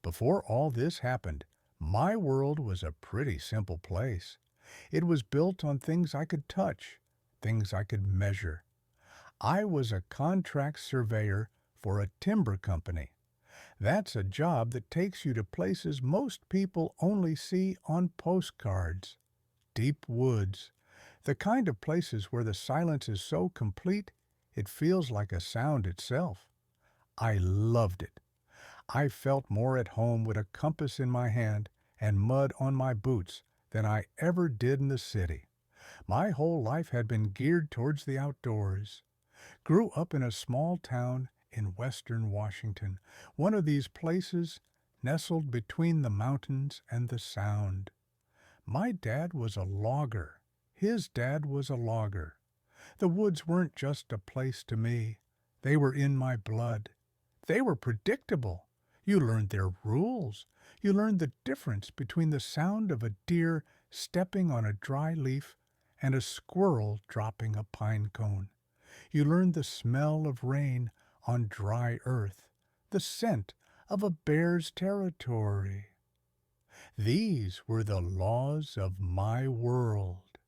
Before all this happened, my world was a pretty simple place. It was built on things I could touch, things I could measure. I was a contract surveyor for a timber company. That's a job that takes you to places most people only see on postcards. Deep woods, the kind of places where the silence is so complete it feels like a sound itself. I loved it. I felt more at home with a compass in my hand and mud on my boots than I ever did in the city. My whole life had been geared towards the outdoors. Grew up in a small town in western Washington, one of these places nestled between the mountains and the Sound. My dad was a logger. His dad was a logger. The woods weren't just a place to me. They were in my blood. They were predictable. You learned their rules. You learned the difference between the sound of a deer stepping on a dry leaf and a squirrel dropping a pine cone. You learned the smell of rain on dry earth, the scent of a bear's territory. These were the laws of my world.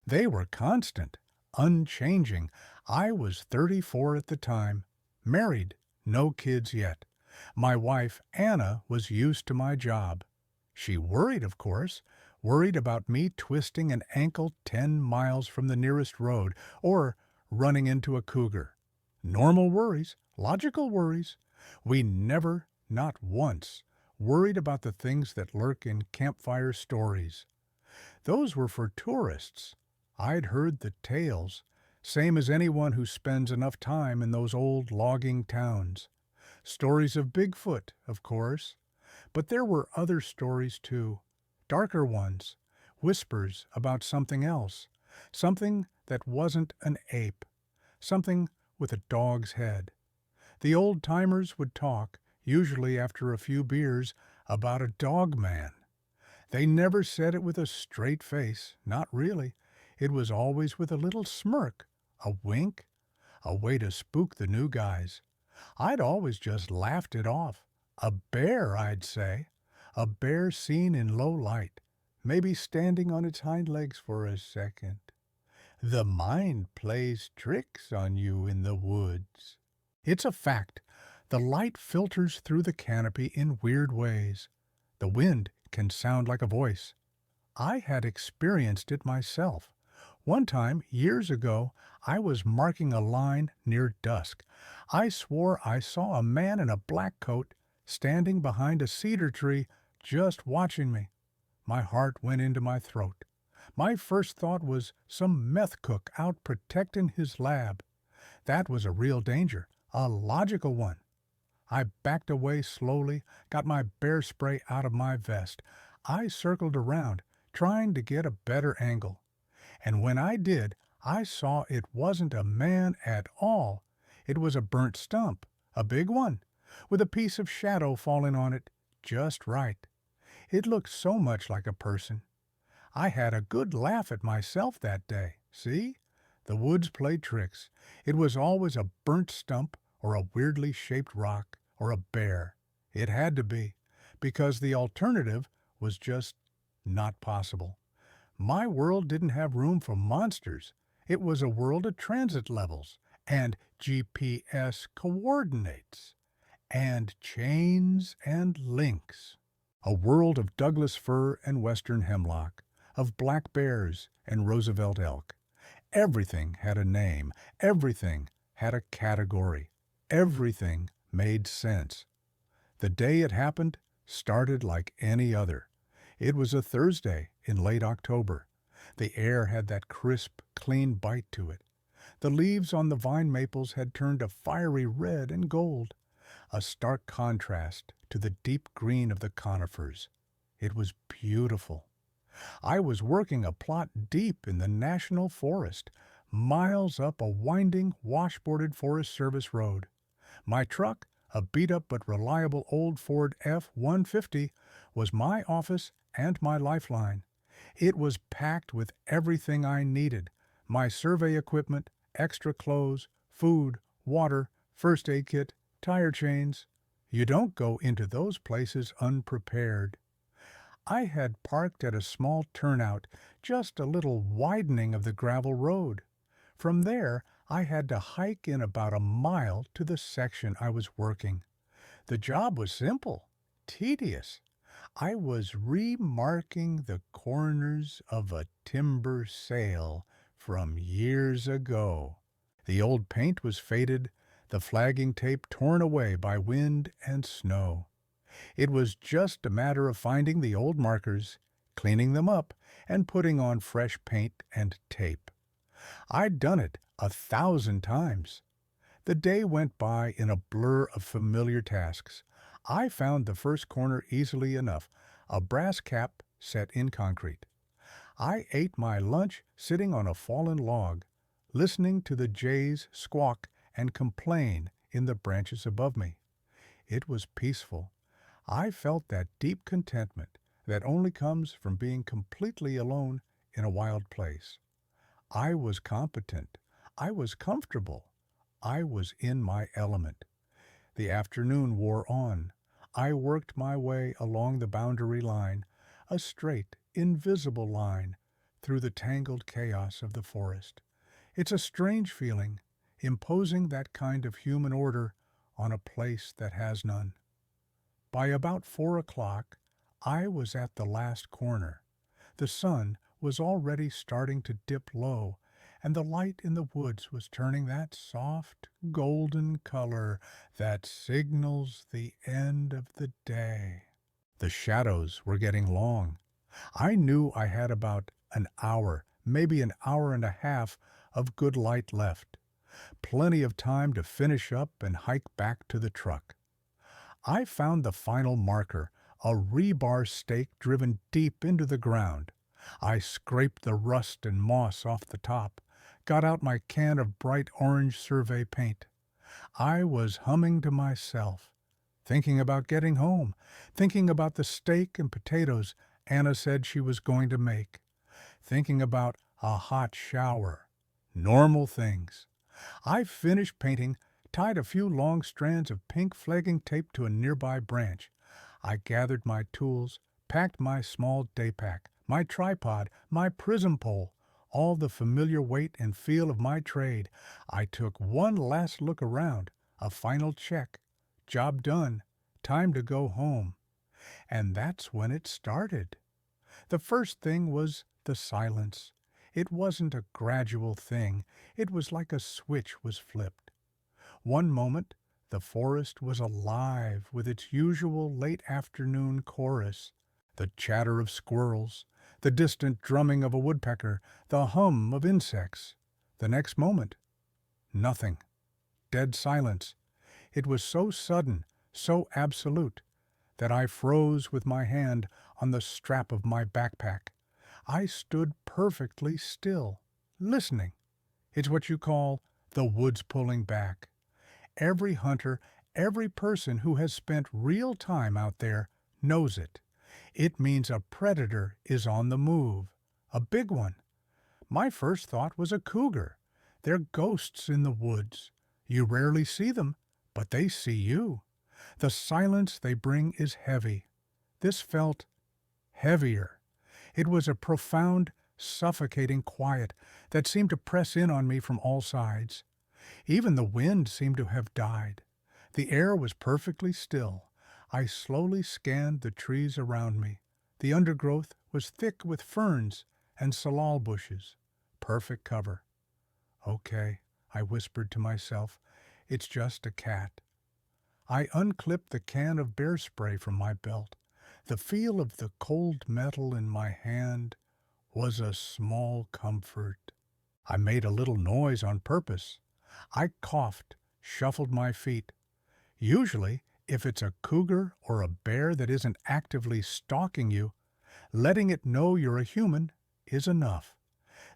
They were constant, unchanging. I was 34 at the time, married, no kids yet. My wife, Anna, was used to my job. She worried, of course, worried about me twisting an ankle 10 miles from the nearest road or running into a cougar. Normal worries, logical worries. We never, not once, worried about the things that lurk in campfire stories. Those were for tourists. I'd heard the tales, same as anyone who spends enough time in those old logging towns. Stories of Bigfoot, of course. But there were other stories too, darker ones, whispers about something else, something that wasn't an ape, something with a dog's head. The old-timers would talk, usually after a few beers, about a dogman. They never said it with a straight face, not really. It was always with a little smirk, a wink, a way to spook the new guys. I'd always just laughed it off. A bear, I'd say. A bear seen in low light, maybe standing on its hind legs for a second. The mind plays tricks on you in the woods. It's a fact. The light filters through the canopy in weird ways. The wind can sound like a voice. I had experienced it myself. One time, years ago, I was marking a line near dusk. I swore I saw a man in a black coat standing behind a cedar tree just watching me. My heart went into my throat. My first thought was some meth cook out protecting his lab. That was a real danger, a logical one. I backed away slowly, got my bear spray out of my vest. I circled around, trying to get a better angle. And when I did, I saw it wasn't a man at all. It was a burnt stump, a big one, with a piece of shadow falling on it just right. It looked so much like a person. I had a good laugh at myself that day. See? The woods play tricks. It was always a burnt stump or a weirdly shaped rock or a bear. It had to be, because the alternative was just not possible. My world didn't have room for monsters. It was a world of transit levels and GPS coordinates and chains and links. A world of Douglas fir and western hemlock, of black bears and Roosevelt elk. Everything had a name. Everything had a category. Everything made sense. The day it happened started like any other. It was a Thursday in late October. The air had that crisp, clean bite to it. The leaves on the vine maples had turned a fiery red and gold, a stark contrast to the deep green of the conifers. It was beautiful. I was working a plot deep in the National Forest, miles up a winding, washboarded Forest Service road. My truck, a beat-up but reliable old Ford F-150, was my office and my lifeline. It was packed with everything I needed: my survey equipment, extra clothes, food, water, first aid kit, tire chains, You don't go into those places unprepared. I had parked at a small turnout, just a little widening of the gravel road. From there, I had to hike in about a mile to the section I was working. The job was simple, tedious. I was remarking the corners of a timber sail from years ago. The old paint was faded, the flagging tape torn away by wind and snow. It was just a matter of finding the old markers, cleaning them up, and putting on fresh paint and tape. I'd done it 1,000 times. The day went by in a blur of familiar tasks. I found the first corner easily enough, a brass cap set in concrete. I ate my lunch sitting on a fallen log, listening to the jays squawk and complain in the branches above me. It was peaceful. I felt that deep contentment that only comes from being completely alone in a wild place. I was competent. I was comfortable. I was in my element. The afternoon wore on. I worked my way along the boundary line, a straight, invisible line, through the tangled chaos of the forest. It's a strange feeling, imposing that kind of human order on a place that has none. By about 4 o'clock, I was at the last corner. The sun was already starting to dip low, and the light in the woods was turning that soft, golden color that signals the end of the day. The shadows were getting long. I knew I had about an hour, maybe an hour and a half of good light left. Plenty of time to finish up and hike back to the truck. I found the final marker, a rebar stake driven deep into the ground. I scraped the rust and moss off the top, got out my can of bright orange survey paint. I was humming to myself, thinking about getting home, thinking about the steak and potatoes Anna said she was going to make, thinking about a hot shower, normal things. I finished painting, tied a few long strands of pink flagging tape to a nearby branch. I gathered my tools, packed my small day pack, my tripod, my prism pole, all the familiar weight and feel of my trade. I took one last look around, a final check. Job done. Time to go home. And that's when it started. The first thing was the silence. It wasn't a gradual thing. It was like a switch was flipped. One moment, the forest was alive with its usual late afternoon chorus, the chatter of squirrels, the distant drumming of a woodpecker, the hum of insects. The next moment, nothing. Dead silence. It was so sudden, so absolute, that I froze with my hand on the strap of my backpack. I stood perfectly still, listening. It's what you call the woods pulling back. Every hunter, every person who has spent real time out there knows it. It means a predator is on the move, a big one. My first thought was a cougar. They're ghosts in the woods. You rarely see them, but they see you. The silence they bring is heavy. This felt heavier. It was a profound, suffocating quiet that seemed to press in on me from all sides. Even the wind seemed to have died. The air was perfectly still. I slowly scanned the trees around me. The undergrowth was thick with ferns and salal bushes. Perfect cover. Okay, I whispered to myself. It's just a cat. I unclipped the can of bear spray from my belt. The feel of the cold metal in my hand was a small comfort. I made a little noise on purpose. I coughed, shuffled my feet. Usually, if it's a cougar or a bear that isn't actively stalking you, letting it know you're a human is enough.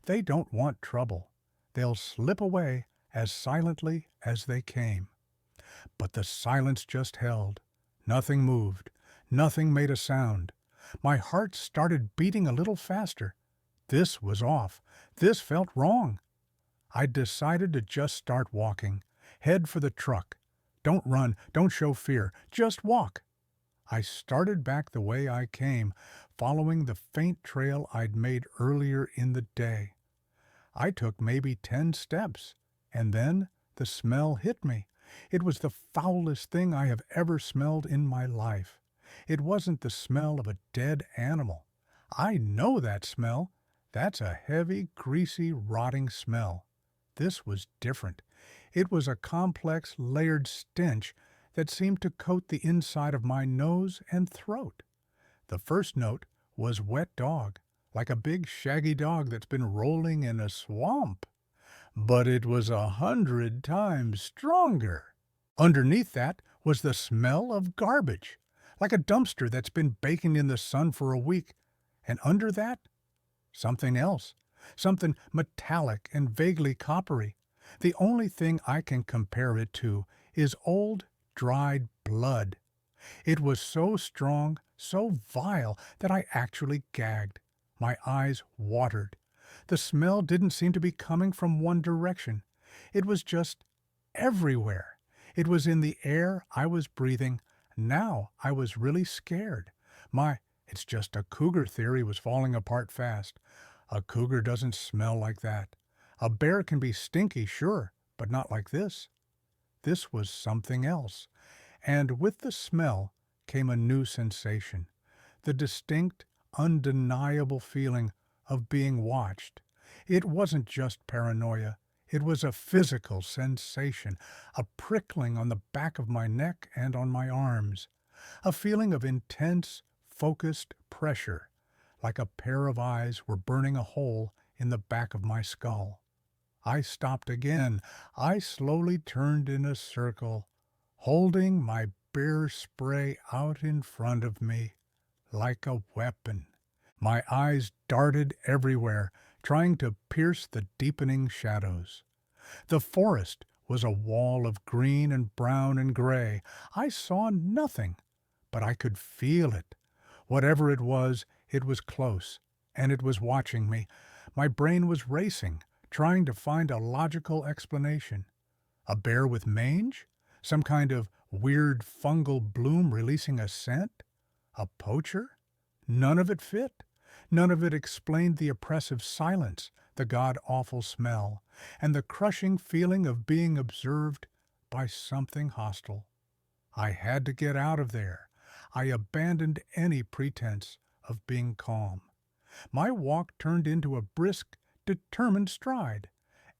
They don't want trouble. They'll slip away as silently as they came. But the silence just held. Nothing moved. Nothing made a sound. My heart started beating a little faster. This was off. This felt wrong. I decided to just start walking, head for the truck. Don't run, don't show fear, just walk." I started back the way I came, following the faint trail I'd made earlier in the day. I took maybe 10 steps, and then the smell hit me. It was the foulest thing I have ever smelled in my life. It wasn't the smell of a dead animal. I know that smell. That's a heavy, greasy, rotting smell. This was different. It was a complex, layered stench that seemed to coat the inside of my nose and throat. The first note was wet dog, like a big shaggy dog that's been rolling in a swamp. But it was 100 times stronger. Underneath that was the smell of garbage, like a dumpster that's been baking in the sun for a week. And under that, something else, something metallic and vaguely coppery. The only thing I can compare it to is old, dried blood. It was so strong, so vile, that I actually gagged. My eyes watered. The smell didn't seem to be coming from one direction. It was just everywhere. It was in the air I was breathing. Now I was really scared. My "it's just a cougar" theory was falling apart fast. A cougar doesn't smell like that. A bear can be stinky, sure, but not like this. This was something else. And with the smell came a new sensation, the distinct, undeniable feeling of being watched. It wasn't just paranoia. It was a physical sensation, a prickling on the back of my neck and on my arms, a feeling of intense, focused pressure, like a pair of eyes were burning a hole in the back of my skull. I stopped again. I slowly turned in a circle, holding my bear spray out in front of me like a weapon. My eyes darted everywhere, trying to pierce the deepening shadows. The forest was a wall of green and brown and gray. I saw nothing, but I could feel it. Whatever it was close, and it was watching me. My brain was racing, trying to find a logical explanation. A bear with mange? Some kind of weird fungal bloom releasing a scent? A poacher? None of it fit. None of it explained the oppressive silence, the god-awful smell, and the crushing feeling of being observed by something hostile. I had to get out of there. I abandoned any pretense of being calm. My walk turned into a brisk, determined stride.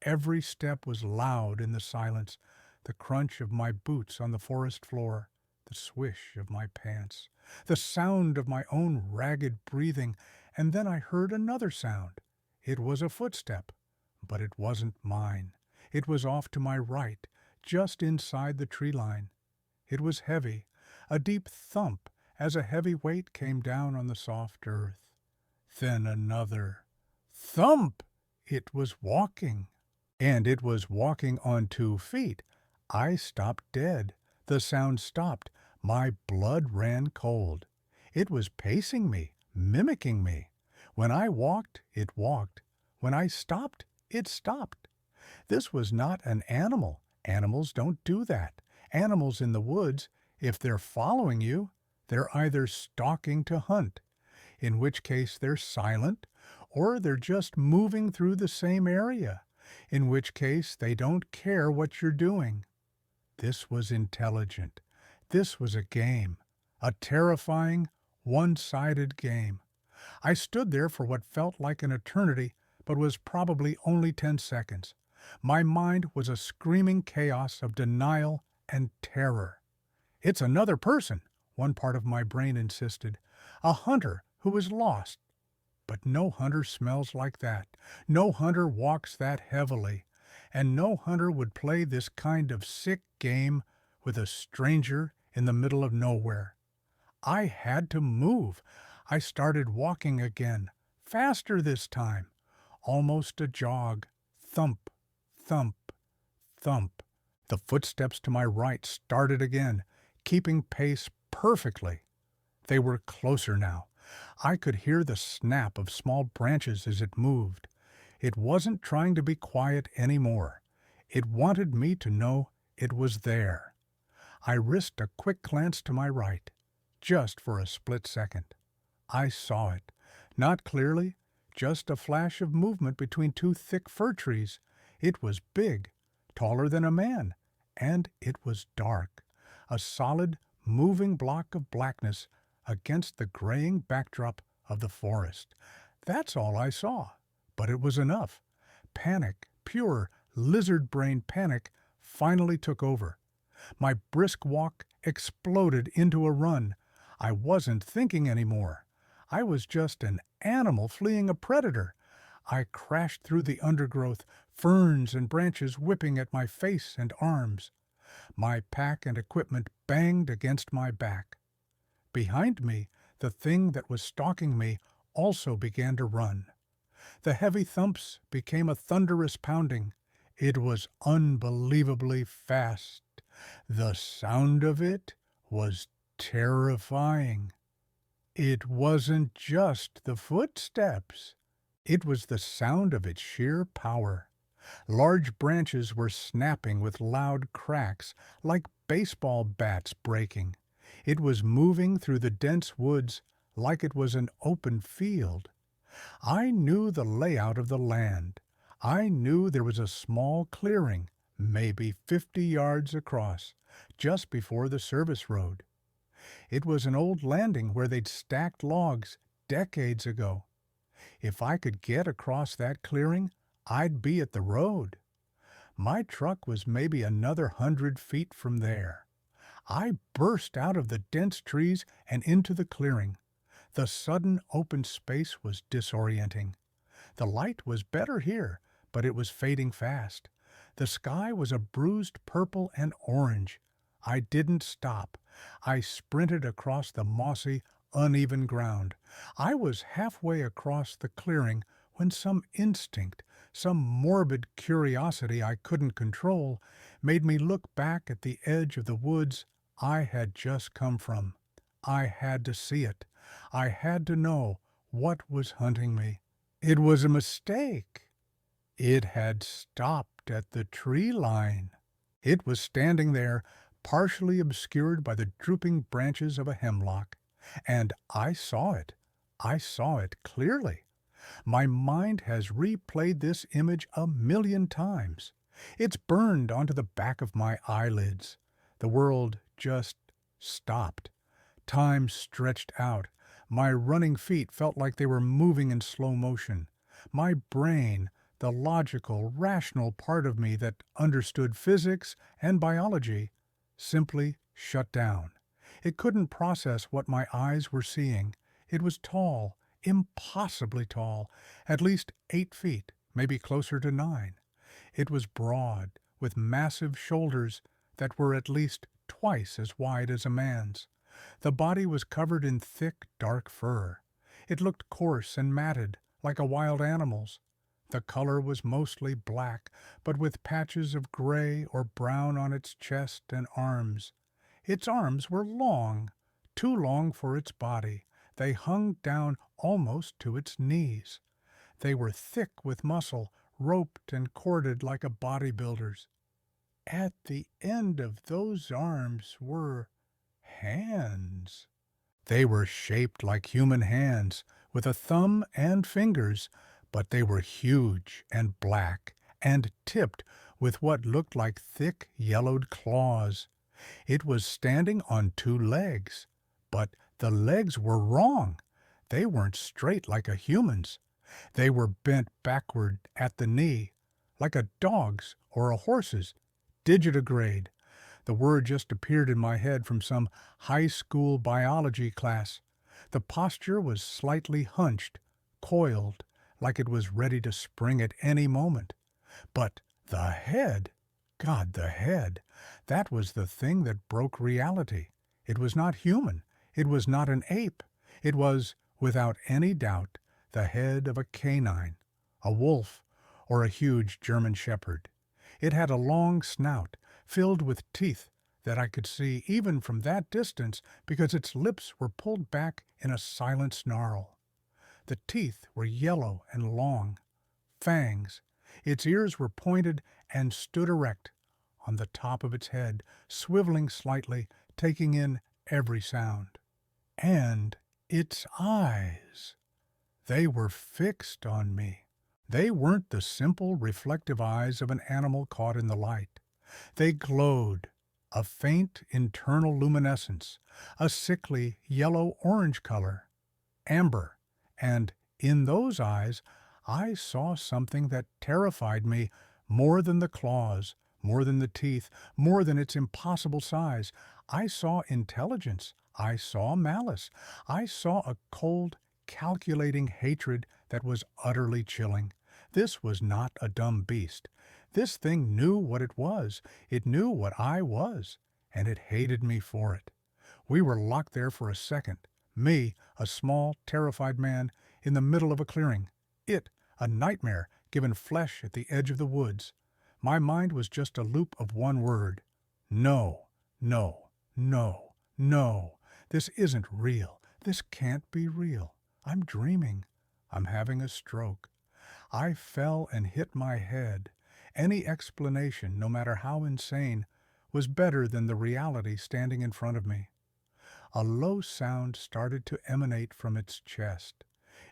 Every step was loud in the silence, the crunch of my boots on the forest floor, the swish of my pants, the sound of my own ragged breathing, and then I heard another sound. It was a footstep, but it wasn't mine. It was off to my right, just inside the tree line. It was heavy, a deep thump as a heavy weight came down on the soft earth. Then another thump. It was walking. And it was walking on 2 feet. I stopped dead. The sound stopped. My blood ran cold. It was pacing me, mimicking me. When I walked, it walked. When I stopped, it stopped. This was not an animal. Animals don't do that. Animals in the woods, if they're following you, they're either stalking to hunt, in which case they're silent, or they're just moving through the same area, in which case they don't care what you're doing. This was intelligent. This was a game, a terrifying, one-sided game. I stood there for what felt like an eternity, but was probably only 10 seconds. My mind was a screaming chaos of denial and terror. "It's another person," one part of my brain insisted. "A hunter who is lost." But no hunter smells like that. No hunter walks that heavily. And no hunter would play this kind of sick game with a stranger in the middle of nowhere. I had to move. I started walking again, faster this time, almost a jog. Thump, thump, thump. The footsteps to my right started again, keeping pace perfectly. They were closer now. I could hear the snap of small branches as it moved. It wasn't trying to be quiet anymore. It wanted me to know it was there. I risked a quick glance to my right, just for a split second. I saw it, not clearly, just a flash of movement between two thick fir trees. It was big, taller than a man, and it was dark, a solid, moving block of blackness against the graying backdrop of the forest. That's all I saw, but it was enough. Panic, pure lizard-brain panic, finally took over. My brisk walk exploded into a run. I wasn't thinking anymore. I was just an animal fleeing a predator. I crashed through the undergrowth, ferns and branches whipping at my face and arms. My pack and equipment banged against my back. Behind me, the thing that was stalking me also began to run. The heavy thumps became a thunderous pounding. It was unbelievably fast. The sound of it was terrifying. It wasn't just the footsteps. It was the sound of its sheer power. Large branches were snapping with loud cracks, like baseball bats breaking. It was moving through the dense woods like it was an open field. I knew the layout of the land. I knew there was a small clearing, maybe 50 yards across, just before the service road. It was an old landing where they'd stacked logs decades ago. If I could get across that clearing, I'd be at the road. My truck was maybe another 100 feet from there. I burst out of the dense trees and into the clearing. The sudden open space was disorienting. The light was better here, but it was fading fast. The sky was a bruised purple and orange. I didn't stop. I sprinted across the mossy, uneven ground. I was halfway across the clearing when some instinct, some morbid curiosity I couldn't control, made me look back at the edge of the woods I had just come from. I had to see it. I had to know what was hunting me. It was a mistake. It had stopped at the tree line. It was standing there, partially obscured by the drooping branches of a hemlock. And I saw it. I saw it clearly. My mind has replayed this image 1,000,000 times. It's burned onto the back of my eyelids. The world just stopped. Time stretched out. My running feet felt like they were moving in slow motion. My brain, the logical, rational part of me that understood physics and biology, simply shut down. It couldn't process what my eyes were seeing. It was tall, impossibly tall, at least 8 feet, maybe closer to 9. It was broad, with massive shoulders that were at least twice as wide as a man's. The body was covered in thick, dark fur. It looked coarse and matted, like a wild animal's. The color was mostly black, but with patches of gray or brown on its chest and arms. Its arms were long, too long for its body. They hung down almost to its knees. They were thick with muscle, roped and corded like a bodybuilder's. At the end of those arms were hands. They were shaped like human hands, with a thumb and fingers, but they were huge and black and tipped with what looked like thick yellowed claws. It was standing on 2 legs, but the legs were wrong. They weren't straight like a human's. They were bent backward at the knee, like a dog's or a horse's. Digitigrade. The word just appeared in my head from some high school biology class. The posture was slightly hunched, coiled, like it was ready to spring at any moment. But the head, God, the head, that was the thing that broke reality. It was not human. It was not an ape. It was, without any doubt, the head of a canine, a wolf, or a huge German shepherd. It had a long snout, filled with teeth that I could see even from that distance because its lips were pulled back in a silent snarl. The teeth were yellow and long. Fangs. Its ears were pointed and stood erect, on the top of its head, swiveling slightly, taking in every sound. And its eyes. They were fixed on me. They weren't the simple, reflective eyes of an animal caught in the light. They glowed, a faint internal luminescence, a sickly yellow-orange color, amber, and in those eyes I saw something that terrified me more than the claws, more than the teeth, more than its impossible size. I saw intelligence. I saw malice. I saw a cold, calculating hatred that was utterly chilling. This was not a dumb beast. This thing knew what it was. It knew what I was, and it hated me for it. We were locked there for a second. Me, a small, terrified man, in the middle of a clearing. It, a nightmare, given flesh at the edge of the woods. My mind was just a loop of one word. No, no, no, no. This isn't real. This can't be real. I'm dreaming. I'm having a stroke. I fell and hit my head. Any explanation, no matter how insane, was better than the reality standing in front of me. A low sound started to emanate from its chest.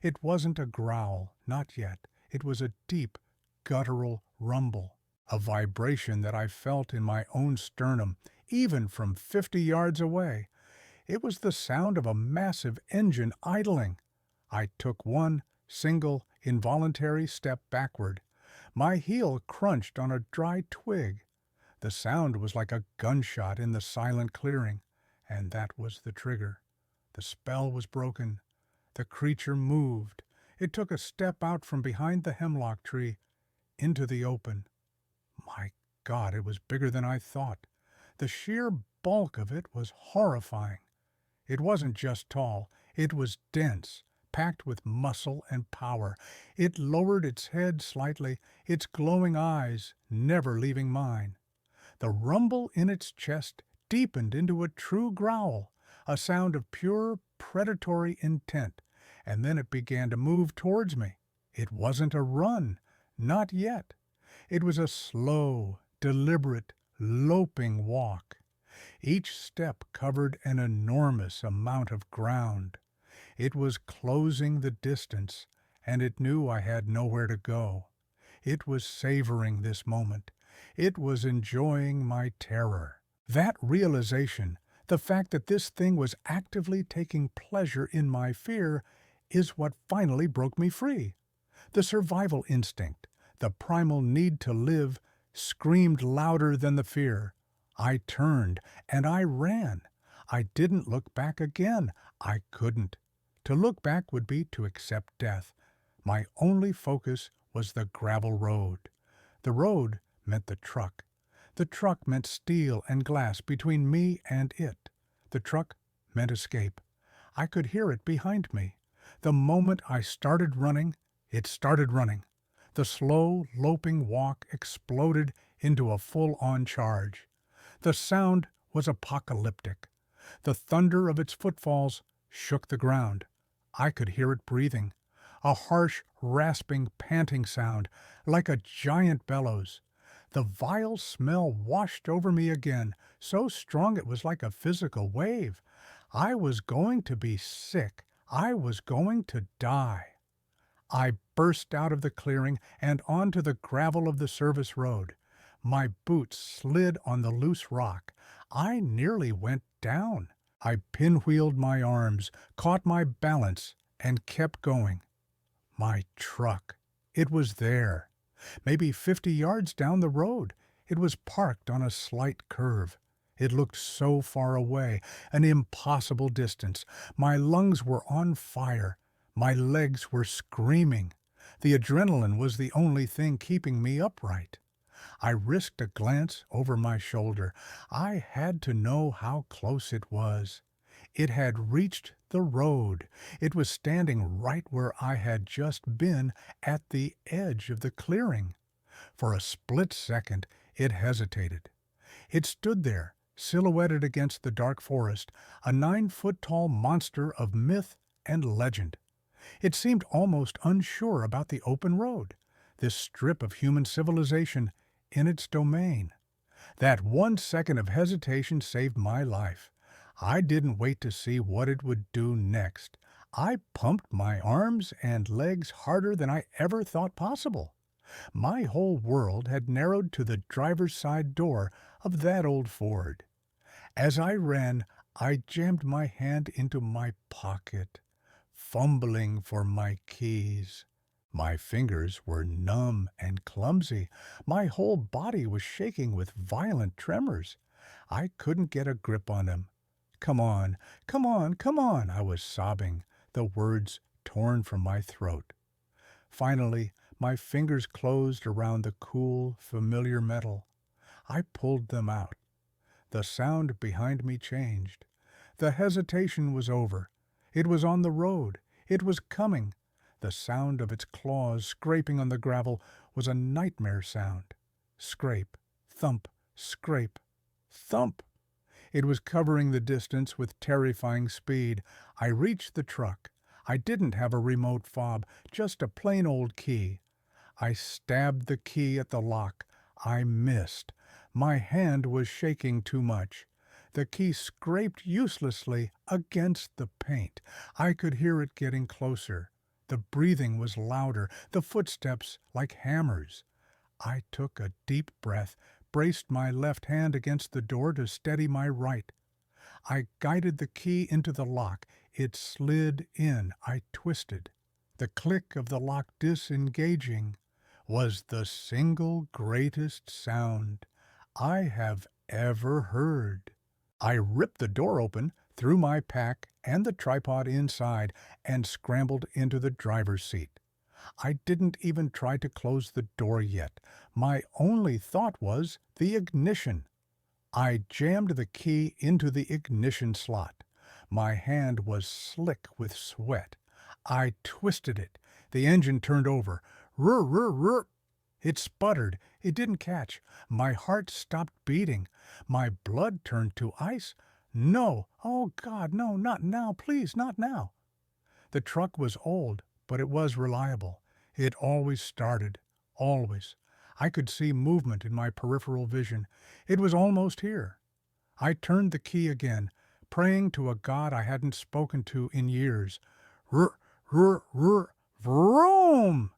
It wasn't a growl, not yet. It was a deep, guttural rumble, a vibration that I felt in my own sternum, even from 50 yards away. It was the sound of a massive engine idling. I took one single, involuntary step backward. My heel crunched on a dry twig. The sound was like a gunshot in the silent clearing, and that was the trigger. The spell was broken. The creature moved. It took a step out from behind the hemlock tree into the open. My God, it was bigger than I thought. The sheer bulk of it was horrifying. It wasn't just tall. It was dense, packed with muscle and power. It lowered its head slightly, its glowing eyes never leaving mine. The rumble in its chest deepened into a true growl, a sound of pure predatory intent, and then it began to move towards me. It wasn't a run, not yet. It was a slow, deliberate, loping walk. Each step covered an enormous amount of ground. It was closing the distance, and it knew I had nowhere to go. It was savoring this moment. It was enjoying my terror. That realization, the fact that this thing was actively taking pleasure in my fear, is what finally broke me free. The survival instinct, the primal need to live, screamed louder than the fear. I turned, and I ran. I didn't look back again. I couldn't. To look back would be to accept death. My only focus was the gravel road. The road meant the truck. The truck meant steel and glass between me and it. The truck meant escape. I could hear it behind me. The moment I started running, it started running. The slow, loping walk exploded into a full-on charge. The sound was apocalyptic. The thunder of its footfalls shook the ground. I could hear it breathing, a harsh, rasping, panting sound, like a giant bellows. The vile smell washed over me again, so strong it was like a physical wave. I was going to be sick. I was going to die. I burst out of the clearing and onto the gravel of the service road. My boots slid on the loose rock. I nearly went down. I pinwheeled my arms, caught my balance, and kept going. My truck. It was there. Maybe 50 yards down the road. It was parked on a slight curve. It looked so far away, an impossible distance. My lungs were on fire. My legs were screaming. The adrenaline was the only thing keeping me upright. I risked a glance over my shoulder. I had to know how close it was. It had reached the road. It was standing right where I had just been, at the edge of the clearing. For a split second, it hesitated. It stood there, silhouetted against the dark forest, a 9-foot-tall monster of myth and legend. It seemed almost unsure about the open road, this strip of human civilization in its domain. That 1 second of hesitation saved my life. I didn't wait to see what it would do next. I pumped my arms and legs harder than I ever thought possible. My whole world had narrowed to the driver's side door of that old Ford. As I ran, I jammed my hand into my pocket, fumbling for my keys. My fingers were numb and clumsy. My whole body was shaking with violent tremors. I couldn't get a grip on them. Come on, come on, come on, I was sobbing, the words torn from my throat. Finally, my fingers closed around the cool, familiar metal. I pulled them out. The sound behind me changed. The hesitation was over. It was on the road. It was coming. The sound of its claws scraping on the gravel was a nightmare sound. Scrape, thump, scrape, thump. It was covering the distance with terrifying speed. I reached the truck. I didn't have a remote fob, just a plain old key. I stabbed the key at the lock. I missed. My hand was shaking too much. The key scraped uselessly against the paint. I could hear it getting closer. The breathing was louder, the footsteps like hammers. I took a deep breath, braced my left hand against the door to steady my right. I guided the key into the lock. It slid in. I twisted. The click of the lock disengaging was the single greatest sound I have ever heard. I ripped the door open, threw my pack and the tripod inside, and scrambled into the driver's seat. I didn't even try to close the door yet. My only thought was the ignition. I jammed the key into the ignition slot. My hand was slick with sweat. I twisted it. The engine turned over. Rrr, rrr, rrr. It sputtered. It didn't catch. My heart stopped beating. My blood turned to ice. No, oh God, no, not now, please, not now. The truck was old, but it was reliable. It always started, always. I could see movement in my peripheral vision. It was almost here. I turned the key again, praying to a God I hadn't spoken to in years. Rrr, rrr, rrr, vroom!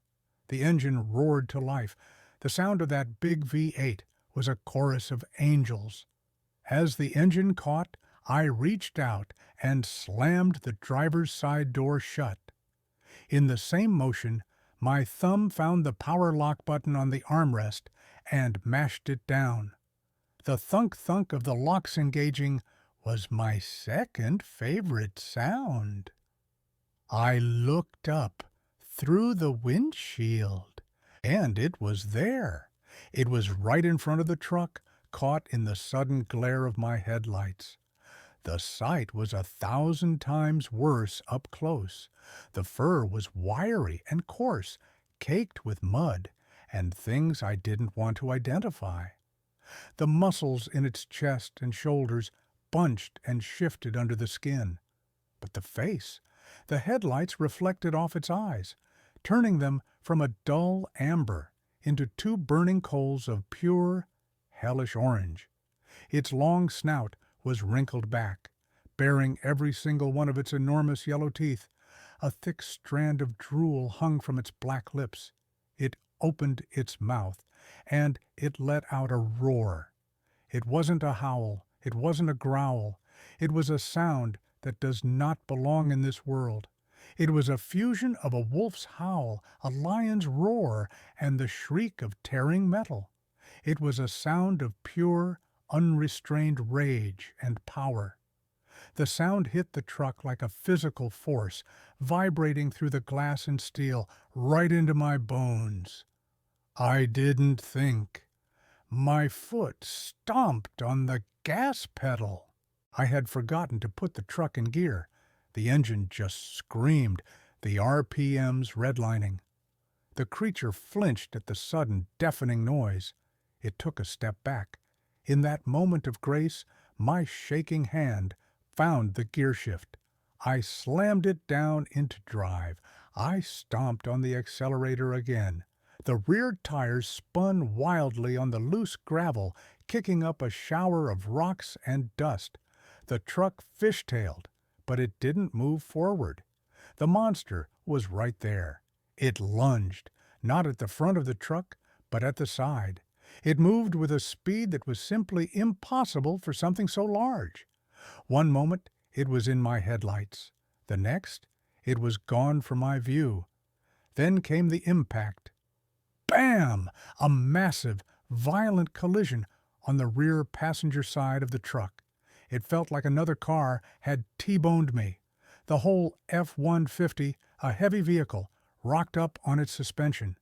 The engine roared to life. The sound of that big V8 was a chorus of angels. As the engine caught, I reached out and slammed the driver's side door shut. In the same motion, my thumb found the power lock button on the armrest and mashed it down. The thunk-thunk of the locks engaging was my second favorite sound. I looked up through the windshield, and it was there. It was right in front of the truck, caught in the sudden glare of my headlights. The sight was 1,000 times worse up close. The fur was wiry and coarse, caked with mud, and things I didn't want to identify. The muscles in its chest and shoulders bunched and shifted under the skin. But the face, the headlights reflected off its eyes, turning them from a dull amber into two burning coals of pure, hellish orange. Its long snout was wrinkled back, bearing every single one of its enormous yellow teeth. A thick strand of drool hung from its black lips. It opened its mouth, and it let out a roar. It wasn't a howl. It wasn't a growl. It was a sound that does not belong in this world. It was a fusion of a wolf's howl, a lion's roar, and the shriek of tearing metal. It was a sound of pure, unrestrained rage and power. The sound hit the truck like a physical force, vibrating through the glass and steel, right into my bones. I didn't think. My foot stomped on the gas pedal. I had forgotten to put the truck in gear. The engine just screamed, the RPMs redlining. The creature flinched at the sudden, deafening noise. It took a step back. In that moment of grace, my shaking hand found the gear shift. I slammed it down into drive. I stomped on the accelerator again. The rear tires spun wildly on the loose gravel, kicking up a shower of rocks and dust. The truck fishtailed, but it didn't move forward. The monster was right there. It lunged, not at the front of the truck, but at the side. It moved with a speed that was simply impossible for something so large. One moment, it was in my headlights. The next, it was gone from my view. Then came the impact. Bam! A massive, violent collision on the rear passenger side of the truck. It felt like another car had T-boned me. The whole F-150, a heavy vehicle, rocked up on its suspension.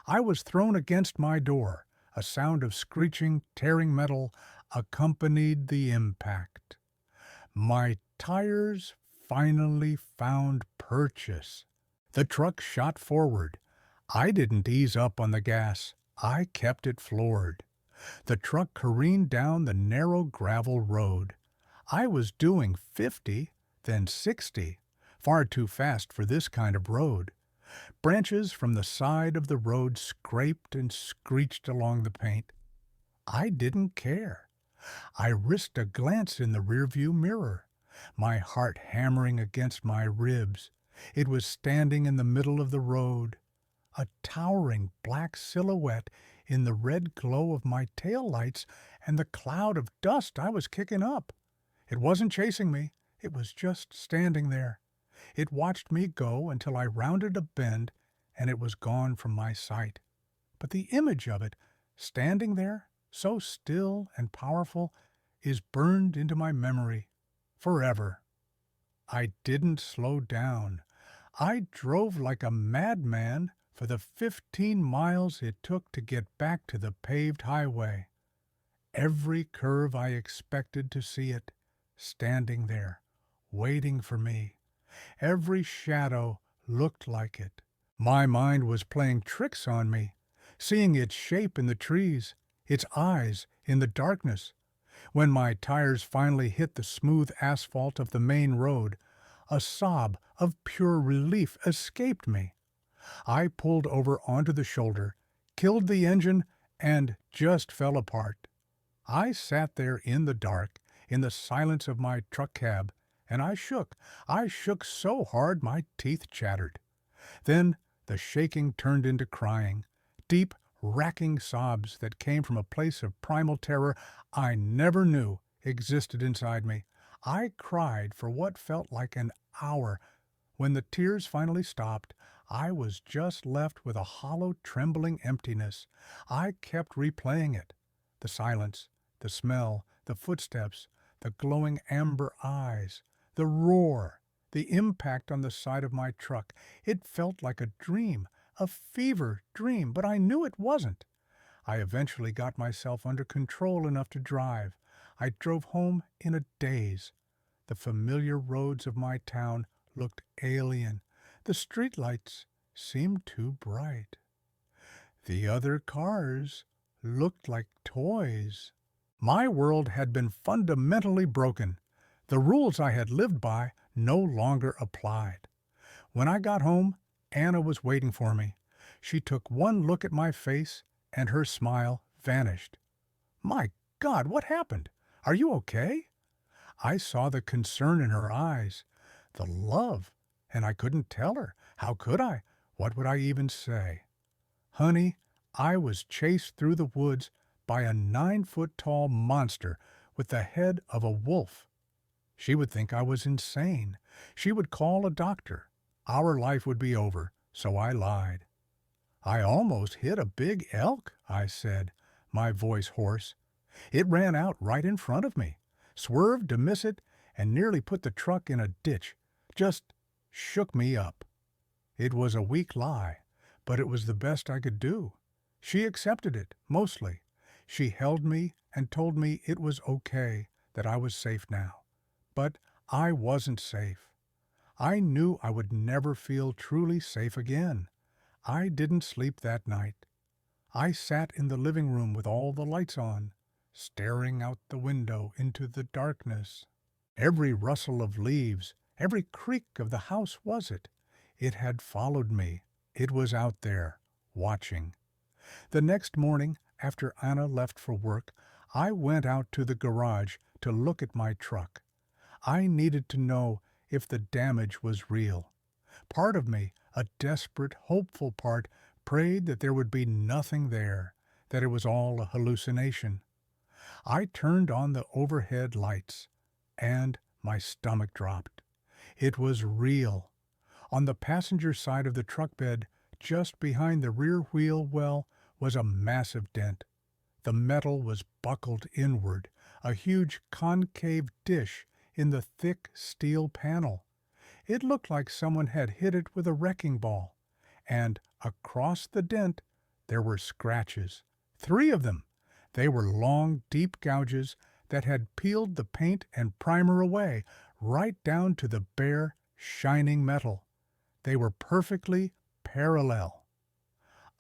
I was thrown against my door. A sound of screeching, tearing metal accompanied the impact. My tires finally found purchase. The truck shot forward. I didn't ease up on the gas. I kept it floored. The truck careened down the narrow gravel road. I was doing 50, then 60, far too fast for this kind of road. Branches from the side of the road scraped and screeched along the paint. I didn't care. I risked a glance in the rearview mirror, my heart hammering against my ribs. It was standing in the middle of the road, a towering black silhouette in the red glow of my taillights and the cloud of dust I was kicking up. It wasn't chasing me. It was just standing there. It watched me go until I rounded a bend and it was gone from my sight. But the image of it, standing there, so still and powerful, is burned into my memory forever. I didn't slow down. I drove like a madman for the 15 miles it took to get back to the paved highway. Every curve I expected to see it, standing there, waiting for me. Every shadow looked like it. My mind was playing tricks on me, seeing its shape in the trees, its eyes in the darkness. When my tires finally hit the smooth asphalt of the main road, a sob of pure relief escaped me. I pulled over onto the shoulder, killed the engine, and just fell apart. I sat there in the dark, in the silence of my truck cab, and I shook. I shook so hard my teeth chattered. Then the shaking turned into crying, deep, racking sobs that came from a place of primal terror I never knew existed inside me. I cried for what felt like an hour. When the tears finally stopped, I was just left with a hollow, trembling emptiness. I kept replaying it. The silence, the smell, the footsteps, the glowing amber eyes, the roar, the impact on the side of my truck. It felt like a dream, a fever dream, but I knew it wasn't. I eventually got myself under control enough to drive. I drove home in a daze. The familiar roads of my town looked alien. The streetlights seemed too bright. The other cars looked like toys. My world had been fundamentally broken. The rules I had lived by no longer applied. When I got home, Anna was waiting for me. She took one look at my face, and her smile vanished. "My God, what happened? Are you okay?" I saw the concern in her eyes, the love, and I couldn't tell her. How could I? What would I even say? "Honey, I was chased through the woods by a 9-foot-tall monster with the head of a wolf." She would think I was insane. She would call a doctor. Our life would be over, so I lied. "I almost hit a big elk," I said, my voice hoarse. "It ran out right in front of me, swerved to miss it, and nearly put the truck in a ditch. Just shook me up." It was a weak lie, but it was the best I could do. She accepted it, mostly. She held me and told me it was okay, that I was safe now. But I wasn't safe. I knew I would never feel truly safe again. I didn't sleep that night. I sat in the living room with all the lights on, staring out the window into the darkness. Every rustle of leaves, every creak of the house was it. It had followed me. It was out there, watching. The next morning, after Anna left for work, I went out to the garage to look at my truck. I needed to know if the damage was real. Part of me, a desperate, hopeful part, prayed that there would be nothing there, that it was all a hallucination. I turned on the overhead lights, and my stomach dropped. It was real. On the passenger side of the truck bed, just behind the rear wheel well, was a massive dent. The metal was buckled inward, a huge concave dish in the thick steel panel. It looked like someone had hit it with a wrecking ball. And across the dent there were scratches. 3 of them. They were long, deep gouges that had peeled the paint and primer away, right down to the bare, shining metal. They were perfectly parallel.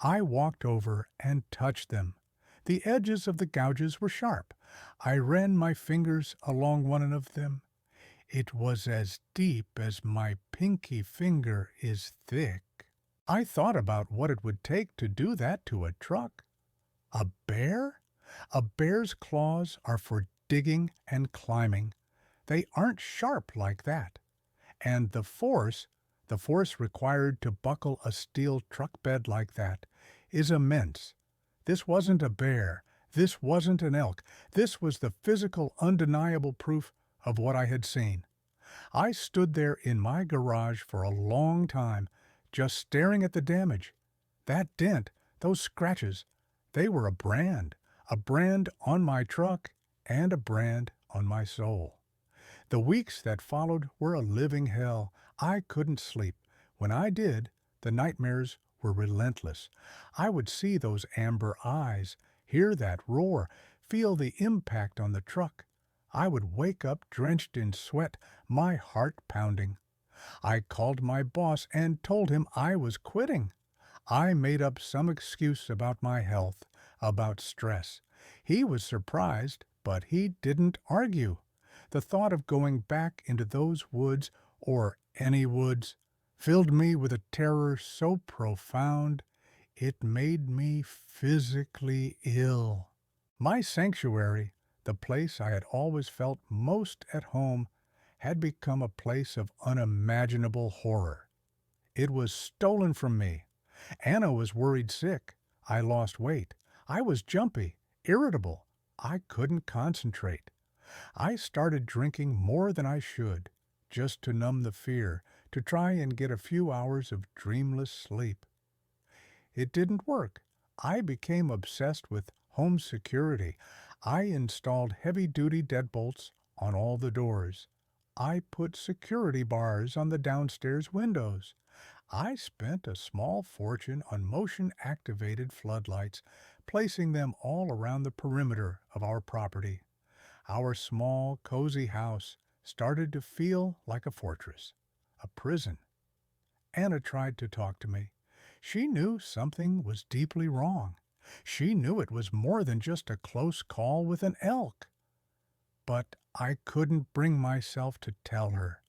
I walked over and touched them. The edges of the gouges were sharp. I ran my fingers along one of them. It was as deep as my pinky finger is thick. I thought about what it would take to do that to a truck. A bear? A bear's claws are for digging and climbing. They aren't sharp like that. And the force required to buckle a steel truck bed like that, is immense. This wasn't a bear. This wasn't an elk. This was the physical, undeniable proof of what I had seen. I stood there in my garage for a long time, just staring at the damage. That dent, those scratches, they were a brand on my truck and a brand on my soul. The weeks that followed were a living hell. I couldn't sleep. When I did, the nightmares were relentless. I would see those amber eyes, hear that roar, feel the impact on the truck. I would wake up drenched in sweat, my heart pounding. I called my boss and told him I was quitting. I made up some excuse about my health, about stress. He was surprised, but he didn't argue. The thought of going back into those woods, or any woods, filled me with a terror so profound it made me physically ill. My sanctuary, the place I had always felt most at home, had become a place of unimaginable horror. It was stolen from me. Anna was worried sick. I lost weight. I was jumpy, irritable. I couldn't concentrate. I started drinking more than I should, just to numb the fear, to try and get a few hours of dreamless sleep. It didn't work. I became obsessed with home security. I installed heavy-duty deadbolts on all the doors. I put security bars on the downstairs windows. I spent a small fortune on motion-activated floodlights, placing them all around the perimeter of our property. Our small, cozy house started to feel like a fortress, a prison. Anna tried to talk to me. She knew something was deeply wrong. She knew it was more than just a close call with an elk. But I couldn't bring myself to tell her.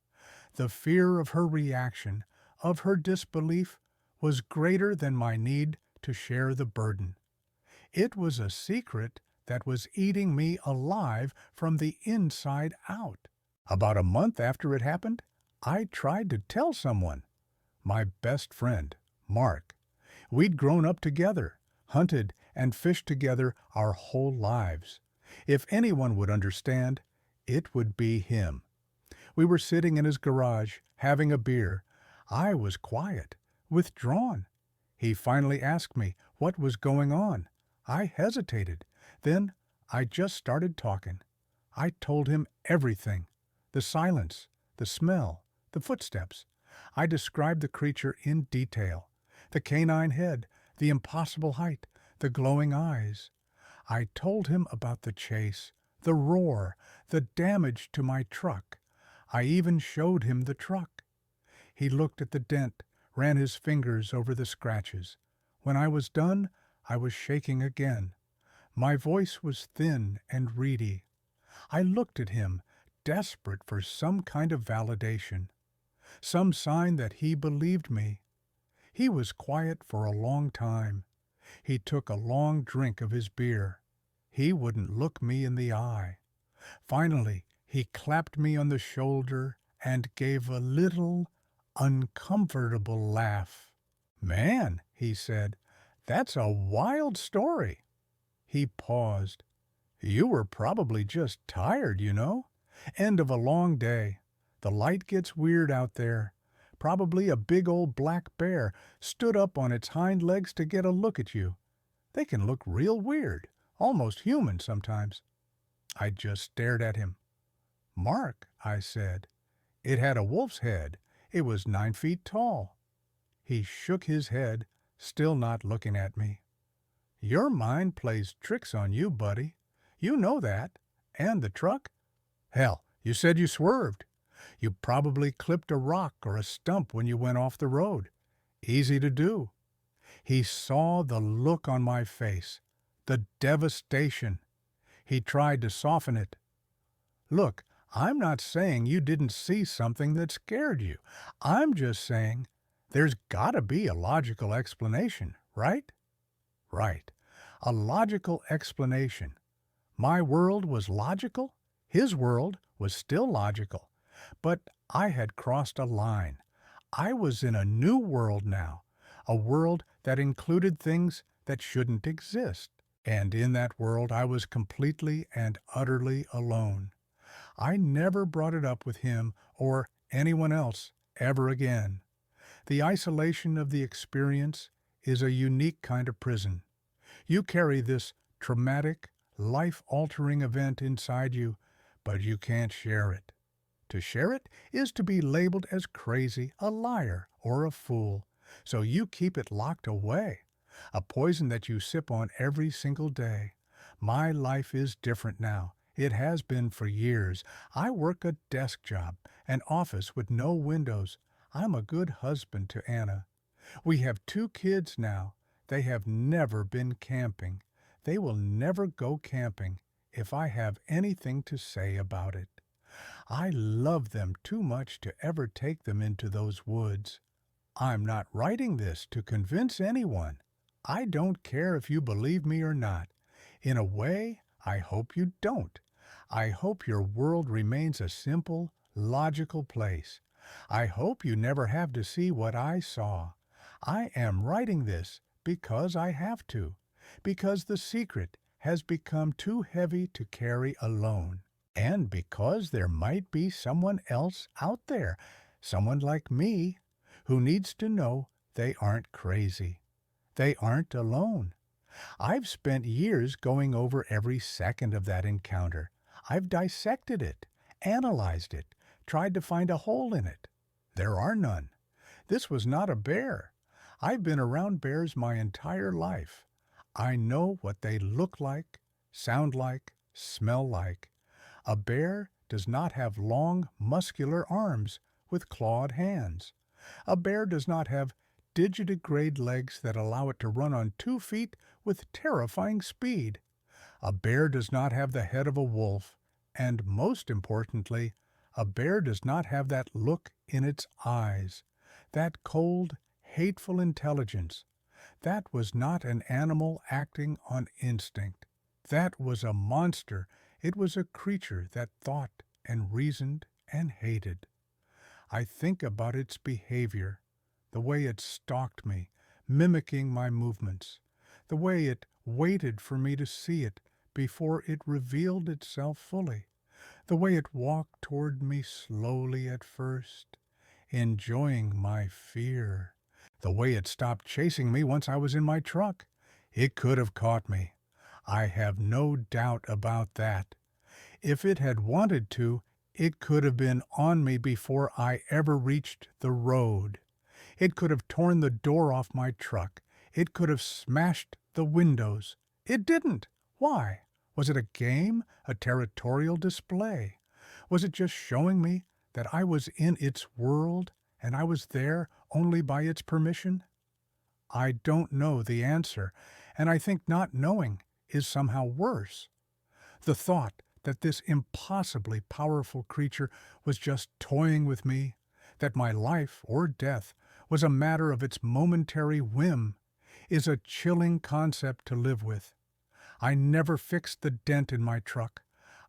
The fear of her reaction, of her disbelief, was greater than my need to share the burden. It was a secret that was eating me alive from the inside out. About a month after it happened, I tried to tell someone. My best friend, Mark. We'd grown up together, hunted and fished together our whole lives. If anyone would understand, it would be him. We were sitting in his garage, having a beer. I was quiet, withdrawn. He finally asked me what was going on. I hesitated. Then I just started talking. I told him everything. The silence, the smell, the footsteps. I described the creature in detail. The canine head, the impossible height, the glowing eyes. I told him about the chase, the roar, the damage to my truck. I even showed him the truck. He looked at the dent, ran his fingers over the scratches. When I was done, I was shaking again. My voice was thin and reedy. I looked at him, desperate for some kind of validation, some sign that he believed me. He was quiet for a long time. He took a long drink of his beer. He wouldn't look me in the eye. Finally, he clapped me on the shoulder and gave a little, uncomfortable laugh. "Man," he said, "that's a wild story." He paused. "You were probably just tired, you know. End of a long day. The light gets weird out there. Probably a big old black bear stood up on its hind legs to get a look at you. They can look real weird, almost human sometimes." I just stared at him. "Mark," I said. "It had a wolf's head. It was 9 feet tall." He shook his head, still not looking at me. "Your mind plays tricks on you, buddy. You know that. And the truck? Hell, you said you swerved. You probably clipped a rock or a stump when you went off the road. Easy to do." He saw the look on my face, the devastation. He tried to soften it. "Look, I'm not saying you didn't see something that scared you. I'm just saying there's gotta be a logical explanation, right?" Right. A logical explanation. My world was logical. His world was still logical. But I had crossed a line. I was in a new world now, a world that included things that shouldn't exist. And in that world I was completely and utterly alone. I never brought it up with him or anyone else ever again. The isolation of the experience is a unique kind of prison. You carry this traumatic, life-altering event inside you, but you can't share it. To share it is to be labeled as crazy, a liar, or a fool, so you keep it locked away, a poison that you sip on every single day. My life is different now. It has been for years. I work a desk job, an office with no windows. I'm a good husband to Anna. We have 2 kids now. They have never been camping. They will never go camping if I have anything to say about it. I love them too much to ever take them into those woods. I'm not writing this to convince anyone. I don't care if you believe me or not. In a way, I hope you don't. I hope your world remains a simple, logical place. I hope you never have to see what I saw. I am writing this because I have to, because the secret has become too heavy to carry alone, and because there might be someone else out there, someone like me, who needs to know they aren't crazy. They aren't alone. I've spent years going over every second of that encounter. I've dissected it, analyzed it, tried to find a hole in it. There are none. This was not a bear. I've been around bears my entire life. I know what they look like, sound like, smell like. A bear does not have long, muscular arms with clawed hands. A bear does not have digitigrade legs that allow it to run on 2 feet with terrifying speed. A bear does not have the head of a wolf, and most importantly, a bear does not have that look in its eyes, that cold, hateful intelligence. That was not an animal acting on instinct. That was a monster. It was a creature that thought and reasoned and hated. I think about its behavior, the way it stalked me, mimicking my movements, the way it waited for me to see it before it revealed itself fully, the way it walked toward me slowly at first, enjoying my fear, the way it stopped chasing me once I was in my truck. It could have caught me. I have no doubt about that. If it had wanted to, it could have been on me before I ever reached the road. It could have torn the door off my truck. It could have smashed the windows. It didn't. Why? Was it a game, a territorial display? Was it just showing me that I was in its world and I was there only by its permission? I don't know the answer, and I think not knowing is somehow worse. The thought that this impossibly powerful creature was just toying with me, that my life or death was a matter of its momentary whim, is a chilling concept to live with. I never fixed the dent in my truck.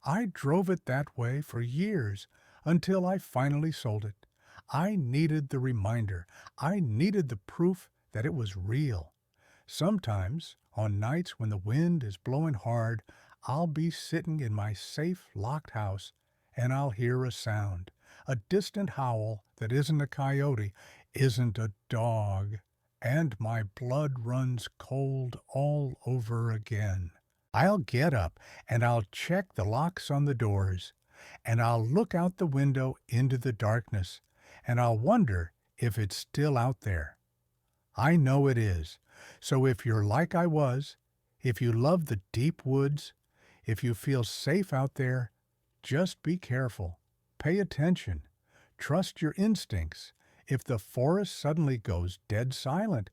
I drove it that way for years until I finally sold it. I needed the reminder. I needed the proof that it was real. Sometimes, on nights when the wind is blowing hard, I'll be sitting in my safe, locked house, and I'll hear a sound, a distant howl that isn't a coyote, isn't a dog, and my blood runs cold all over again. I'll get up and I'll check the locks on the doors, and I'll look out the window into the darkness, and I'll wonder if it's still out there. I know it is. So if you're like I was, if you love the deep woods, if you feel safe out there, just be careful. Pay attention. Trust your instincts. If the forest suddenly goes dead silent,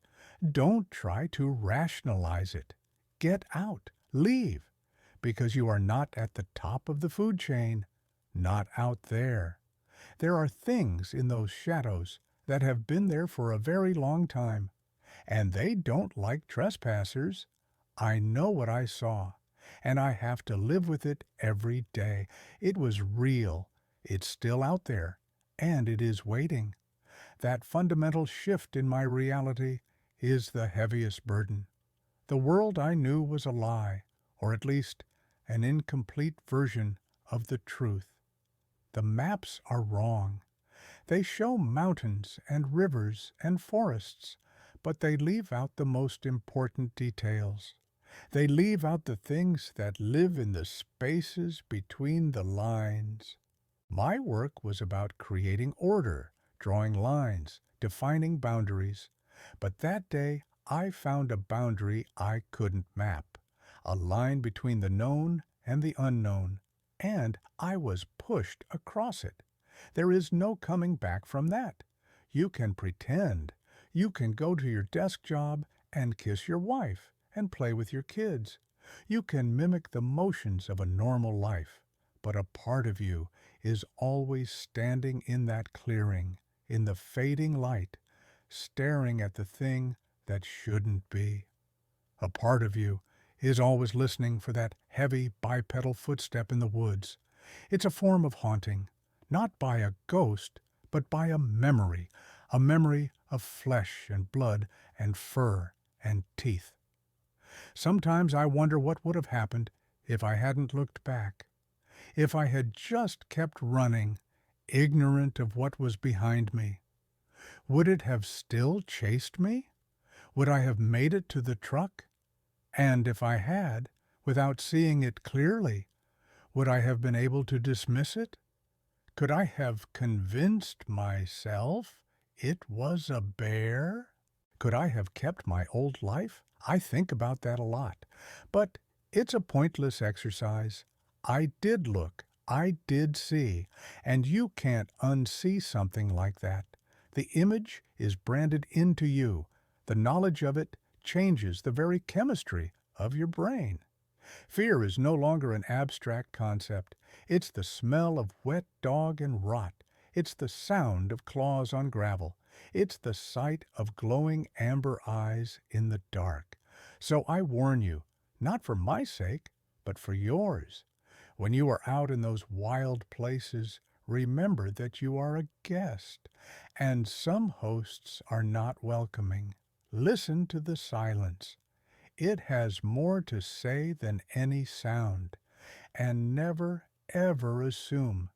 don't try to rationalize it. Get out. Leave. Because you are not at the top of the food chain, not out there. There are things in those shadows that have been there for a very long time, and they don't like trespassers. I know what I saw, and I have to live with it every day. It was real. It's still out there, and it is waiting. That fundamental shift in my reality is the heaviest burden. The world I knew was a lie, or at least an incomplete version of the truth. The maps are wrong. They show mountains and rivers and forests, but they leave out the most important details. They leave out the things that live in the spaces between the lines. My work was about creating order, drawing lines, defining boundaries. But that day, I found a boundary I couldn't map, a line between the known and the unknown, and I was pushed across it. There is no coming back from that. You can pretend. You can go to your desk job and kiss your wife and play with your kids. You can mimic the motions of a normal life, but a part of you is always standing in that clearing, in the fading light, staring at the thing that shouldn't be. A part of you is always listening for that heavy bipedal footstep in the woods. It's a form of haunting, not by a ghost, but by a memory of flesh and blood and fur and teeth. Sometimes I wonder what would have happened if I hadn't looked back, if I had just kept running, ignorant of what was behind me. Would it have still chased me? Would I have made it to the truck? And if I had, without seeing it clearly, would I have been able to dismiss it? Could I have convinced myself it was a bear? Could I have kept my old life? I think about that a lot. But it's a pointless exercise. I did look. I did see. And you can't unsee something like that. The image is branded into you. The knowledge of it changes the very chemistry of your brain. Fear is no longer an abstract concept. It's the smell of wet dog and rot. It's the sound of claws on gravel. It's the sight of glowing amber eyes in the dark. So I warn you, not for my sake, but for yours. When you are out in those wild places, remember that you are a guest, and some hosts are not welcoming. Listen to the silence. It has more to say than any sound, and never, ever assume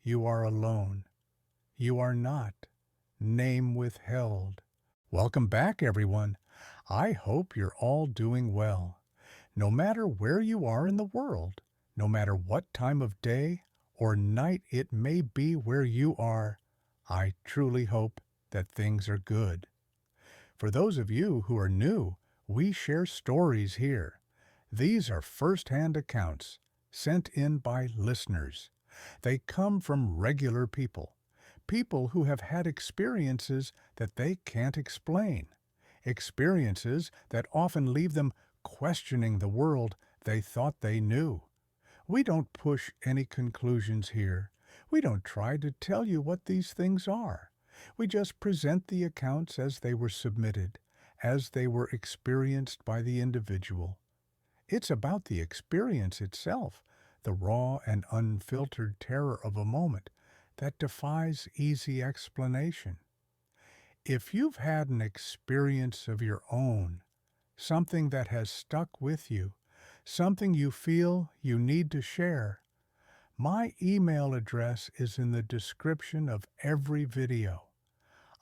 you are alone. You are not. Name withheld. Welcome back, everyone. I hope you're all doing well. No matter where you are in the world, no matter what time of day or night it may be where you are, I truly hope that things are good. For those of you who are new, we share stories here. These are first-hand accounts sent in by listeners. They come from regular people, people who have had experiences that they can't explain, experiences that often leave them questioning the world they thought they knew. We don't push any conclusions here. We don't try to tell you what these things are. We just present the accounts as they were submitted, as they were experienced by the individual. It's about the experience itself, the raw and unfiltered terror of a moment that defies easy explanation. If you've had an experience of your own, something that has stuck with you, something you feel you need to share, my email address is in the description of every video.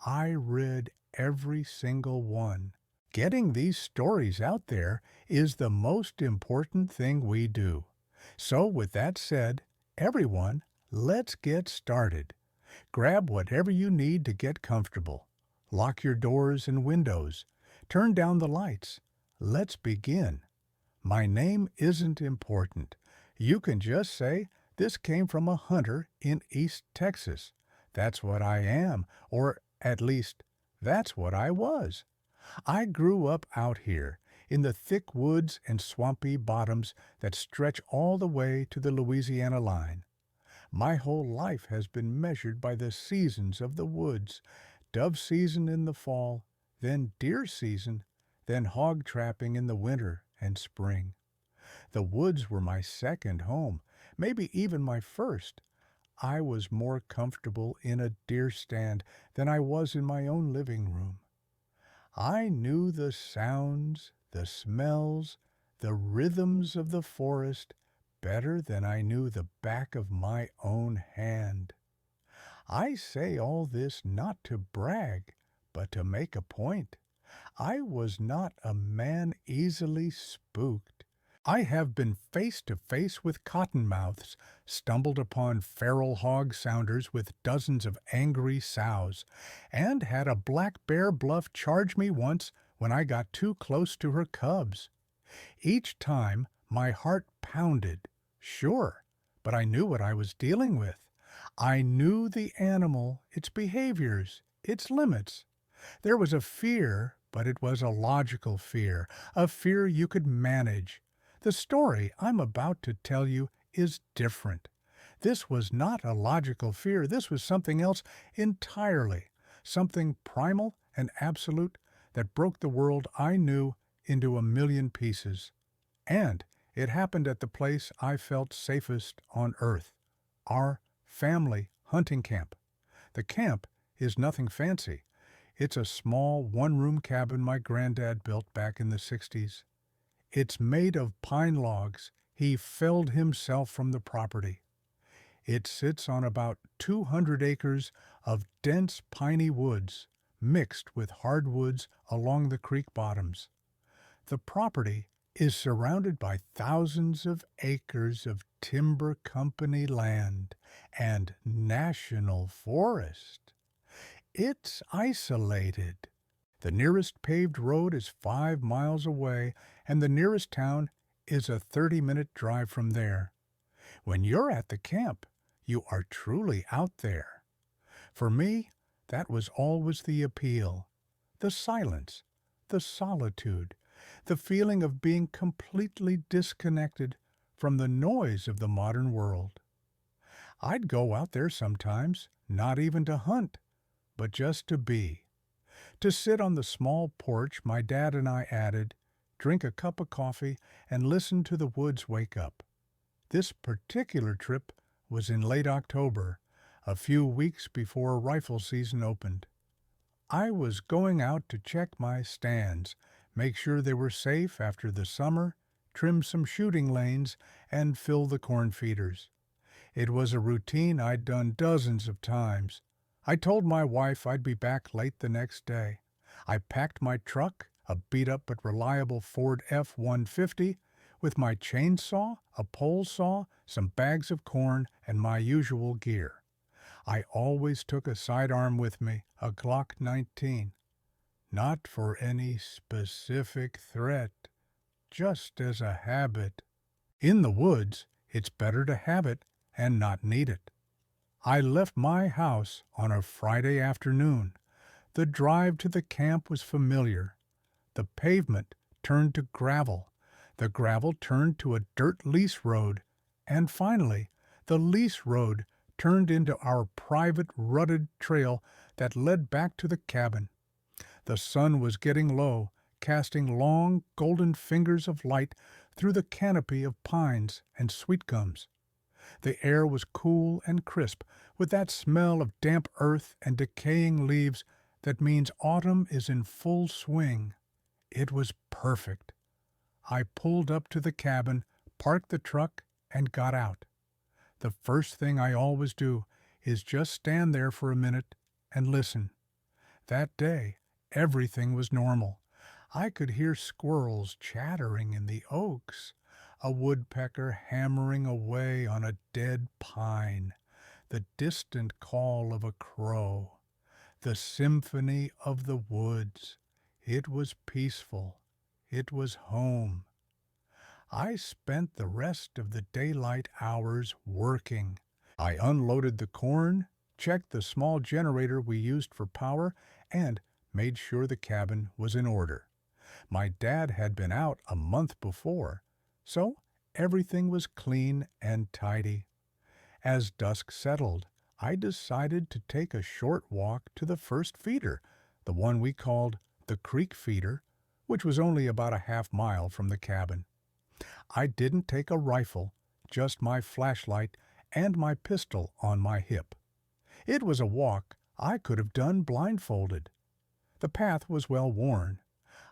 I read every single one. Getting these stories out there is the most important thing we do. So with that said, everyone, let's get started. Grab whatever you need to get comfortable. Lock your doors and windows. Turn down the lights. Let's begin. My name isn't important. You can just say, this came from a hunter in East Texas. That's what I am, or at least, that's what I was. I grew up out here, in the thick woods and swampy bottoms that stretch all the way to the Louisiana line. My whole life has been measured by the seasons of the woods, dove season in the fall, then deer season, then hog trapping in the winter and spring. The woods were my second home, maybe even my first. I was more comfortable in a deer stand than I was in my own living room. I knew the sounds, the smells, the rhythms of the forest better than I knew the back of my own hand. I say all this not to brag, but to make a point. I was not a man easily spooked. I have been face to face with cottonmouths, stumbled upon feral hog sounders with dozens of angry sows, and had a black bear bluff charge me once when I got too close to her cubs. Each time my heart pounded, sure, but I knew what I was dealing with. I knew the animal, its behaviors, its limits. There was a fear, but it was a logical fear, a fear you could manage. The story I'm about to tell you is different. This was not a logical fear. This was something else entirely, something primal and absolute that broke the world I knew into a million pieces. And it happened at the place I felt safest on earth, our family hunting camp. The camp is nothing fancy. It's a small one-room cabin my granddad built back in the 60s. It's made of pine logs he felled himself from the property. It sits on about 200 acres of dense piney woods, mixed with hardwoods along the creek bottoms. The property is surrounded by thousands of acres of timber company land and national forest. It's isolated. The nearest paved road is 5 miles away, and the nearest town is a 30-minute drive from there. When you're at the camp, you are truly out there. For me, that was always the appeal. The silence, the solitude, the feeling of being completely disconnected from the noise of the modern world. I'd go out there sometimes, not even to hunt, but just to be. To sit on the small porch my dad and I added, drink a cup of coffee, and listen to the woods wake up. This particular trip was in late October, a few weeks before rifle season opened. I was going out to check my stands, make sure they were safe after the summer, trim some shooting lanes, and fill the corn feeders. It was a routine I'd done dozens of times. I told my wife I'd be back late the next day. I packed my truck, a beat-up but reliable Ford F-150, with my chainsaw, a pole saw, some bags of corn, and my usual gear. I always took a sidearm with me, a Glock 19. Not for any specific threat, just as a habit. In the woods, it's better to have it and not need it. I left my house on a Friday afternoon. The drive to the camp was familiar. The pavement turned to gravel. The gravel turned to a dirt lease road. And finally, the lease road turned into our private rutted trail that led back to the cabin. The sun was getting low, casting long, golden fingers of light through the canopy of pines and sweet gums. The air was cool and crisp, with that smell of damp earth and decaying leaves that means autumn is in full swing. It was perfect. I pulled up to the cabin, parked the truck, and got out. The first thing I always do is just stand there for a minute and listen. That day, everything was normal. I could hear squirrels chattering in the oaks, a woodpecker hammering away on a dead pine, the distant call of a crow, the symphony of the woods. It was peaceful. It was home. I spent the rest of the daylight hours working. I unloaded the corn, checked the small generator we used for power, and made sure the cabin was in order. My dad had been out a month before, so everything was clean and tidy. As dusk settled, I decided to take a short walk to the first feeder, the one we called the creek feeder, which was only about a half-mile from the cabin. I didn't take a rifle, just my flashlight and my pistol on my hip. It was a walk I could have done blindfolded. The path was well worn.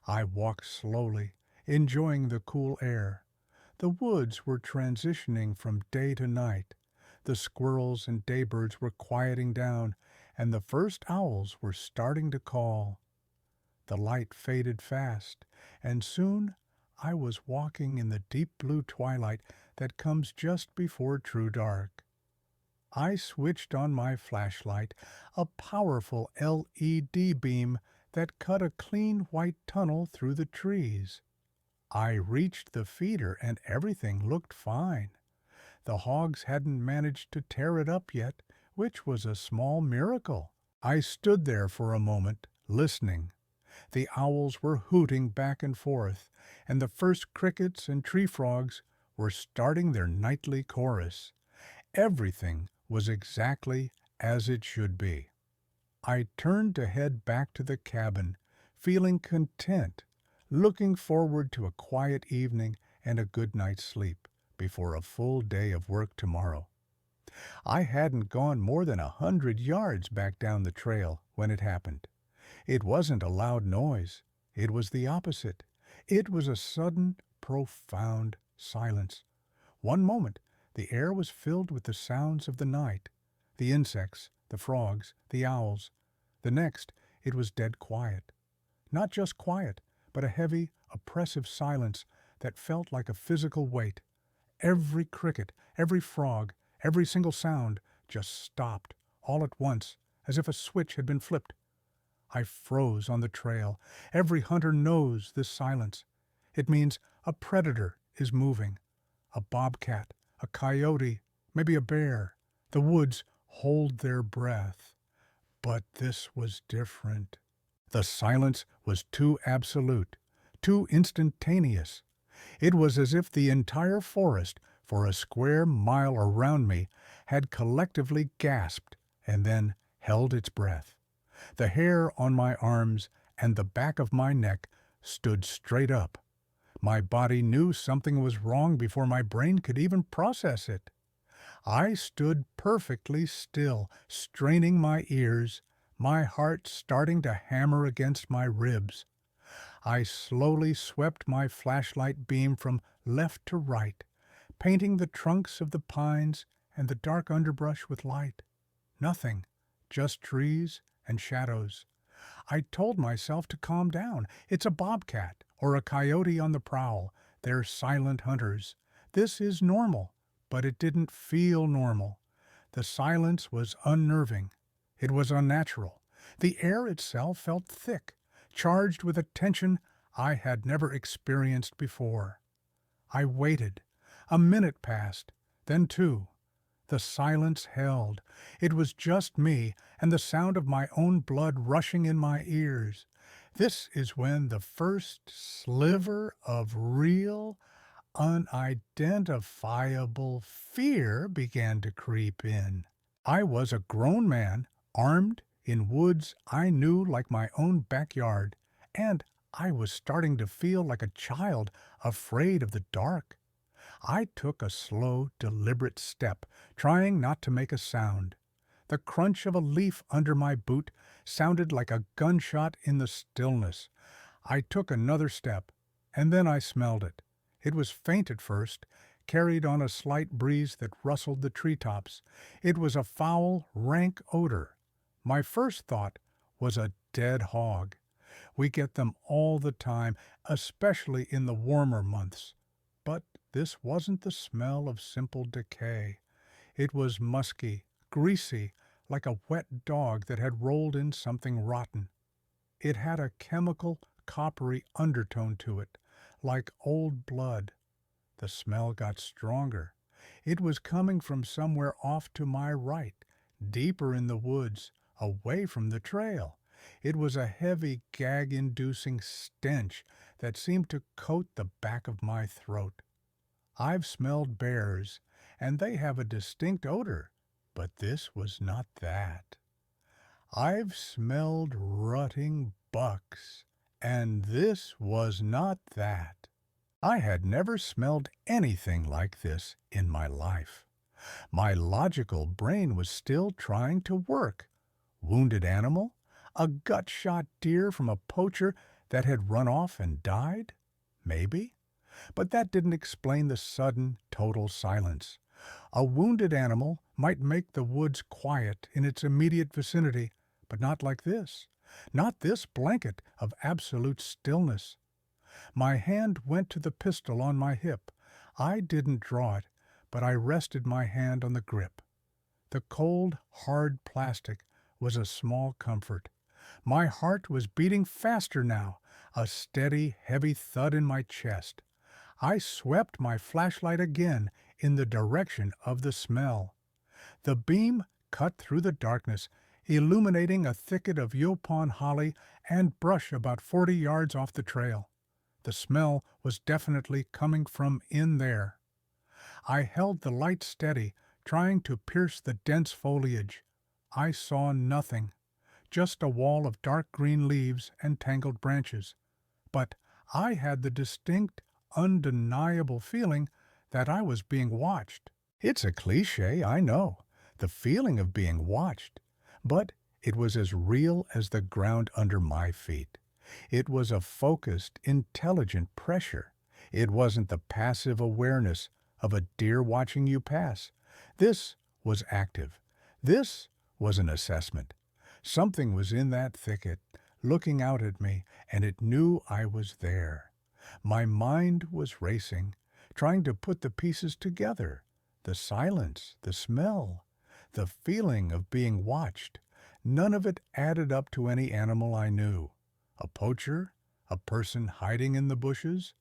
I walked slowly, enjoying the cool air. The woods were transitioning from day to night. The squirrels and daybirds were quieting down, and the first owls were starting to call. The light faded fast, and soon I was walking in the deep blue twilight that comes just before true dark. I switched on my flashlight, a powerful LED beam that cut a clean white tunnel through the trees. I reached the feeder and everything looked fine. The hogs hadn't managed to tear it up yet, which was a small miracle. I stood there for a moment, listening. The owls were hooting back and forth, and the first crickets and tree frogs were starting their nightly chorus. Everything was exactly as it should be. I turned to head back to the cabin, feeling content, looking forward to a quiet evening and a good night's sleep before a full day of work tomorrow. I hadn't gone more than 100 yards back down the trail when it happened. It wasn't a loud noise. It was the opposite. It was a sudden, profound silence. One moment, the air was filled with the sounds of the night, the insects, the frogs, the owls. The next, it was dead quiet. Not just quiet, but a heavy, oppressive silence that felt like a physical weight. Every cricket, every frog, every single sound just stopped, all at once, as if a switch had been flipped. I froze on the trail. Every hunter knows this silence. It means a predator is moving. A bobcat, a coyote, maybe a bear. The woods hold their breath. But this was different. The silence was too absolute, too instantaneous. It was as if the entire forest, for a square mile around me, had collectively gasped and then held its breath. The hair on my arms and the back of my neck stood straight up. My body knew something was wrong before my brain could even process it. I stood perfectly still, straining my ears, my heart starting to hammer against my ribs. I slowly swept my flashlight beam from left to right, painting the trunks of the pines and the dark underbrush with light. Nothing, just trees and shadows. I told myself to calm down. It's a bobcat or a coyote on the prowl. They're silent hunters. This is normal, but it didn't feel normal. The silence was unnerving. It was unnatural. The air itself felt thick, charged with a tension I had never experienced before. I waited. A minute passed, then two. The silence held. It was just me and the sound of my own blood rushing in my ears. This is when the first sliver of real, unidentifiable fear began to creep in. I was a grown man, armed, in woods I knew like my own backyard, and I was starting to feel like a child afraid of the dark. I took a slow, deliberate step, trying not to make a sound. The crunch of a leaf under my boot sounded like a gunshot in the stillness. I took another step, and then I smelled it. It was faint at first, carried on a slight breeze that rustled the treetops. It was a foul, rank odor. My first thought was a dead hog. We get them all the time, especially in the warmer months. But this wasn't the smell of simple decay. It was musky, greasy, like a wet dog that had rolled in something rotten. It had a chemical, coppery undertone to it, like old blood. The smell got stronger. It was coming from somewhere off to my right, deeper in the woods, away from the trail. It was a heavy, gag-inducing stench that seemed to coat the back of my throat. I've smelled bears, and they have a distinct odor, but this was not that. I've smelled rutting bucks, and this was not that. I had never smelled anything like this in my life. My logical brain was still trying to work. Wounded animal? A gut-shot deer from a poacher that had run off and died? Maybe. But that didn't explain the sudden, total silence. A wounded animal might make the woods quiet in its immediate vicinity, but not like this. Not this blanket of absolute stillness. My hand went to the pistol on my hip. I didn't draw it, but I rested my hand on the grip. The cold, hard plastic was a small comfort. My heart was beating faster now, a steady, heavy thud in my chest. I swept my flashlight again in the direction of the smell. The beam cut through the darkness, illuminating a thicket of yopon holly and brush about 40 yards off the trail. The smell was definitely coming from in there. I held the light steady, trying to pierce the dense foliage. I saw nothing, just a wall of dark green leaves and tangled branches. But I had the distinct, undeniable feeling that I was being watched. It's a cliché, I know, the feeling of being watched. But it was as real as the ground under my feet. It was a focused, intelligent pressure. It wasn't the passive awareness of a deer watching you pass. This was active. This was an assessment. Something was in that thicket, looking out at me, and it knew I was there. My mind was racing, trying to put the pieces together. The silence, the smell, the feeling of being watched. None of it added up to any animal I knew. A poacher? A person hiding in the bushes?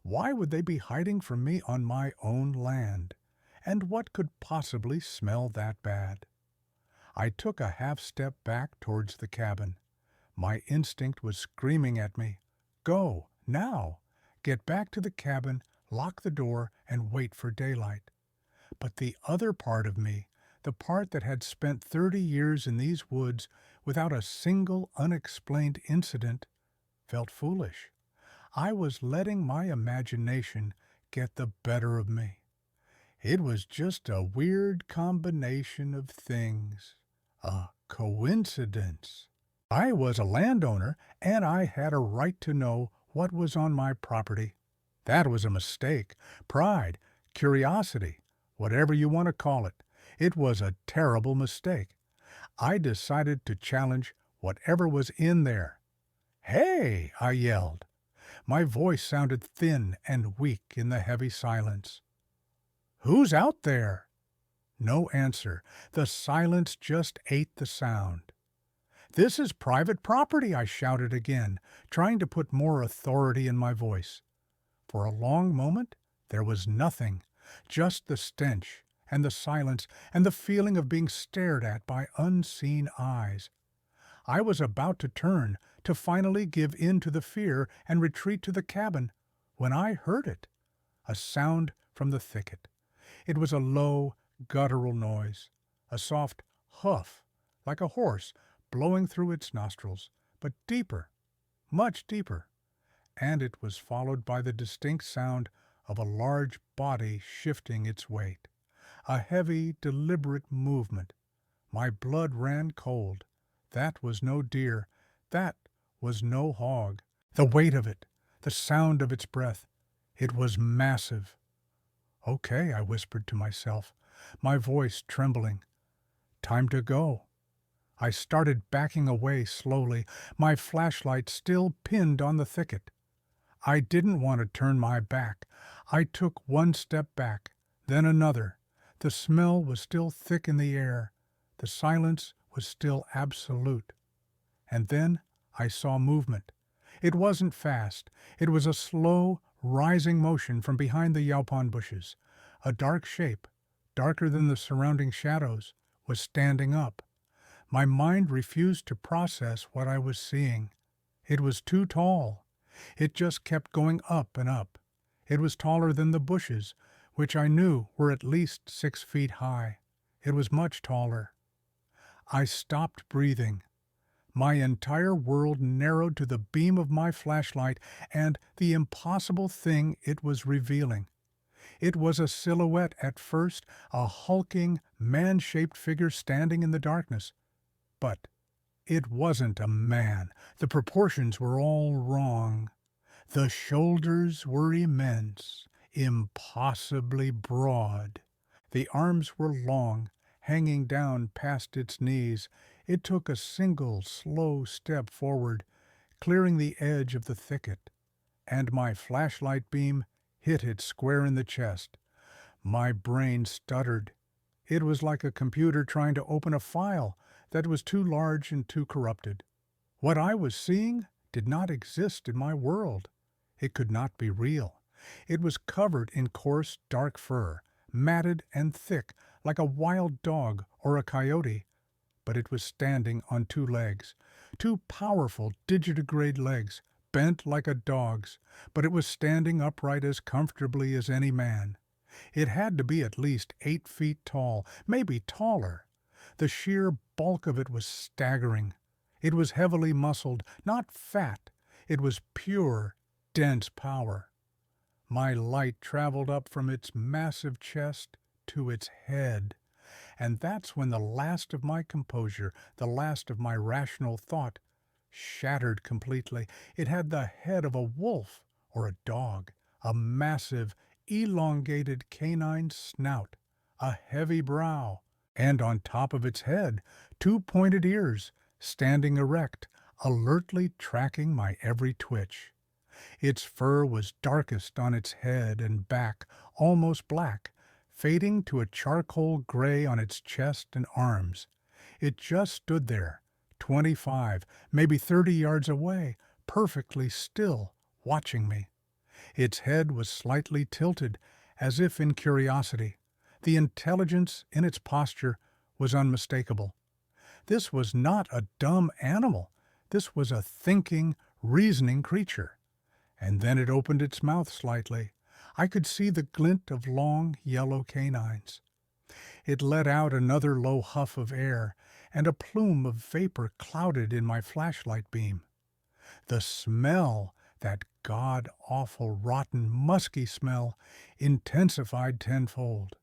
Why would they be hiding from me on my own land? And what could possibly smell that bad? I took a half-step back towards the cabin. My instinct was screaming at me. Go, now! Get back to the cabin, lock the door, and wait for daylight. But the other part of me, the part that had spent 30 years in these woods without a single unexplained incident, felt foolish. I was letting my imagination get the better of me. It was just a weird combination of things. A coincidence. I was a landowner, and I had a right to know what was on my property. That was a mistake. Pride, curiosity, whatever you want to call it. It was a terrible mistake. I decided to challenge whatever was in there. "Hey!" I yelled. My voice sounded thin and weak in the heavy silence. "Who's out there?" No answer. The silence just ate the sound. "This is private property," I shouted again, trying to put more authority in my voice. For a long moment, there was nothing, just the stench and the silence and the feeling of being stared at by unseen eyes. I was about to turn, to finally give in to the fear and retreat to the cabin, when I heard it, a sound from the thicket. It was a low, guttural noise, a soft huff, like a horse blowing through its nostrils, but deeper, much deeper, and it was followed by the distinct sound of a large body shifting its weight. A heavy, deliberate movement. My blood ran cold. That was no deer. That was no hog. The weight of it, the sound of its breath. It was massive. "Okay," I whispered to myself, my voice trembling. "Time to go." I started backing away slowly, my flashlight still pinned on the thicket. I didn't want to turn my back. I took one step back, then another. The smell was still thick in the air. The silence was still absolute. And then I saw movement. It wasn't fast. It was a slow, rising motion from behind the yaupon bushes. A dark shape, darker than the surrounding shadows, was standing up. My mind refused to process what I was seeing. It was too tall. It just kept going up and up. It was taller than the bushes, which I knew were at least 6 feet high. It was much taller. I stopped breathing. My entire world narrowed to the beam of my flashlight and the impossible thing it was revealing. It was a silhouette at first, a hulking, man-shaped figure standing in the darkness. But it wasn't a man. The proportions were all wrong. The shoulders were immense, impossibly broad. The arms were long, hanging down past its knees. It took a single slow step forward, clearing the edge of the thicket, and my flashlight beam hit it square in the chest. My brain stuttered. It was like a computer trying to open a file that was too large and too corrupted. What I was seeing did not exist in my world. It could not be real. It was covered in coarse, dark fur, matted and thick, like a wild dog or a coyote. But it was standing on 2 legs, 2 powerful digitigrade legs, bent like a dog's, but it was standing upright as comfortably as any man. It had to be at least 8 feet tall, maybe taller. The sheer bulk of it was staggering. It was heavily muscled, not fat. It was pure, dense power. My light traveled up from its massive chest to its head. And that's when the last of my composure, the last of my rational thought, shattered completely. It had the head of a wolf or a dog, a massive, elongated canine snout, a heavy brow, and on top of its head, 2 pointed ears, standing erect, alertly tracking my every twitch. Its fur was darkest on its head and back, almost black, fading to a charcoal gray on its chest and arms. It just stood there, 25, maybe 30 yards away, perfectly still, watching me. Its head was slightly tilted, as if in curiosity. The intelligence in its posture was unmistakable. This was not a dumb animal. This was a thinking, reasoning creature. And then it opened its mouth slightly. I could see the glint of long, yellow canines. It let out another low huff of air, and a plume of vapor clouded in my flashlight beam. The smell, that god-awful, rotten, musky smell, intensified tenfold.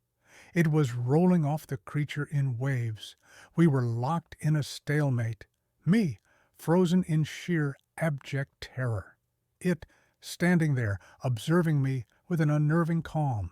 It was rolling off the creature in waves. We were locked in a stalemate, me frozen in sheer, abject terror. It standing there, observing me with an unnerving calm.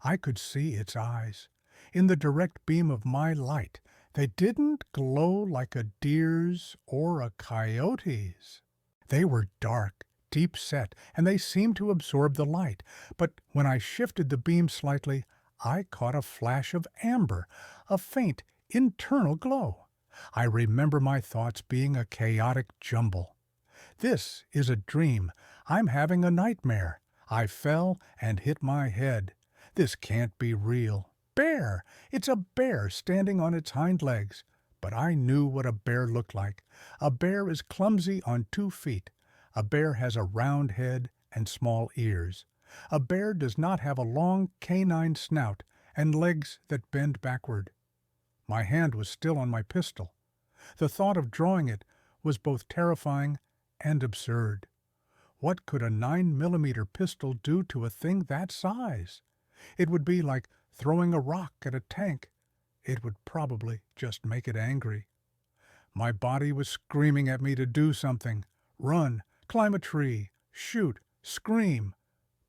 I could see its eyes. In the direct beam of my light, they didn't glow like a deer's or a coyote's. They were dark, deep-set, and they seemed to absorb the light. But when I shifted the beam slightly, I caught a flash of amber, a faint, internal glow. I remember my thoughts being a chaotic jumble. This is a dream. I'm having a nightmare. I fell and hit my head. This can't be real. Bear! It's a bear standing on its hind legs. But I knew what a bear looked like. A bear is clumsy on 2 feet. A bear has a round head and small ears. A bear does not have a long canine snout and legs that bend backward. My hand was still on my pistol. The thought of drawing it was both terrifying and absurd. What could a 9mm pistol do to a thing that size? It would be like throwing a rock at a tank. It would probably just make it angry. My body was screaming at me to do something. Run, climb a tree, shoot, scream.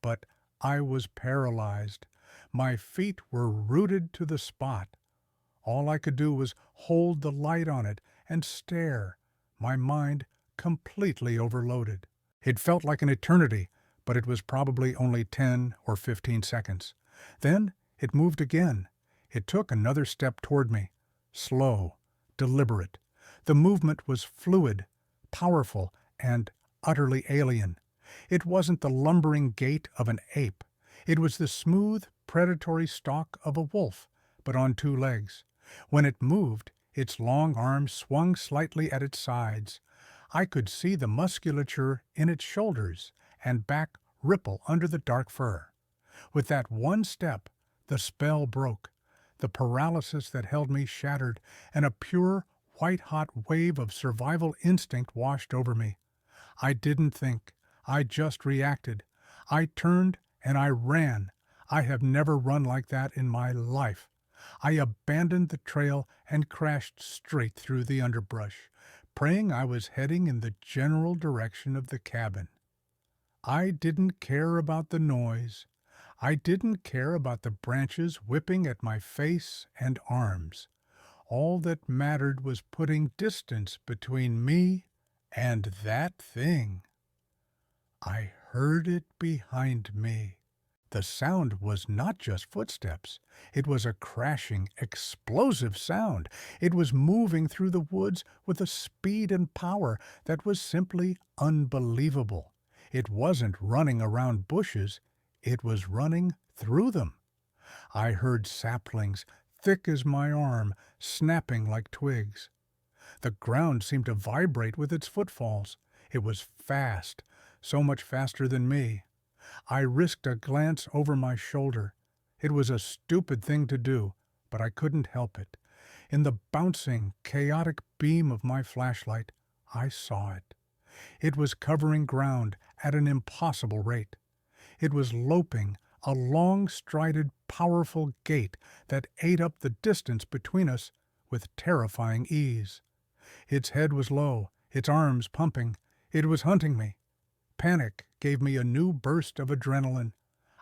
But I was paralyzed. My feet were rooted to the spot. All I could do was hold the light on it and stare, my mind completely overloaded. It felt like an eternity, but it was probably only 10 or 15 seconds. Then it moved again. It took another step toward me, slow, deliberate. The movement was fluid, powerful, and utterly alien. It wasn't the lumbering gait of an ape. It was the smooth, predatory stalk of a wolf, but on two legs. When it moved, its long arms swung slightly at its sides. I could see the musculature in its shoulders and back ripple under the dark fur. With that one step, the spell broke. The paralysis that held me shattered, and a pure, white-hot wave of survival instinct washed over me. I didn't think. I just reacted. I turned and I ran. I have never run like that in my life. I abandoned the trail and crashed straight through the underbrush, praying I was heading in the general direction of the cabin. I didn't care about the noise. I didn't care about the branches whipping at my face and arms. All that mattered was putting distance between me and that thing. I heard it behind me. The sound was not just footsteps. It was a crashing, explosive sound. It was moving through the woods with a speed and power that was simply unbelievable. It wasn't running around bushes. It was running through them. I heard saplings, thick as my arm, snapping like twigs. The ground seemed to vibrate with its footfalls. It was fast, so much faster than me. I risked a glance over my shoulder. It was a stupid thing to do, but I couldn't help it. In the bouncing, chaotic beam of my flashlight, I saw it. It was covering ground at an impossible rate. It was loping, a long-strided, powerful gait that ate up the distance between us with terrifying ease. Its head was low, its arms pumping. It was hunting me. Panic gave me a new burst of adrenaline.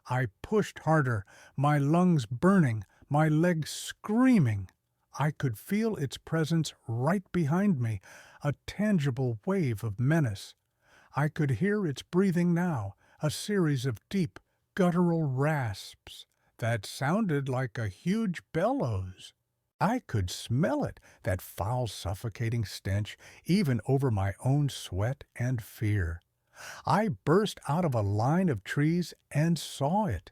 I pushed harder, my lungs burning, my legs screaming. I could feel its presence right behind me, a tangible wave of menace. I could hear its breathing now, a series of deep, guttural rasps that sounded like a huge bellows. I could smell it, that foul, suffocating stench, even over my own sweat and fear. I burst out of a line of trees and saw it.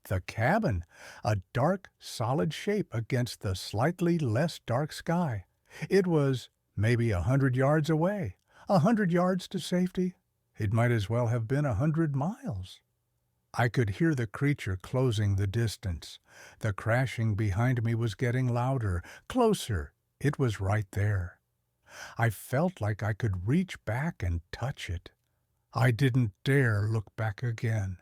The cabin, a dark, solid shape against the slightly less dark sky. It was maybe 100 yards away, 100 yards to safety. It might as well have been 100 miles. I could hear the creature closing the distance. The crashing behind me was getting louder, closer. It was right there. I felt like I could reach back and touch it. I didn't dare look back again.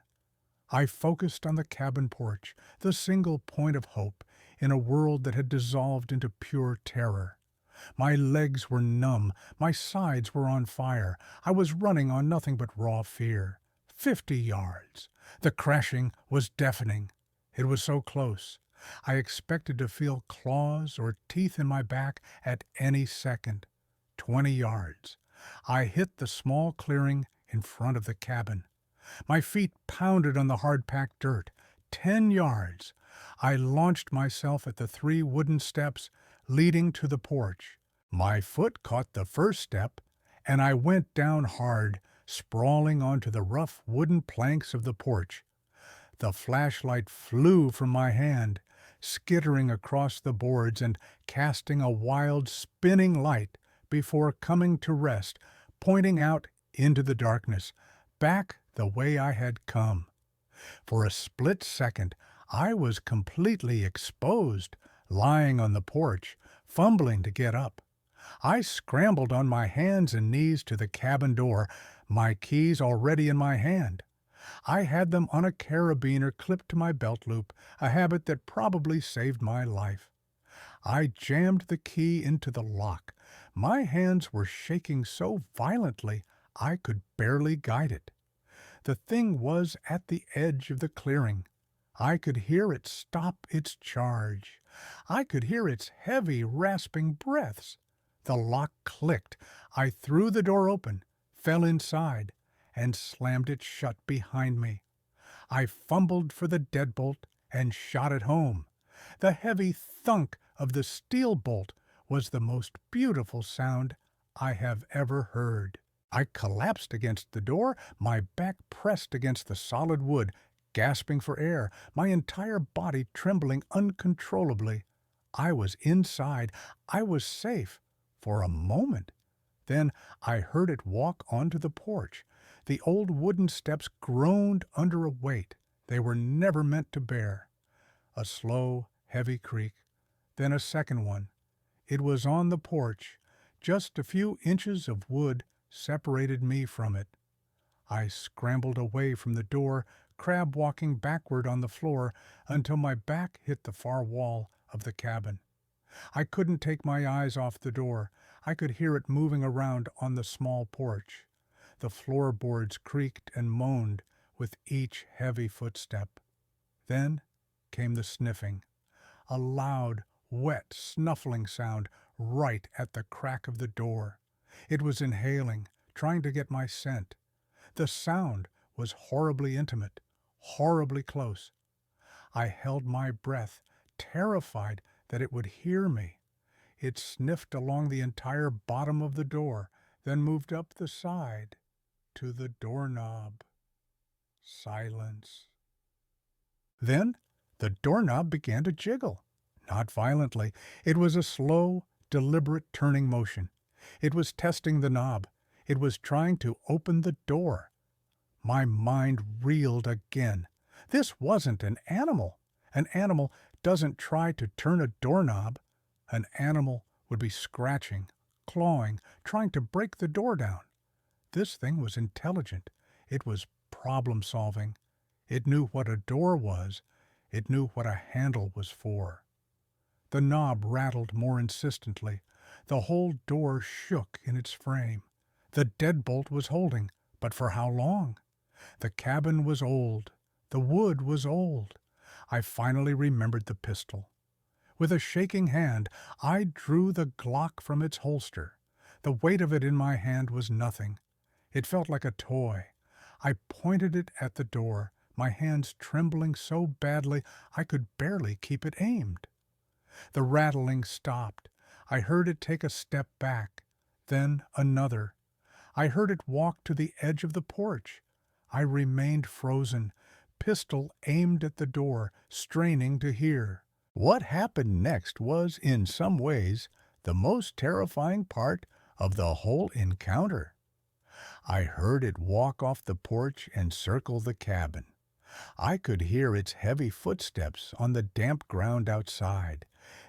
I focused on the cabin porch, the single point of hope in a world that had dissolved into pure terror. My legs were numb, my sides were on fire. I was running on nothing but raw fear. 50 yards. The crashing was deafening. It was so close. I expected to feel claws or teeth in my back at any second. 20 yards. I hit the small clearing in front of the cabin. My feet pounded on the hard-packed dirt. 10 yards. I launched myself at the 3 wooden steps leading to the porch. My foot caught the first step, and I went down hard, sprawling onto the rough wooden planks of the porch. The flashlight flew from my hand, skittering across the boards and casting a wild, spinning light before coming to rest, pointing out into the darkness, back the way I had come. For a split second, I was completely exposed, lying on the porch, fumbling to get up. I scrambled on my hands and knees to the cabin door, my keys already in my hand. I had them on a carabiner clipped to my belt loop, a habit that probably saved my life. I jammed the key into the lock. My hands were shaking so violently I could barely guide it. The thing was at the edge of the clearing. I could hear it stop its charge. I could hear its heavy, rasping breaths. The lock clicked. I threw the door open, fell inside, and slammed it shut behind me. I fumbled for the deadbolt and shot it home. The heavy thunk of the steel bolt was the most beautiful sound I have ever heard. I collapsed against the door, my back pressed against the solid wood, gasping for air, my entire body trembling uncontrollably. I was inside. I was safe. For a moment. Then I heard it walk onto the porch. The old wooden steps groaned under a weight they were never meant to bear. A slow, heavy creak, then a second one. It was on the porch. Just a few inches of wood separated me from it. I scrambled away from the door, crab walking backward on the floor until my back hit the far wall of the cabin. I couldn't take my eyes off the door. I could hear it moving around on the small porch. The floorboards creaked and moaned with each heavy footstep. Then came the sniffing, a loud, wet, snuffling sound right at the crack of the door. It was inhaling, trying to get my scent. The sound was horribly intimate, horribly close. I held my breath, terrified that it would hear me. It sniffed along the entire bottom of the door, then moved up the side to the doorknob. Silence. Then the doorknob began to jiggle. Not violently. It was a slow, deliberate turning motion. It was testing the knob. It was trying to open the door. My mind reeled again. This wasn't an animal. An animal doesn't try to turn a doorknob. An animal would be scratching, clawing, trying to break the door down. This thing was intelligent. It was problem-solving. It knew what a door was. It knew what a handle was for. The knob rattled more insistently. The whole door shook in its frame. The deadbolt was holding, but for how long? The cabin was old. The wood was old. I finally remembered the pistol. With a shaking hand, I drew the Glock from its holster. The weight of it in my hand was nothing. It felt like a toy. I pointed it at the door, my hands trembling so badly I could barely keep it aimed. The rattling stopped. I heard it take a step back, then another. I heard it walk to the edge of the porch. I remained frozen, pistol aimed at the door, straining to hear. What happened next was, in some ways, the most terrifying part of the whole encounter. I heard it walk off the porch and circle the cabin. I could hear its heavy footsteps on the damp ground outside,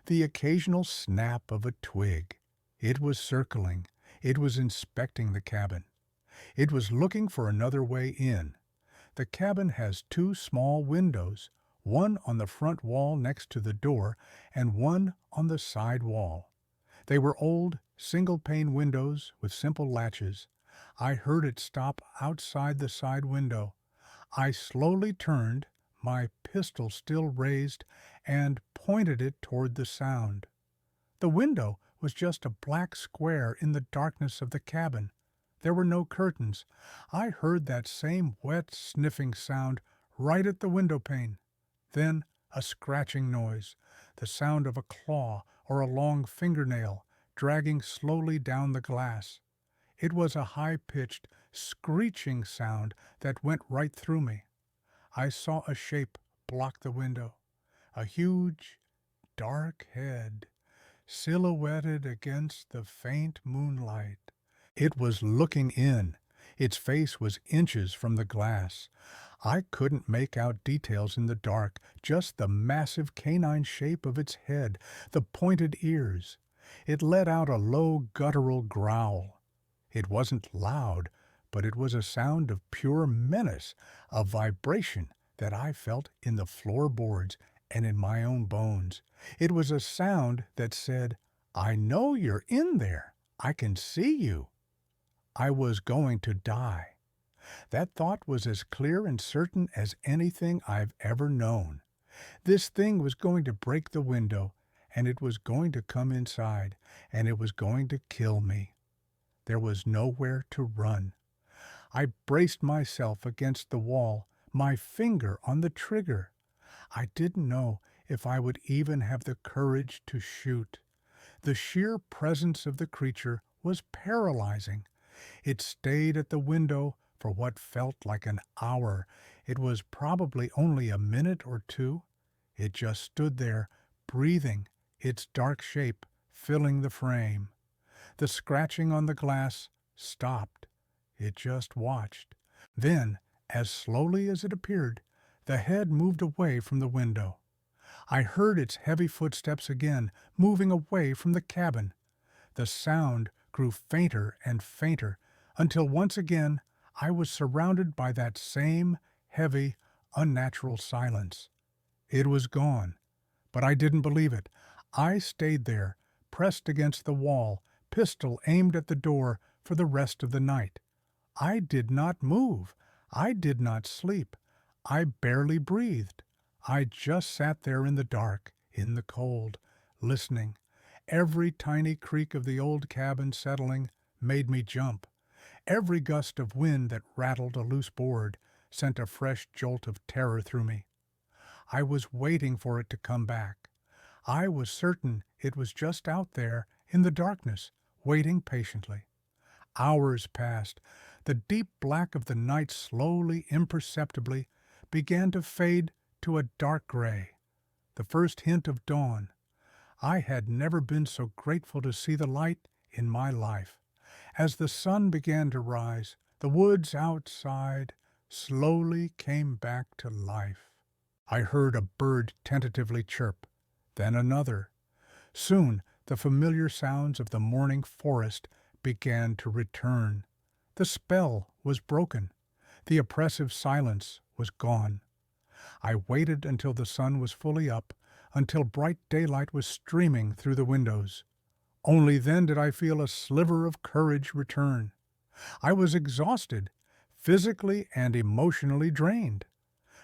the occasional snap of a twig. It was circling. It was inspecting the cabin. It was looking for another way in. The cabin has two small windows, one on the front wall next to the door and one on the side wall. They were old, single-pane windows with simple latches. I heard it stop outside the side window. I slowly turned, my pistol still raised, and pointed it toward the sound. The window was just a black square in the darkness of the cabin. There were no curtains. I heard that same wet, sniffing sound right at the window pane. Then a scratching noise, the sound of a claw or a long fingernail dragging slowly down the glass. It was a high-pitched, screeching sound that went right through me. I saw a shape block the window, a huge, dark head, silhouetted against the faint moonlight. It was looking in. Its face was inches from the glass. I couldn't make out details in the dark, just the massive canine shape of its head, the pointed ears. It let out a low guttural growl. It wasn't loud, but it was a sound of pure menace, a vibration that I felt in the floorboards and in my own bones. It was a sound that said, "I know you're in there. I can see you." I was going to die. That thought was as clear and certain as anything I've ever known. This thing was going to break the window, and it was going to come inside, and it was going to kill me. There was nowhere to run. I braced myself against the wall, my finger on the trigger. I didn't know if I would even have the courage to shoot. The sheer presence of the creature was paralyzing. It stayed at the window for what felt like an hour. It was probably only a minute or two. It just stood there, breathing, its dark shape filling the frame. The scratching on the glass stopped. It just watched. Then, as slowly as it appeared, the head moved away from the window. I heard its heavy footsteps again, moving away from the cabin. The sound grew fainter and fainter, until once again I was surrounded by that same heavy, unnatural silence. It was gone, but I didn't believe it. I stayed there, pressed against the wall, pistol aimed at the door for the rest of the night. I did not move. I did not sleep. I barely breathed. I just sat there in the dark, in the cold, listening. Every tiny creak of the old cabin settling made me jump. Every gust of wind that rattled a loose board sent a fresh jolt of terror through me. I was waiting for it to come back. I was certain it was just out there in the darkness, waiting patiently. Hours passed. The deep black of the night slowly, imperceptibly, began to fade to a dark gray, the first hint of dawn. I had never been so grateful to see the light in my life. As the sun began to rise, the woods outside slowly came back to life. I heard a bird tentatively chirp, then another. Soon the familiar sounds of the morning forest began to return. The spell was broken. The oppressive silence was gone. I waited until the sun was fully up, until bright daylight was streaming through the windows. Only then did I feel a sliver of courage return. I was exhausted, physically and emotionally drained.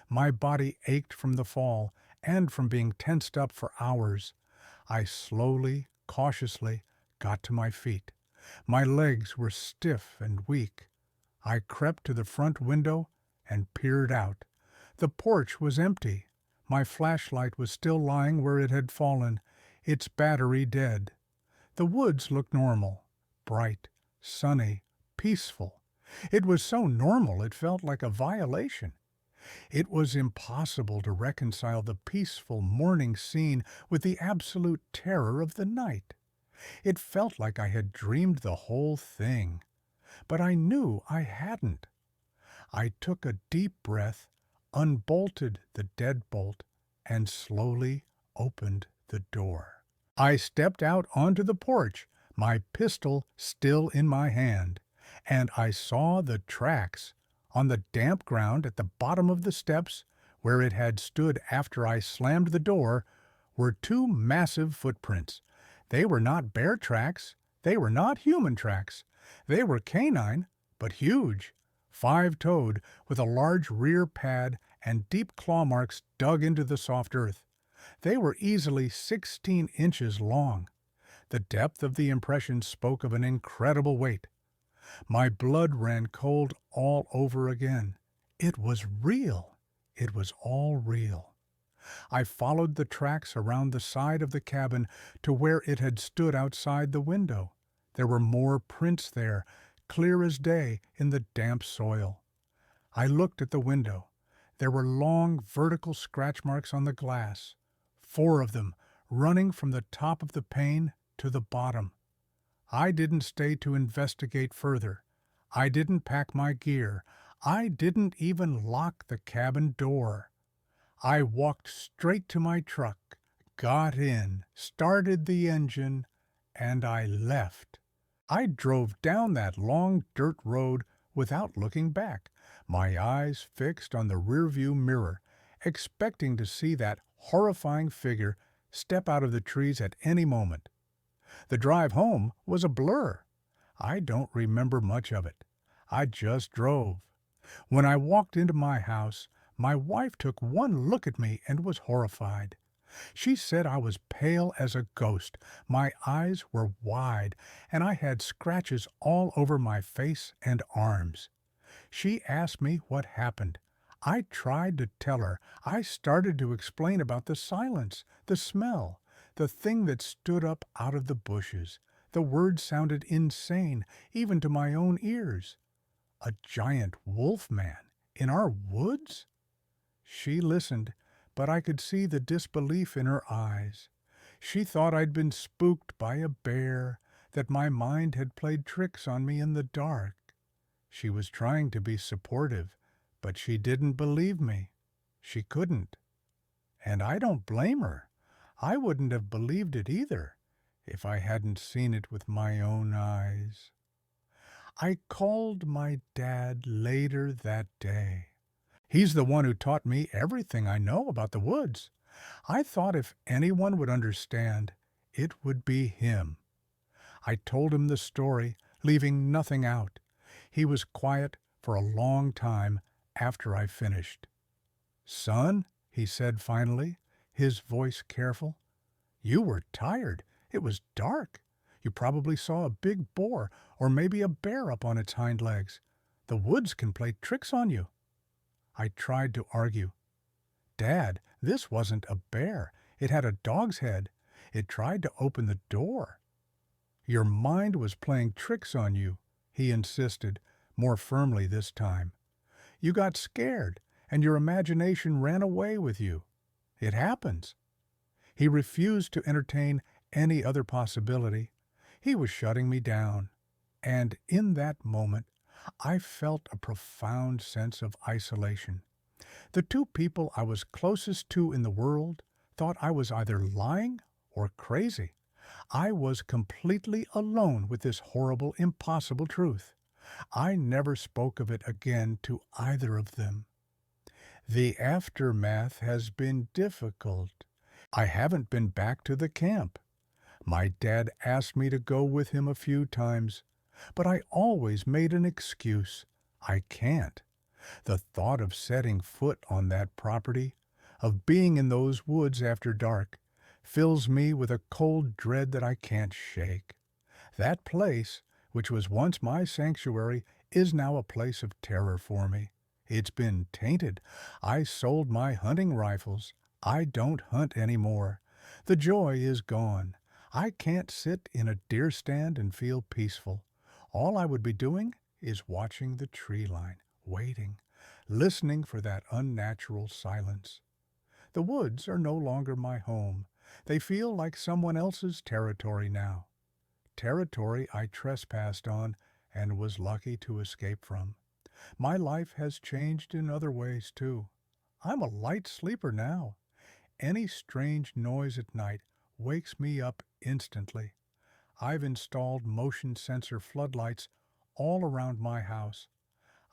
My body ached from the fall and from being tensed up for hours. I slowly, cautiously got to my feet. My legs were stiff and weak. I crept to the front window and peered out. The porch was empty. My flashlight was still lying where it had fallen, its battery dead. The woods looked normal, bright, sunny, peaceful. It was so normal it felt like a violation. It was impossible to reconcile the peaceful morning scene with the absolute terror of the night. It felt like I had dreamed the whole thing. But I knew I hadn't. I took a deep breath, unbolted the deadbolt, and slowly opened the door. I stepped out onto the porch, my pistol still in my hand, and I saw the tracks. On the damp ground at the bottom of the steps, where it had stood after I slammed the door, were two massive footprints. They were not bear tracks. They were not human tracks. They were canine, but huge, five-toed, with a large rear pad and deep claw marks dug into the soft earth. They were easily 16 inches long. The depth of the impression spoke of an incredible weight. My blood ran cold all over again. It was real. It was all real. I followed the tracks around the side of the cabin to where it had stood outside the window. There were more prints there, clear as day in the damp soil. I looked at the window. There were long vertical scratch marks on the glass, 4 of them running from the top of the pane to the bottom. I didn't stay to investigate further. I didn't pack my gear. I didn't even lock the cabin door. I walked straight to my truck, got in, started the engine, and I left. I drove down that long dirt road without looking back, my eyes fixed on the rearview mirror, expecting to see that horrifying figure step out of the trees at any moment. The drive home was a blur. I don't remember much of it. I just drove. When I walked into my house, my wife took one look at me and was horrified. She said I was pale as a ghost, my eyes were wide, and I had scratches all over my face and arms. She asked me what happened. I tried to tell her. I started to explain about the silence, the smell, the thing that stood up out of the bushes. The words sounded insane, even to my own ears. A giant wolf man in our woods? She listened, but I could see the disbelief in her eyes. She thought I'd been spooked by a bear, that my mind had played tricks on me in the dark. She was trying to be supportive, but she didn't believe me. She couldn't. And I don't blame her. I wouldn't have believed it either, if I hadn't seen it with my own eyes. I called my dad later that day. He's the one who taught me everything I know about the woods. I thought if anyone would understand, it would be him. I told him the story, leaving nothing out. He was quiet for a long time after I finished. "Son," he said finally, his voice careful, "you were tired. It was dark. You probably saw a big boar or maybe a bear up on its hind legs. The woods can play tricks on you." I tried to argue. "Dad, this wasn't a bear. It had a dog's head. It tried to open the door." "Your mind was playing tricks on you," he insisted, more firmly this time. "You got scared, and your imagination ran away with you. It happens." He refused to entertain any other possibility. He was shutting me down. And in that moment, I felt a profound sense of isolation. The two people I was closest to in the world thought I was either lying or crazy. I was completely alone with this horrible, impossible truth. I never spoke of it again to either of them. The aftermath has been difficult. I haven't been back to the camp. My dad asked me to go with him a few times, but I always made an excuse. I can't. The thought of setting foot on that property, of being in those woods after dark, fills me with a cold dread that I can't shake. That place, which was once my sanctuary, is now a place of terror for me. It's been tainted. I sold my hunting rifles. I don't hunt anymore. The joy is gone. I can't sit in a deer stand and feel peaceful. All I would be doing is watching the tree line, waiting, listening for that unnatural silence. The woods are no longer my home. They feel like someone else's territory now. Territory I trespassed on and was lucky to escape from. My life has changed in other ways, too. I'm a light sleeper now. Any strange noise at night wakes me up instantly. I've installed motion sensor floodlights all around my house.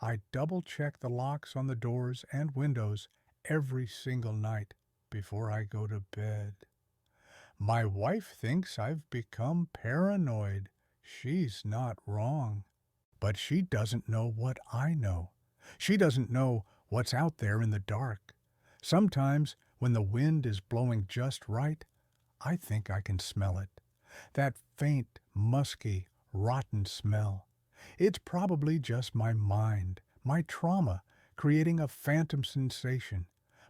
I double-check the locks on the doors and windows every single night before I go to bed. My wife thinks I've become paranoid. She's not wrong. But she doesn't know what I know. She doesn't know what's out there in the dark. Sometimes, when the wind is blowing just right, I think I can smell it. That faint, musky, rotten smell. It's probably just my mind, my trauma, creating a phantom sensation.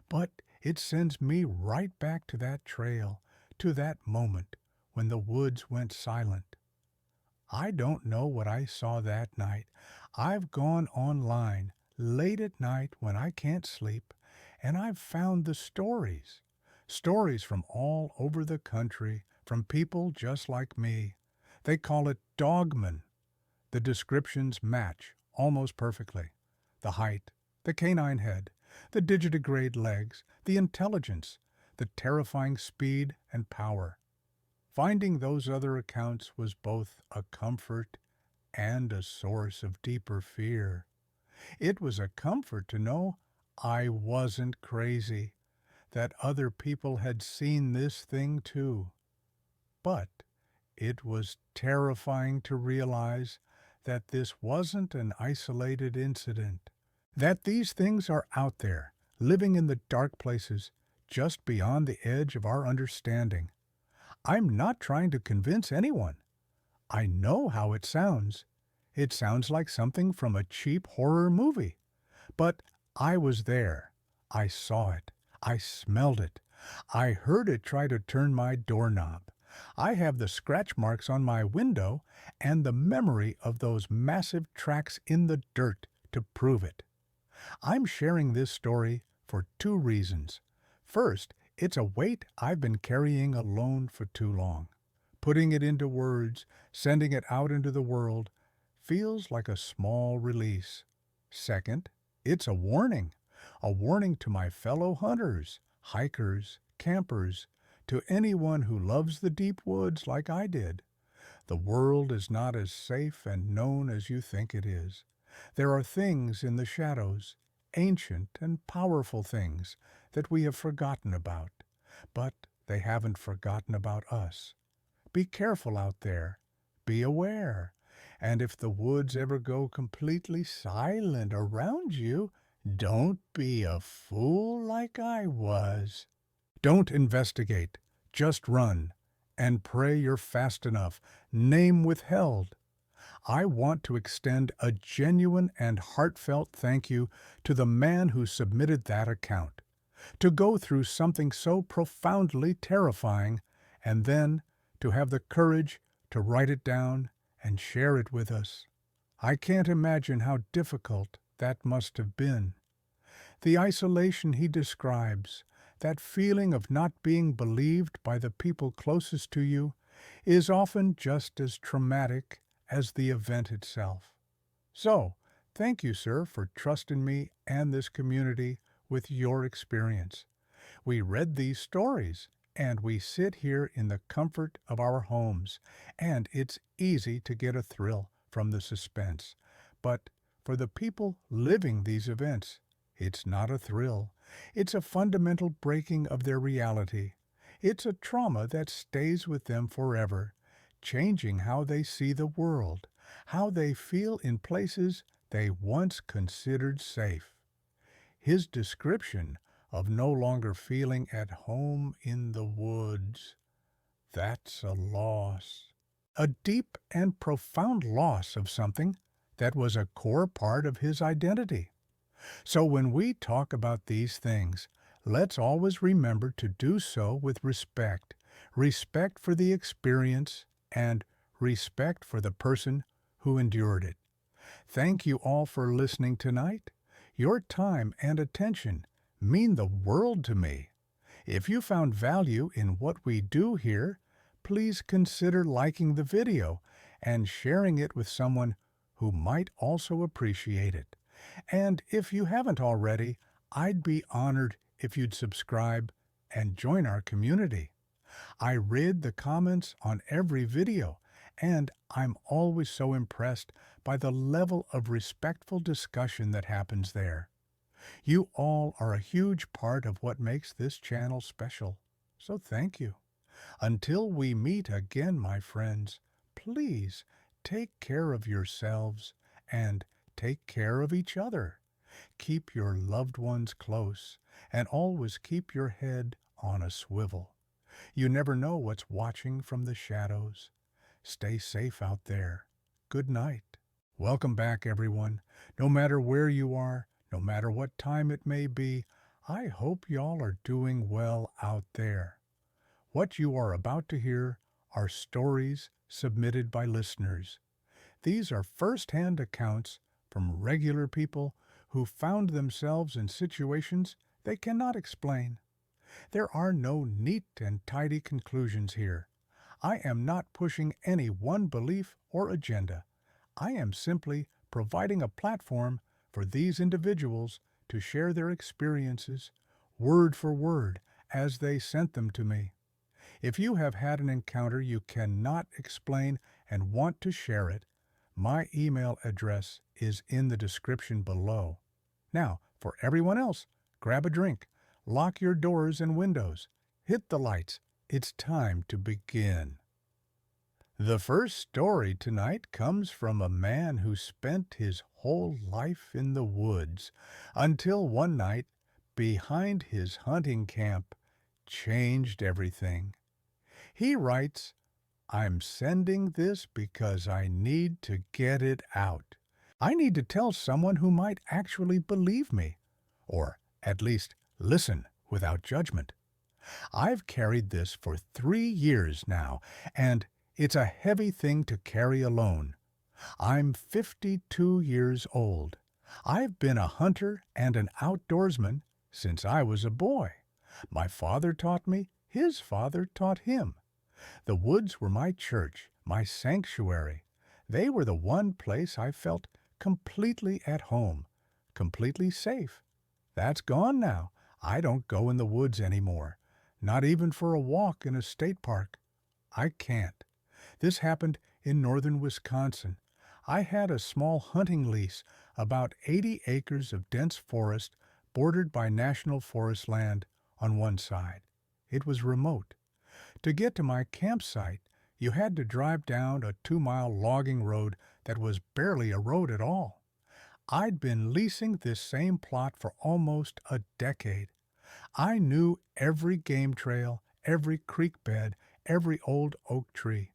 But it sends me right back to that trail, to that moment when the woods went silent. I don't know what I saw that night. I've gone online late at night when I can't sleep, and I've found the stories. Stories from all over the country, from people just like me. They call it Dogman. The descriptions match almost perfectly. The height, the canine head, the digitigrade legs, the intelligence, the terrifying speed and power. Finding those other accounts was both a comfort and a source of deeper fear. It was a comfort to know I wasn't crazy, that other people had seen this thing too. But it was terrifying to realize that this wasn't an isolated incident, that these things are out there, living in the dark places, just beyond the edge of our understanding. I'm not trying to convince anyone. I know how it sounds. It sounds like something from a cheap horror movie. But I was there. I saw it. I smelled it. I heard it try to turn my doorknob. I have the scratch marks on my window and the memory of those massive tracks in the dirt to prove it. I'm sharing this story for two reasons. First, it's a weight I've been carrying alone for too long. Putting it into words, sending it out into the world, feels like a small release. Second, it's a warning to my fellow hunters, hikers, campers, to anyone who loves the deep woods like I did. The world is not as safe and known as you think it is. There are things in the shadows, ancient and powerful things, that we have forgotten about, but they haven't forgotten about us. Be careful out there. Be aware. And if the woods ever go completely silent around you, don't be a fool like I was. Don't investigate. Just run. And pray you're fast enough. Name withheld. I want to extend a genuine and heartfelt thank you to the man who submitted that account. To go through something so profoundly terrifying, and then to have the courage to write it down and share it with us. I can't imagine how difficult that must have been. The isolation he describes, that feeling of not being believed by the people closest to you, is often just as traumatic as the event itself. So, thank you, sir, for trusting me and this community with your experience. We read these stories, and we sit here in the comfort of our homes, and it's easy to get a thrill from the suspense. But for the people living these events, it's not a thrill. It's a fundamental breaking of their reality. It's a trauma that stays with them forever, changing how they see the world, how they feel in places they once considered safe. His description of no longer feeling at home in the woods, that's a loss. A deep and profound loss of something that was a core part of his identity. So when we talk about these things, let's always remember to do so with respect. Respect for the experience and respect for the person who endured it. Thank you all for listening tonight. Your time and attention mean the world to me. If you found value in what we do here, please consider liking the video and sharing it with someone who might also appreciate it. And if you haven't already, I'd be honored if you'd subscribe and join our community. I read the comments on every video, and I'm always so impressed by the level of respectful discussion that happens there. You all are a huge part of what makes this channel special, so thank you. Until we meet again, my friends, please take care of yourselves and take care of each other. Keep your loved ones close and always keep your head on a swivel. You never know what's watching from the shadows. Stay safe out there. Good night. Welcome back, everyone. No matter where you are, no matter what time it may be, I hope y'all are doing well out there. What you are about to hear are stories submitted by listeners. These are first-hand accounts from regular people who found themselves in situations they cannot explain. There are no neat and tidy conclusions here. I am not pushing any one belief or agenda. I am simply providing a platform for these individuals to share their experiences, word for word, as they sent them to me. If you have had an encounter you cannot explain and want to share it, my email address is in the description below. Now, for everyone else, grab a drink, lock your doors and windows, hit the lights. It's time to begin. The first story tonight comes from a man who spent his whole life in the woods until one night, behind his hunting camp, changed everything. He writes, "I'm sending this because I need to get it out. I need to tell someone who might actually believe me, or at least listen without judgment. I've carried this for 3 years now, and it's a heavy thing to carry alone. I'm 52 years old. I've been a hunter and an outdoorsman since I was a boy. My father taught me, his father taught him. The woods were my church, my sanctuary. They were the one place I felt completely at home, completely safe. That's gone now. I don't go in the woods anymore, not even for a walk in a state park. I can't. This happened in northern Wisconsin. I had a small hunting lease, about 80 acres of dense forest bordered by national forest land on one side. It was remote. To get to my campsite, you had to drive down a 2-mile logging road that was barely a road at all. I'd been leasing this same plot for almost a decade. I knew every game trail, every creek bed, every old oak tree.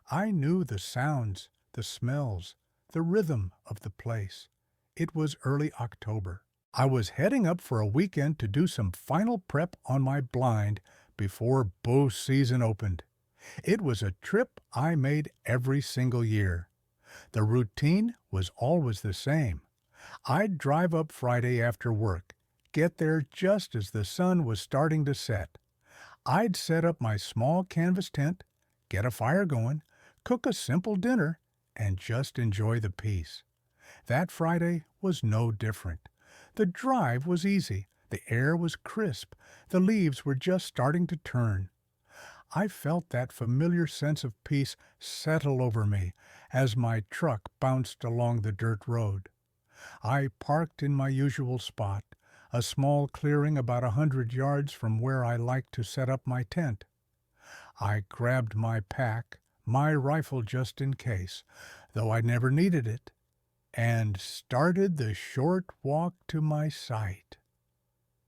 I knew the sounds, the smells, the rhythm of the place. It was early October. I was heading up for a weekend to do some final prep on my blind before bow season opened. It was a trip I made every single year. The routine was always the same. I'd drive up Friday after work, get there just as the sun was starting to set. I'd set up my small canvas tent, get a fire going, cook a simple dinner, and just enjoy the peace. That Friday was no different. The drive was easy, the air was crisp, the leaves were just starting to turn. I felt that familiar sense of peace settle over me as my truck bounced along the dirt road. I parked in my usual spot, a small clearing about 100 yards from where I like to set up my tent. I grabbed my pack, my rifle just in case, though I never needed it, and started the short walk to my site.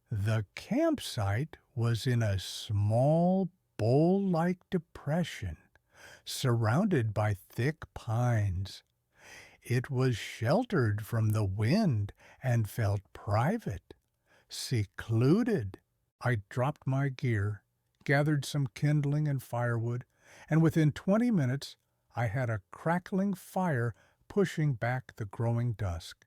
The campsite was in a small, bowl-like depression, surrounded by thick pines. It was sheltered from the wind and felt private, secluded. I dropped my gear, gathered some kindling and firewood, and within 20 minutes I had a crackling fire pushing back the growing dusk.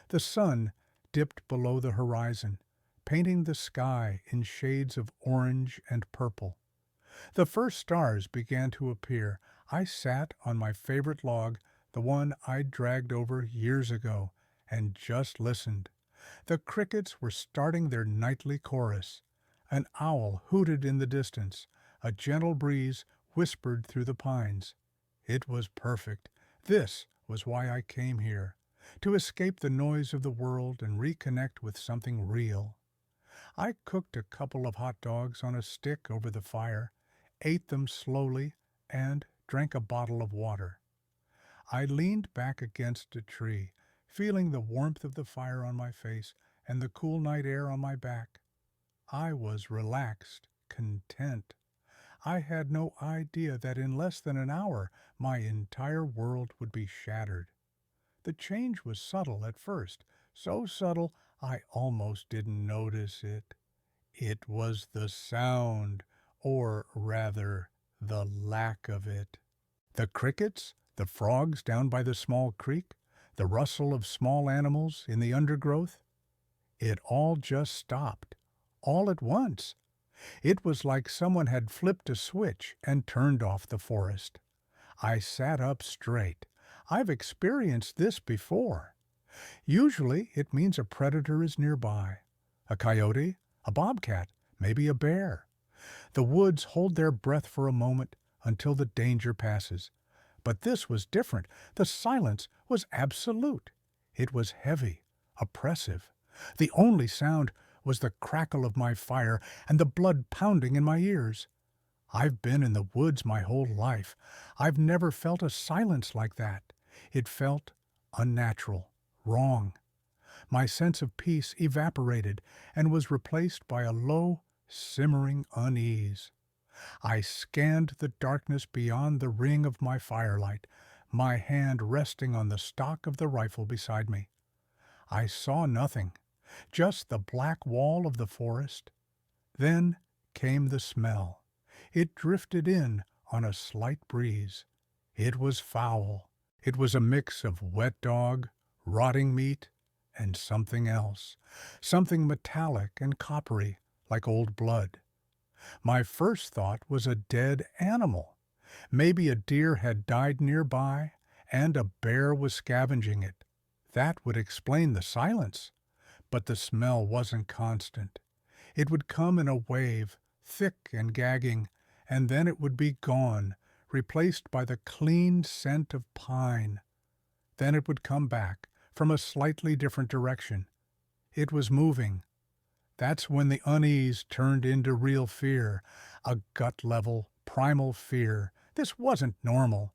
The sun dipped below the horizon, painting the sky in shades of orange and purple. The first stars began to appear. I sat on my favorite log, the one I'd dragged over years ago, and just listened. The crickets were starting their nightly chorus. An owl hooted in the distance. A gentle breeze whispered through the pines. It was perfect. This was why I came here, to escape the noise of the world and reconnect with something real. I cooked a couple of hot dogs on a stick over the fire, ate them slowly, and drank a bottle of water. I leaned back against a tree, feeling the warmth of the fire on my face and the cool night air on my back. I was relaxed, content. I had no idea that in less than an hour my entire world would be shattered. The change was subtle at first, so subtle I almost didn't notice it. It was the sound, or rather, the lack of it. The crickets, the frogs down by the small creek, the rustle of small animals in the undergrowth. It all just stopped, all at once. It was like someone had flipped a switch and turned off the forest. I sat up straight. I've experienced this before. Usually it means a predator is nearby. A coyote, a bobcat, maybe a bear. The woods hold their breath for a moment until the danger passes. But this was different. The silence was absolute. It was heavy, oppressive. The only sound was the crackle of my fire and the blood pounding in my ears. I've been in the woods my whole life. I've never felt a silence like that. It felt unnatural, wrong. My sense of peace evaporated and was replaced by a low, simmering unease. I scanned the darkness beyond the ring of my firelight, my hand resting on the stock of the rifle beside me. I saw nothing, just the black wall of the forest. Then came the smell. It drifted in on a slight breeze. It was foul. It was a mix of wet dog, rotting meat, and something else, something metallic and coppery, like old blood. My first thought was a dead animal. Maybe a deer had died nearby, and a bear was scavenging it. That would explain the silence. But the smell wasn't constant. It would come in a wave, thick and gagging, and then it would be gone, replaced by the clean scent of pine. Then it would come back, from a slightly different direction. It was moving. That's when the unease turned into real fear, a gut-level, primal fear. This wasn't normal.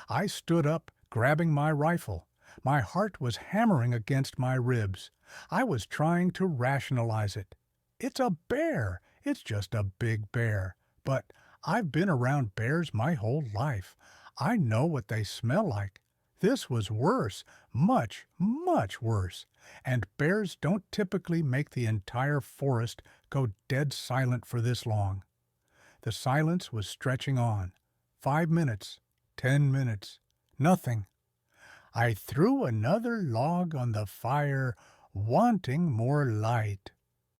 I stood up, grabbing my rifle. My heart was hammering against my ribs. I was trying to rationalize it. It's a bear. It's just a big bear. But I've been around bears my whole life. I know what they smell like. This was worse, much, much worse. And bears don't typically make the entire forest go dead silent for this long. The silence was stretching on. 5 minutes, 10 minutes, nothing. I threw another log on the fire, wanting more light.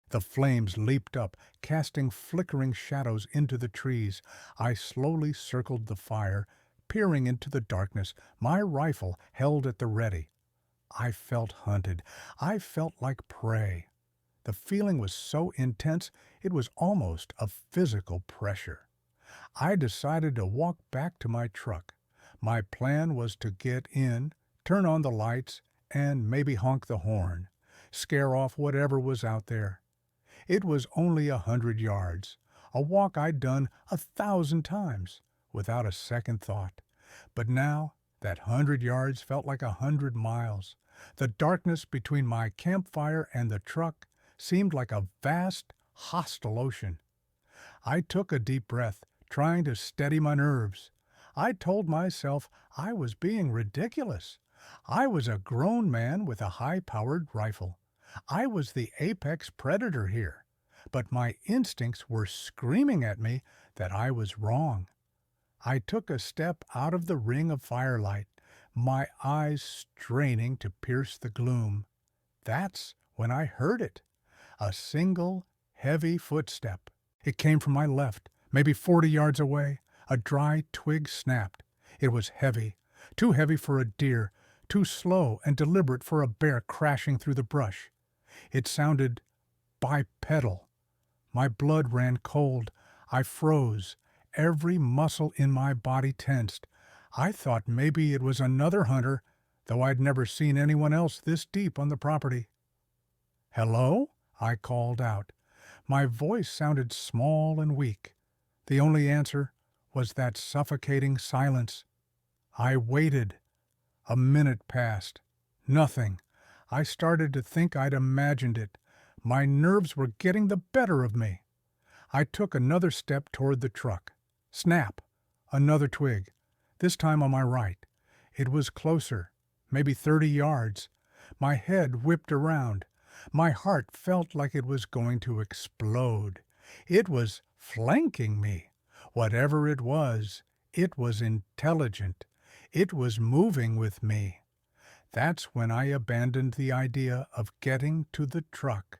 The flames leaped up, casting flickering shadows into the trees. I slowly circled the fire, peering into the darkness, my rifle held at the ready. I felt hunted. I felt like prey. The feeling was so intense it was almost a physical pressure. I decided to walk back to my truck. My plan was to get in, turn on the lights, and maybe honk the horn, scare off whatever was out there. It was only 100 yards, a walk I'd done 1,000 times, without a second thought. But now, that 100 yards felt like 100 miles. The darkness between my campfire and the truck seemed like a vast, hostile ocean. I took a deep breath, trying to steady my nerves. I told myself I was being ridiculous. I was a grown man with a high-powered rifle. I was the apex predator here. But my instincts were screaming at me that I was wrong. I took a step out of the ring of firelight, my eyes straining to pierce the gloom. That's when I heard it. A single, heavy footstep. It came from my left, maybe 40 yards away. A dry twig snapped. It was heavy, too heavy for a deer, too slow and deliberate for a bear crashing through the brush. It sounded bipedal. My blood ran cold. I froze. Every muscle in my body tensed. I thought maybe it was another hunter, though I'd never seen anyone else this deep on the property. "Hello?" I called out. My voice sounded small and weak. The only answer was that suffocating silence. I waited. A minute passed. Nothing. I started to think I'd imagined it. My nerves were getting the better of me. I took another step toward the truck. Snap! Another twig, this time on my right. It was closer, maybe 30 yards. My head whipped around. My heart felt like it was going to explode. It was flanking me. Whatever it was intelligent. It was moving with me. That's when I abandoned the idea of getting to the truck.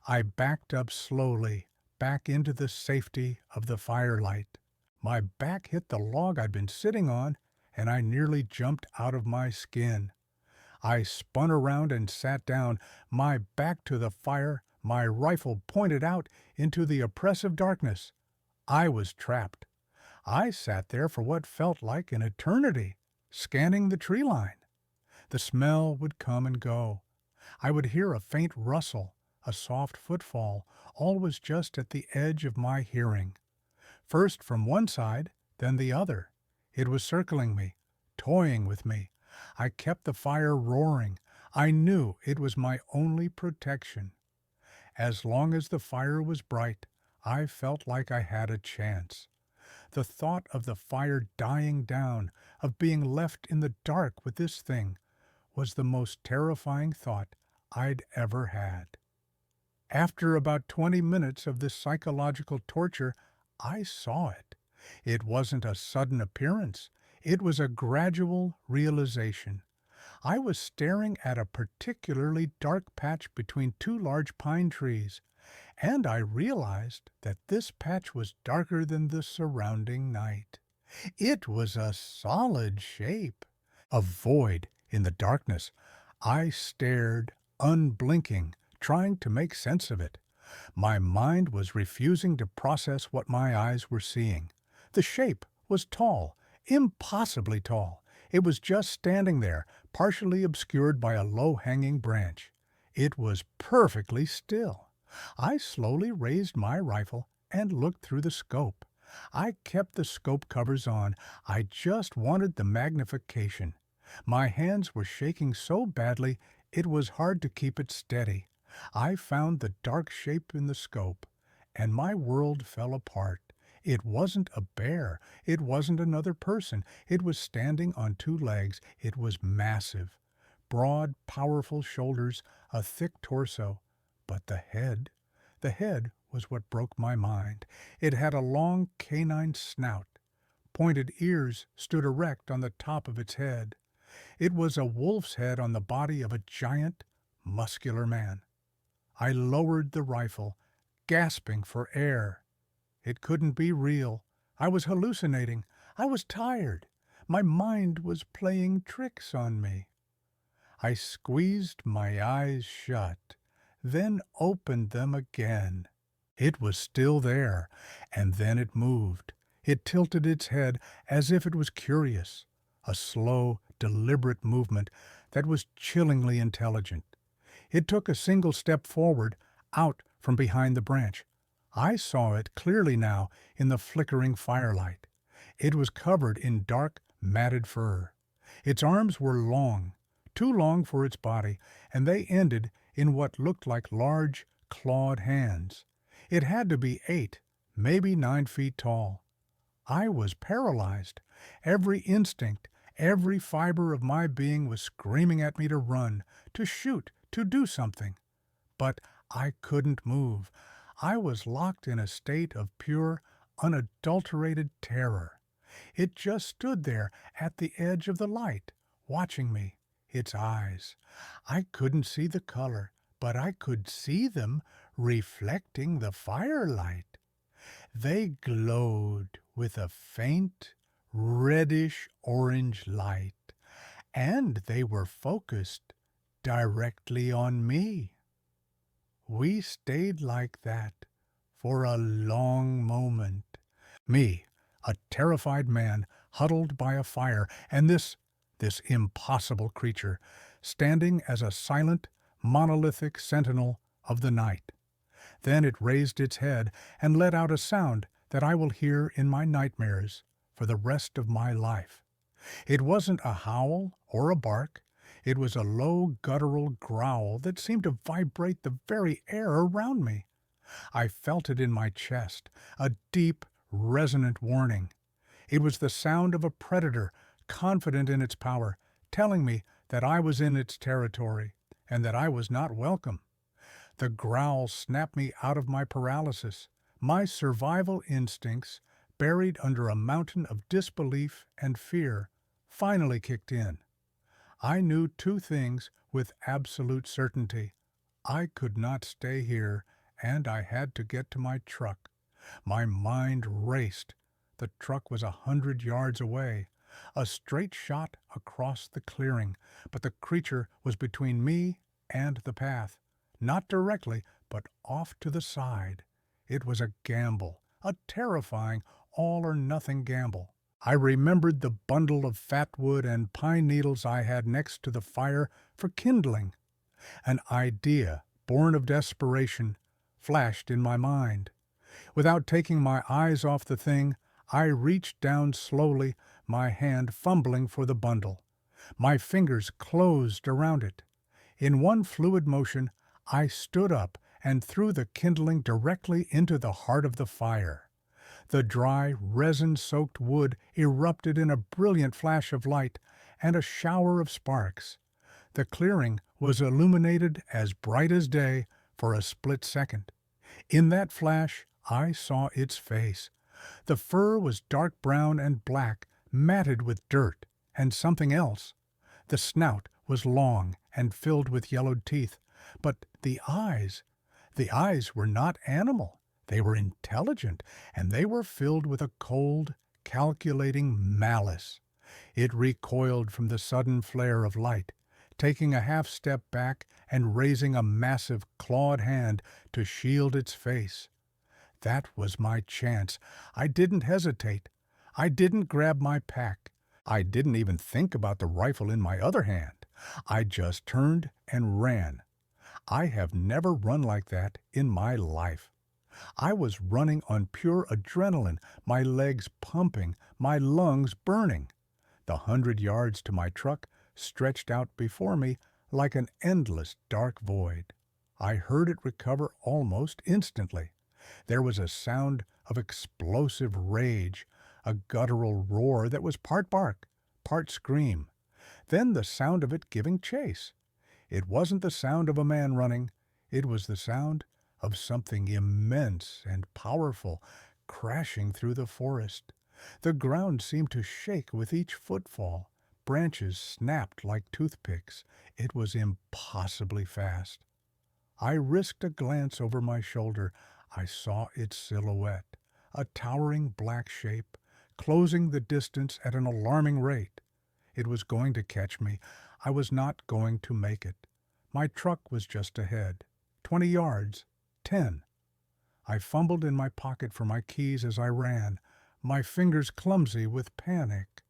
I backed up slowly, back into the safety of the firelight. My back hit the log I'd been sitting on, and I nearly jumped out of my skin. I spun around and sat down, my back to the fire, my rifle pointed out into the oppressive darkness. I was trapped. I sat there for what felt like an eternity, scanning the tree line. The smell would come and go. I would hear a faint rustle, a soft footfall, always just at the edge of my hearing. First from one side, then the other. It was circling me, toying with me. I kept the fire roaring. I knew it was my only protection. As long as the fire was bright, I felt like I had a chance. The thought of the fire dying down, of being left in the dark with this thing, was the most terrifying thought I'd ever had. After about 20 minutes of this psychological torture, I saw it. It wasn't a sudden appearance. It was a gradual realization. I was staring at a particularly dark patch between two large pine trees, and I realized that this patch was darker than the surrounding night. It was a solid shape, a void in the darkness. I stared, unblinking, trying to make sense of it. My mind was refusing to process what my eyes were seeing. The shape was tall, impossibly tall. It was just standing there, partially obscured by a low-hanging branch. It was perfectly still. I slowly raised my rifle and looked through the scope. I kept the scope covers on. I just wanted the magnification. My hands were shaking so badly it was hard to keep it steady. I found the dark shape in the scope, and my world fell apart. It wasn't a bear. It wasn't another person. It was standing on two legs. It was massive. Broad, powerful shoulders, a thick torso. But the head was what broke my mind. It had a long canine snout. Pointed ears stood erect on the top of its head. It was a wolf's head on the body of a giant, muscular man. I lowered the rifle, gasping for air. It couldn't be real. I was hallucinating. I was tired. My mind was playing tricks on me. I squeezed my eyes shut, then opened them again. It was still there, and then it moved. It tilted its head as if it was curious, a slow, deliberate movement that was chillingly intelligent. It took a single step forward, out from behind the branch. I saw it clearly now in the flickering firelight. It was covered in dark, matted fur. Its arms were long, too long for its body, and they ended in what looked like large, clawed hands. It had to be 8, maybe 9 feet tall. I was paralyzed. Every instinct, every fiber of my being was screaming at me to run, to shoot, to do something. But I couldn't move. I was locked in a state of pure, unadulterated terror. It just stood there at the edge of the light, watching me, its eyes. I couldn't see the color, but I could see them reflecting the firelight. They glowed with a faint, reddish-orange light, and they were focused directly on me. We stayed like that for a long moment. Me, a terrified man, huddled by a fire, and this impossible creature, standing as a silent, monolithic sentinel of the night. Then it raised its head and let out a sound that I will hear in my nightmares for the rest of my life. It wasn't a howl or a bark. It was a low, guttural growl that seemed to vibrate the very air around me. I felt it in my chest, a deep, resonant warning. It was the sound of a predator, confident in its power, telling me that I was in its territory and that I was not welcome. The growl snapped me out of my paralysis. My survival instincts, buried under a mountain of disbelief and fear, finally kicked in. I knew 2 things with absolute certainty. I could not stay here, and I had to get to my truck. My mind raced. The truck was 100 yards away, a straight shot across the clearing, but the creature was between me and the path. Not directly, but off to the side. It was a gamble, a terrifying all-or-nothing gamble. I remembered the bundle of fat wood and pine needles I had next to the fire for kindling. An idea, born of desperation, flashed in my mind. Without taking my eyes off the thing, I reached down slowly, my hand fumbling for the bundle. My fingers closed around it. In one fluid motion, I stood up and threw the kindling directly into the heart of the fire. The dry, resin-soaked wood erupted in a brilliant flash of light and a shower of sparks. The clearing was illuminated as bright as day for a split second. In that flash, I saw its face. The fur was dark brown and black, matted with dirt and something else. The snout was long and filled with yellowed teeth, but the eyes were not animal. They were intelligent, and they were filled with a cold, calculating malice. It recoiled from the sudden flare of light, taking a half-step back and raising a massive clawed hand to shield its face. That was my chance. I didn't hesitate. I didn't grab my pack. I didn't even think about the rifle in my other hand. I just turned and ran. I have never run like that in my life. I was running on pure adrenaline, my legs pumping, my lungs burning. The 100 yards to my truck stretched out before me like an endless dark void. I heard it recover almost instantly. There was a sound of explosive rage, a guttural roar that was part bark, part scream. Then the sound of it giving chase. It wasn't the sound of a man running. It was the sound of something immense and powerful crashing through the forest. The ground seemed to shake with each footfall. Branches snapped like toothpicks. It was impossibly fast. I risked a glance over my shoulder. I saw its silhouette, a towering black shape, closing the distance at an alarming rate. It was going to catch me. I was not going to make it. My truck was just ahead. 20 yards. 10. I fumbled in my pocket for my keys as I ran, my fingers clumsy with panic.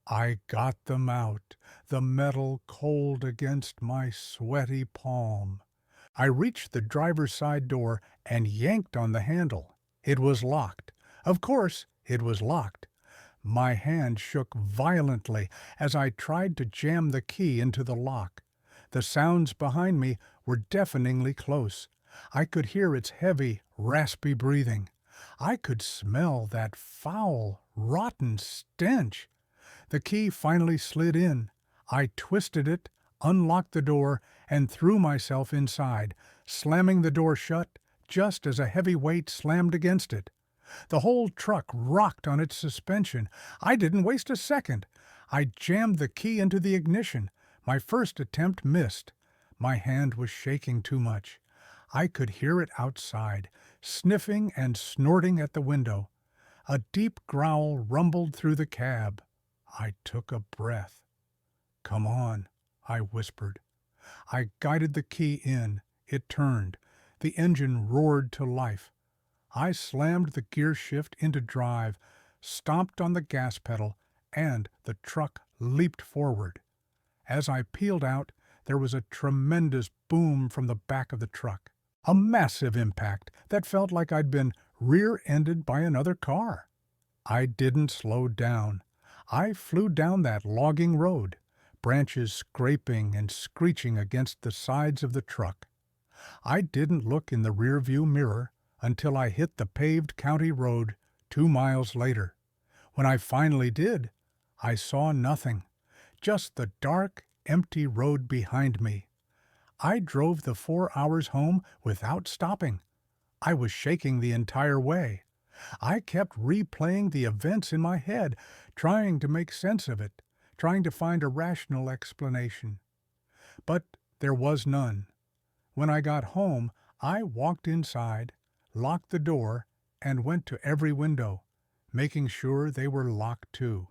I got them out, the metal cold against my sweaty palm. I reached the driver's side door and yanked on the handle. It was locked. Of course, it was locked. My hand shook violently as I tried to jam the key into the lock. The sounds behind me were deafeningly close. I could hear its heavy, raspy breathing. I could smell that foul, rotten stench. The key finally slid in. I twisted it, unlocked the door, and threw myself inside, slamming the door shut just as a heavy weight slammed against it. The whole truck rocked on its suspension. I didn't waste a second. I jammed the key into the ignition. My first attempt missed. My hand was shaking too much. I could hear it outside, sniffing and snorting at the window. A deep growl rumbled through the cab. I took a breath. "Come on," I whispered. I guided the key in. It turned. The engine roared to life. I slammed the gear shift into drive, stomped on the gas pedal, and the truck leaped forward. As I peeled out, there was a tremendous boom from the back of the truck. A massive impact that felt like I'd been rear-ended by another car. I didn't slow down. I flew down that logging road, branches scraping and screeching against the sides of the truck. I didn't look in the rearview mirror until I hit the paved county road 2 miles later. When I finally did, I saw nothing, just the dark, empty road behind me. I drove the 4 hours home without stopping. I was shaking the entire way. I kept replaying the events in my head, trying to make sense of it, trying to find a rational explanation. But there was none. When I got home, I walked inside, locked the door, and went to every window, making sure they were locked too.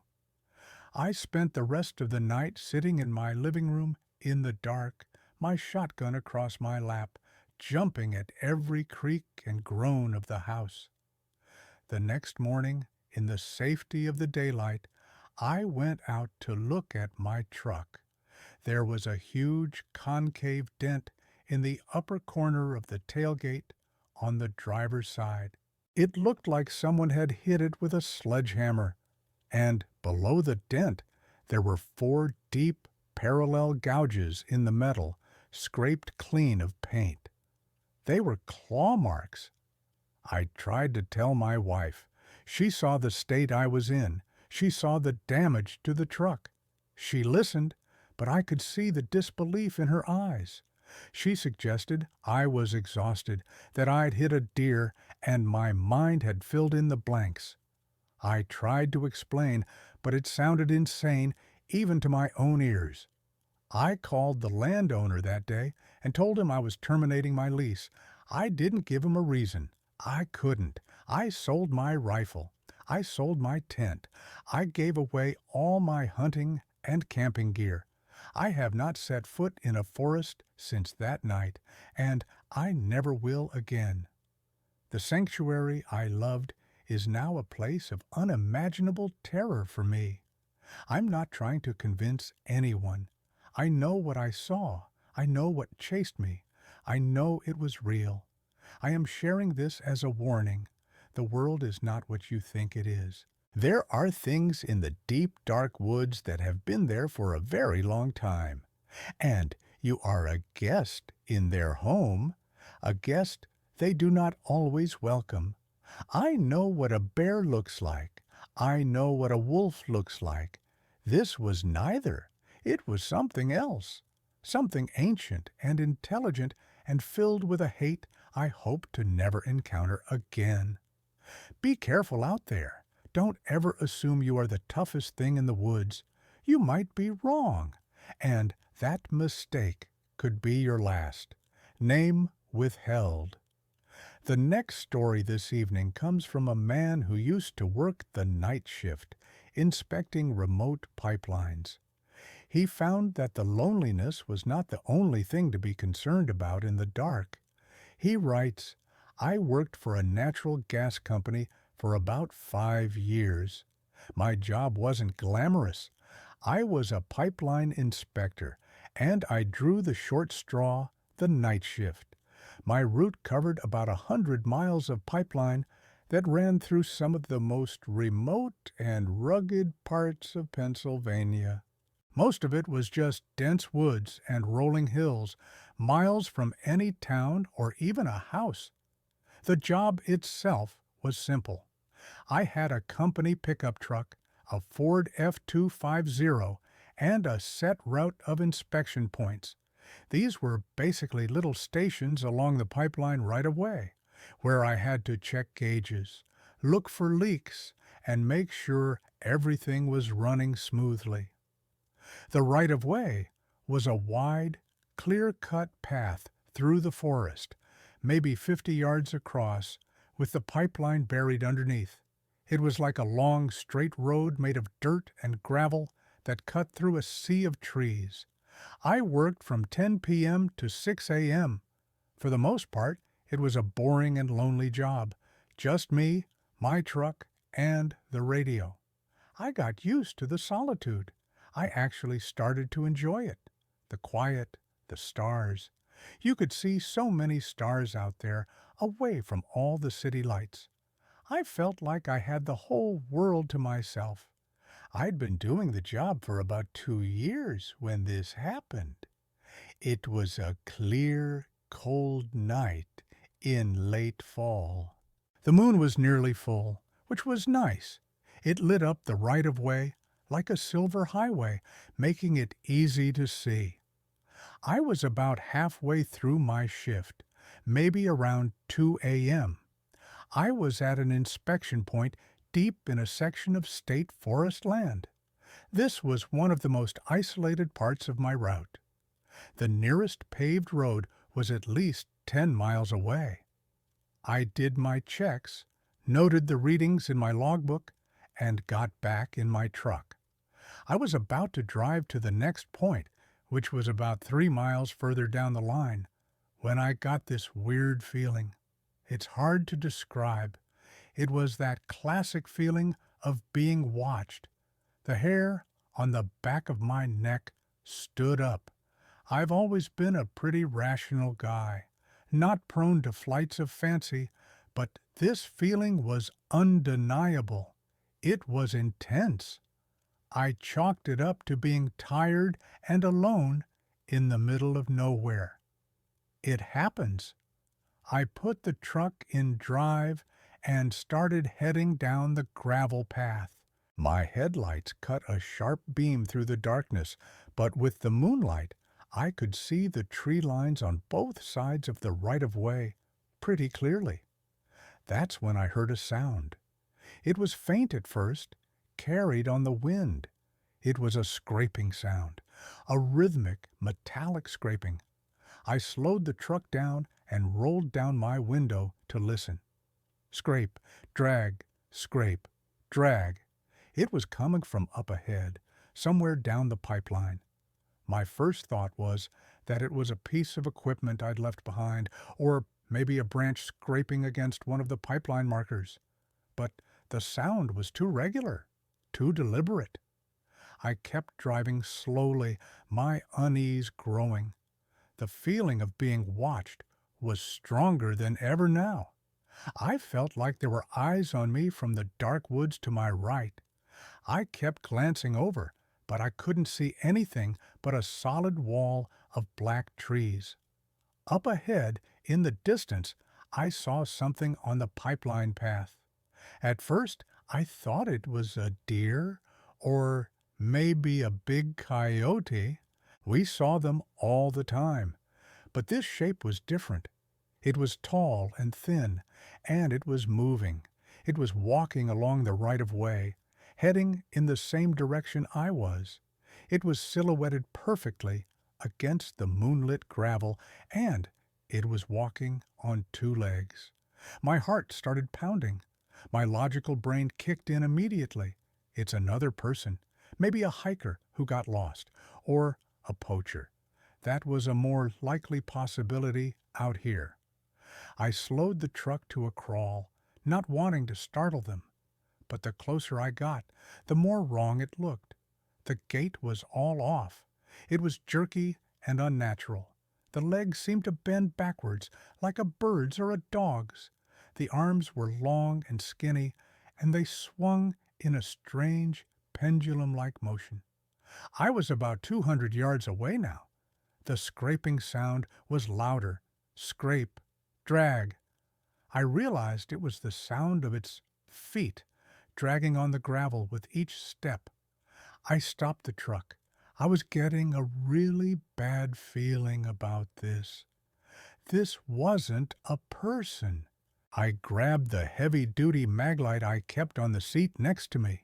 I spent the rest of the night sitting in my living room in the dark, my shotgun across my lap, jumping at every creak and groan of the house. The next morning, in the safety of the daylight, I went out to look at my truck. There was a huge concave dent in the upper corner of the tailgate on the driver's side. It looked like someone had hit it with a sledgehammer, and below the dent there were 4 deep, parallel gouges in the metal, scraped clean of paint. They were claw marks. I tried to tell my wife. She saw the state I was in. She saw the damage to the truck. She listened, but I could see the disbelief in her eyes. She suggested I was exhausted, that I'd hit a deer, and my mind had filled in the blanks. I tried to explain, but it sounded insane even to my own ears. I called the landowner that day and told him I was terminating my lease. I didn't give him a reason. I couldn't. I sold my rifle. I sold my tent. I gave away all my hunting and camping gear. I have not set foot in a forest since that night, and I never will again. The sanctuary I loved is now a place of unimaginable terror for me. I'm not trying to convince anyone. I know what I saw. I know what chased me. I know it was real. I am sharing this as a warning. The world is not what you think it is. There are things in the deep, dark woods that have been there for a very long time. And you are a guest in their home, a guest they do not always welcome. I know what a bear looks like. I know what a wolf looks like. This was neither. It was something else, something ancient and intelligent and filled with a hate I hope to never encounter again. Be careful out there. Don't ever assume you are the toughest thing in the woods. You might be wrong, and that mistake could be your last. Name withheld. The next story this evening comes from a man who used to work the night shift, inspecting remote pipelines. He found that the loneliness was not the only thing to be concerned about in the dark. He writes, I worked for a natural gas company for about 5 years. My job wasn't glamorous. I was a pipeline inspector, and I drew the short straw, the night shift. My route covered about 100 miles of pipeline that ran through some of the most remote and rugged parts of Pennsylvania. Most of it was just dense woods and rolling hills, miles from any town or even a house. The job itself was simple. I had a company pickup truck, a Ford F-250, and a set route of inspection points. These were basically little stations along the pipeline right-of-way, where I had to check gauges, look for leaks, and make sure everything was running smoothly. The right-of-way was a wide, clear-cut path through the forest, maybe 50 yards across, with the pipeline buried underneath. It was like a long, straight road made of dirt and gravel that cut through a sea of trees. I worked from 10 p.m. to 6 a.m. For the most part, it was a boring and lonely job. Just me, my truck, and the radio. I got used to the solitude. I actually started to enjoy it. The quiet, the stars. You could see so many stars out there, away from all the city lights. I felt like I had the whole world to myself. I'd been doing the job for about 2 years when this happened. It was a clear, cold night in late fall. The moon was nearly full, which was nice. It lit up the right-of-way like a silver highway, making it easy to see. I was about halfway through my shift, maybe around 2 a.m. I was at an inspection point deep in a section of state forest land. This was one of the most isolated parts of my route. The nearest paved road was at least 10 miles away. I did my checks, noted the readings in my logbook, and got back in my truck. I was about to drive to the next point, which was about 3 miles further down the line, when I got this weird feeling. It's hard to describe. It was that classic feeling of being watched. The hair on the back of my neck stood up. I've always been a pretty rational guy, not prone to flights of fancy, but this feeling was undeniable. It was intense. I chalked it up to being tired and alone in the middle of nowhere. It happens. I put the truck in drive and started heading down the gravel path. My headlights cut a sharp beam through the darkness, but with the moonlight, I could see the tree lines on both sides of the right-of-way pretty clearly. That's when I heard a sound. It was faint at first, carried on the wind. It was a scraping sound, a rhythmic, metallic scraping. I slowed the truck down and rolled down my window to listen. Scrape, drag, scrape, drag. It was coming from up ahead, somewhere down the pipeline. My first thought was that it was a piece of equipment I'd left behind, or maybe a branch scraping against one of the pipeline markers. But the sound was too regular, too deliberate. I kept driving slowly, my unease growing. The feeling of being watched was stronger than ever now. I felt like there were eyes on me from the dark woods to my right. I kept glancing over, but I couldn't see anything but a solid wall of black trees. Up ahead, in the distance, I saw something on the pipeline path. At first, I thought it was a deer or maybe a big coyote. We saw them all the time. But this shape was different. It was tall and thin, and it was moving. It was walking along the right-of-way, heading in the same direction I was. It was silhouetted perfectly against the moonlit gravel, and it was walking on two legs. My heart started pounding. My logical brain kicked in immediately. It's another person, maybe a hiker who got lost, or a poacher. That was a more likely possibility out here. I slowed the truck to a crawl, not wanting to startle them. But the closer I got, the more wrong it looked. The gait was all off. It was jerky and unnatural. The legs seemed to bend backwards, like a bird's or a dog's. The arms were long and skinny, and they swung in a strange, pendulum-like motion. I was about 200 yards away now. The scraping sound was louder. Scrape, drag. I realized it was the sound of its feet, dragging on the gravel with each step. I stopped the truck. I was getting a really bad feeling about this. This wasn't a person. I grabbed the heavy-duty maglite I kept on the seat next to me.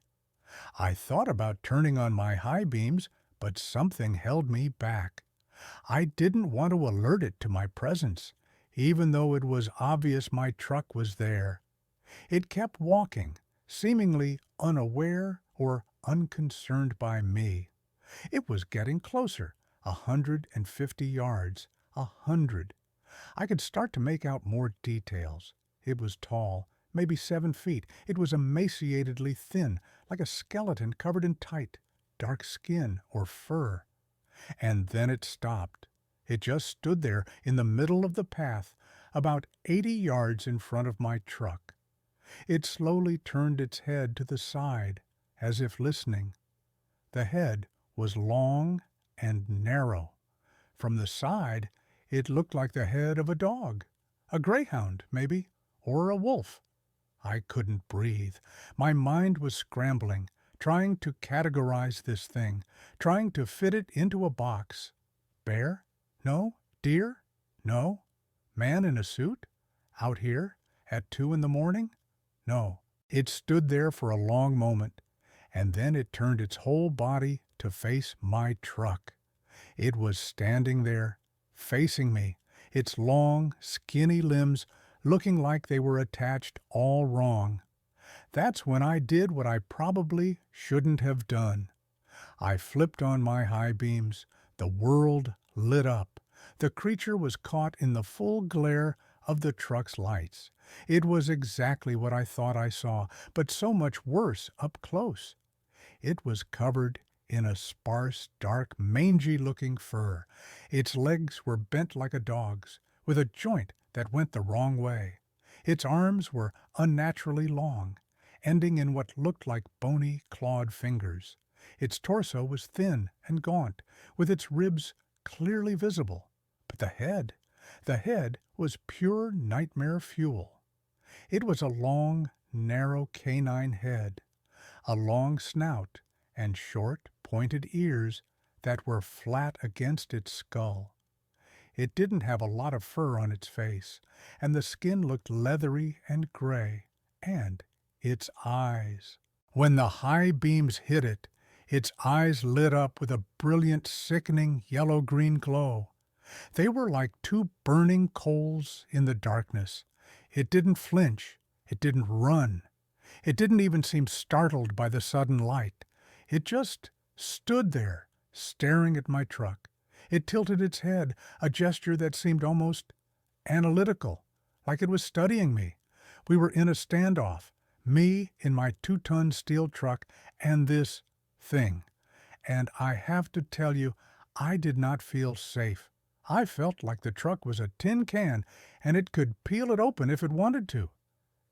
I thought about turning on my high beams, but something held me back. I didn't want to alert it to my presence, even though it was obvious my truck was there. It kept walking, seemingly unaware or unconcerned by me. It was getting closer, 150 yards, 100. I could start to make out more details. It was tall, maybe 7 feet. It was emaciatedly thin, like a skeleton covered in tight, dark skin or fur. And then it stopped. It just stood there in the middle of the path, about 80 yards in front of my truck. It slowly turned its head to the side, as if listening. The head was long and narrow. From the side, it looked like the head of a dog, a greyhound, maybe, or a wolf. I couldn't breathe. My mind was scrambling, trying to categorize this thing, trying to fit it into a box. Bear? No. Deer? No. Man in a suit? Out here? At 2 in the morning? No. It stood there for a long moment, and then it turned its whole body to face my truck. It was standing there, facing me, its long, skinny limbs looking like they were attached all wrong. That's when I did what I probably shouldn't have done. I flipped on my high beams. The world lit up. The creature was caught in the full glare of the truck's lights. It was exactly what I thought I saw, but so much worse up close. It was covered in a sparse, dark, mangy-looking fur. Its legs were bent like a dog's, with a joint that went the wrong way. Its arms were unnaturally long, ending in what looked like bony, clawed fingers. Its torso was thin and gaunt, with its ribs clearly visible. But the head was pure nightmare fuel. It was a long, narrow canine head, a long snout, and short, pointed ears that were flat against its skull. It didn't have a lot of fur on its face, and the skin looked leathery and gray. And its eyes. When the high beams hit it, its eyes lit up with a brilliant, sickening yellow-green glow. They were like two burning coals in the darkness. It didn't flinch. It didn't run. It didn't even seem startled by the sudden light. It just stood there, staring at my truck. It tilted its head, a gesture that seemed almost analytical, like it was studying me. We were in a standoff, me in my 2-ton steel truck and this thing. And I have to tell you, I did not feel safe. I felt like the truck was a tin can and it could peel it open if it wanted to.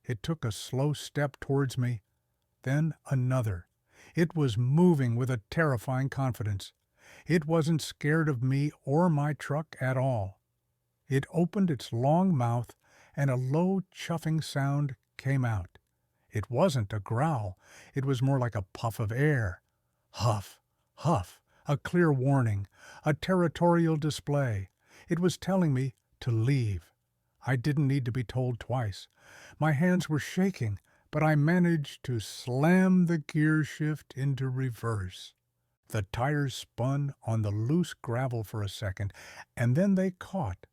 It took a slow step towards me, then another. It was moving with a terrifying confidence. It wasn't scared of me or my truck at all. It opened its long mouth and a low chuffing sound came out. It wasn't a growl. It was more like a puff of air. Huff, huff, a clear warning, a territorial display. It was telling me to leave. I didn't need to be told twice. My hands were shaking, but I managed to slam the gear shift into reverse. The tires spun on the loose gravel for a second, and then they caught.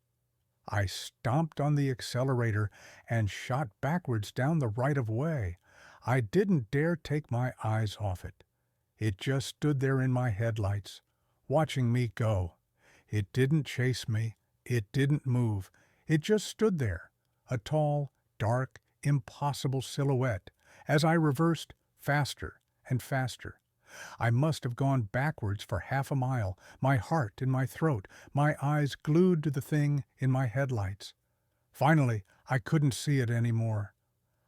I stomped on the accelerator and shot backwards down the right-of-way. I didn't dare take my eyes off it. It just stood there in my headlights, watching me go. It didn't chase me. It didn't move. It just stood there, a tall, dark, impossible silhouette, as I reversed faster and faster. I must have gone backwards for half a mile, my heart in my throat, my eyes glued to the thing in my headlights. Finally, I couldn't see it anymore.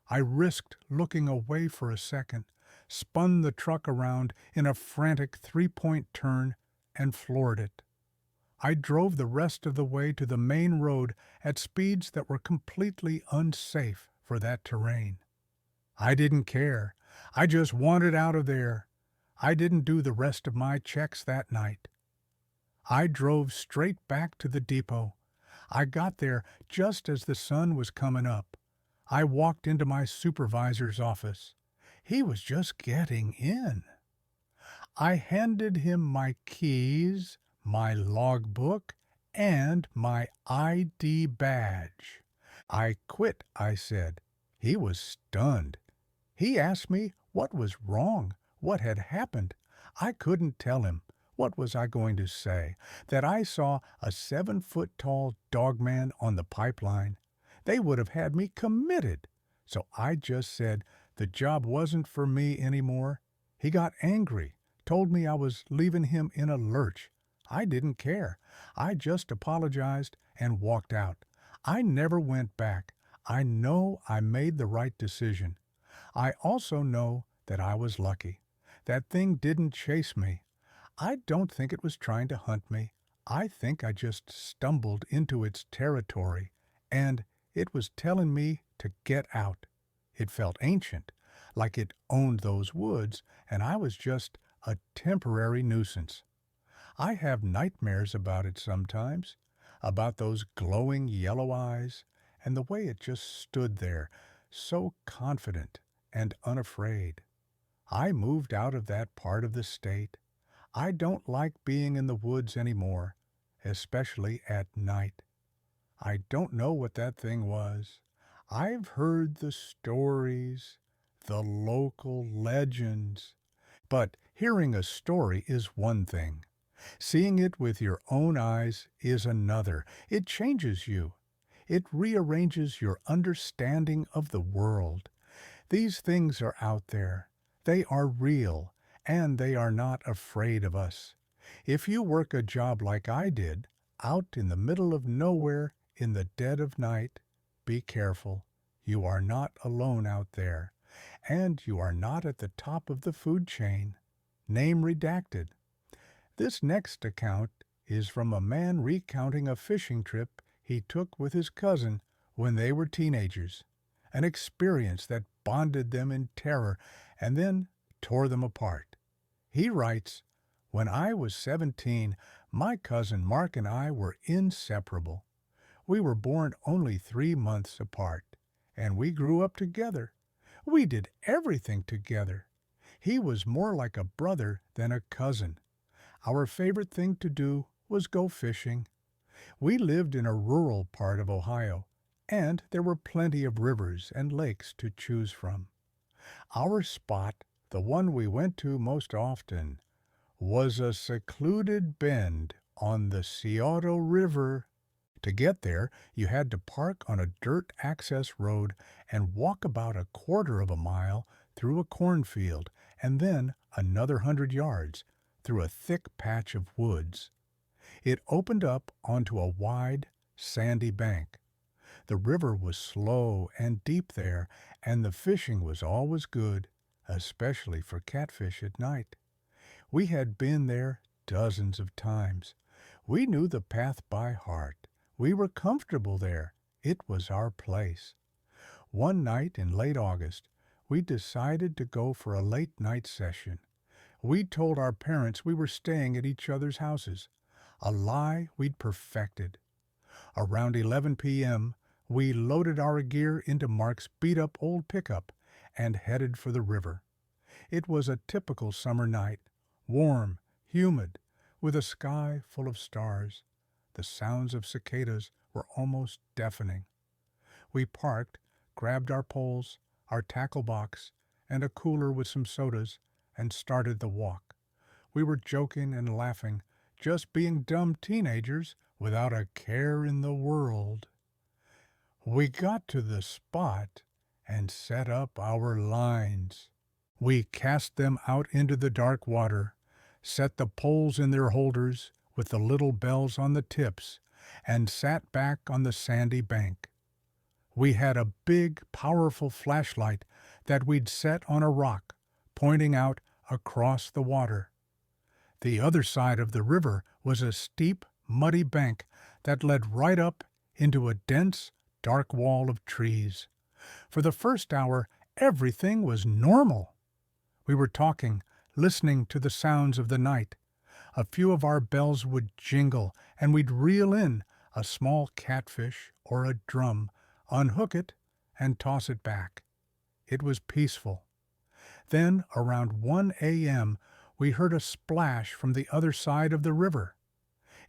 I risked looking away for a second, spun the truck around in a frantic 3-point turn, and floored it. I drove the rest of the way to the main road at speeds that were completely unsafe for that terrain. I didn't care. I just wanted out of there. I didn't do the rest of my checks that night. I drove straight back to the depot. I got there just as the sun was coming up. I walked into my supervisor's office. He was just getting in. I handed him my keys, my logbook, and my ID badge. I quit, I said. He was stunned. He asked me what was wrong, what had happened. I couldn't tell him. What was I going to say? That I saw a 7-foot-tall dogman on the pipeline? They would have had me committed. So I just said the job wasn't for me anymore. He got angry, told me I was leaving him in a lurch. I didn't care. I just apologized and walked out. I never went back. I know I made the right decision. I also know that I was lucky. That thing didn't chase me. I don't think it was trying to hunt me. I think I just stumbled into its territory, and it was telling me to get out. It felt ancient, like it owned those woods, and I was just a temporary nuisance. I have nightmares about it sometimes, about those glowing yellow eyes, and the way it just stood there, so confident and unafraid. I moved out of that part of the state. I don't like being in the woods anymore, especially at night. I don't know what that thing was. I've heard the stories, the local legends. But hearing a story is one thing. Seeing it with your own eyes is another. It changes you. It rearranges your understanding of the world. These things are out there. They are real, and they are not afraid of us. If you work a job like I did, out in the middle of nowhere in the dead of night, be careful. You are not alone out there, and you are not at the top of the food chain. Name redacted. This next account is from a man recounting a fishing trip he took with his cousin when they were teenagers, an experience that bonded them in terror and then tore them apart. He writes, "When I was 17, my cousin Mark and I were inseparable. We were born only 3 months apart, and we grew up together. We did everything together. He was more like a brother than a cousin. Our favorite thing to do was go fishing. We lived in a rural part of Ohio, and there were plenty of rivers and lakes to choose from. Our spot, the one we went to most often, was a secluded bend on the Scioto River. To get there, you had to park on a dirt access road and walk about a quarter of a mile through a cornfield and then another 100 yards through a thick patch of woods. It opened up onto a wide, sandy bank. The river was slow and deep there, and the fishing was always good, especially for catfish at night. We had been there dozens of times. We knew the path by heart. We were comfortable there. It was our place. One night in late August, we decided to go for a late night session. We told our parents we were staying at each other's houses, a lie we'd perfected. Around 11 p.m., we loaded our gear into Mark's beat-up old pickup and headed for the river. It was a typical summer night, warm, humid, with a sky full of stars. The sounds of cicadas were almost deafening. We parked, grabbed our poles, our tackle box, and a cooler with some sodas, and started the walk. We were joking and laughing, just being dumb teenagers without a care in the world. We got to the spot and set up our lines. We cast them out into the dark water, set the poles in their holders with the little bells on the tips, and sat back on the sandy bank. We had a big, powerful flashlight that we'd set on a rock, pointing out across the water. The other side of the river was a steep, muddy bank that led right up into a dense, dark wall of trees. For the first hour, everything was normal. We were talking, listening to the sounds of the night. A few of our bells would jingle, and we'd reel in a small catfish or a drum, unhook it, and toss it back. It was peaceful. Then, around 1 a.m., we heard a splash from the other side of the river.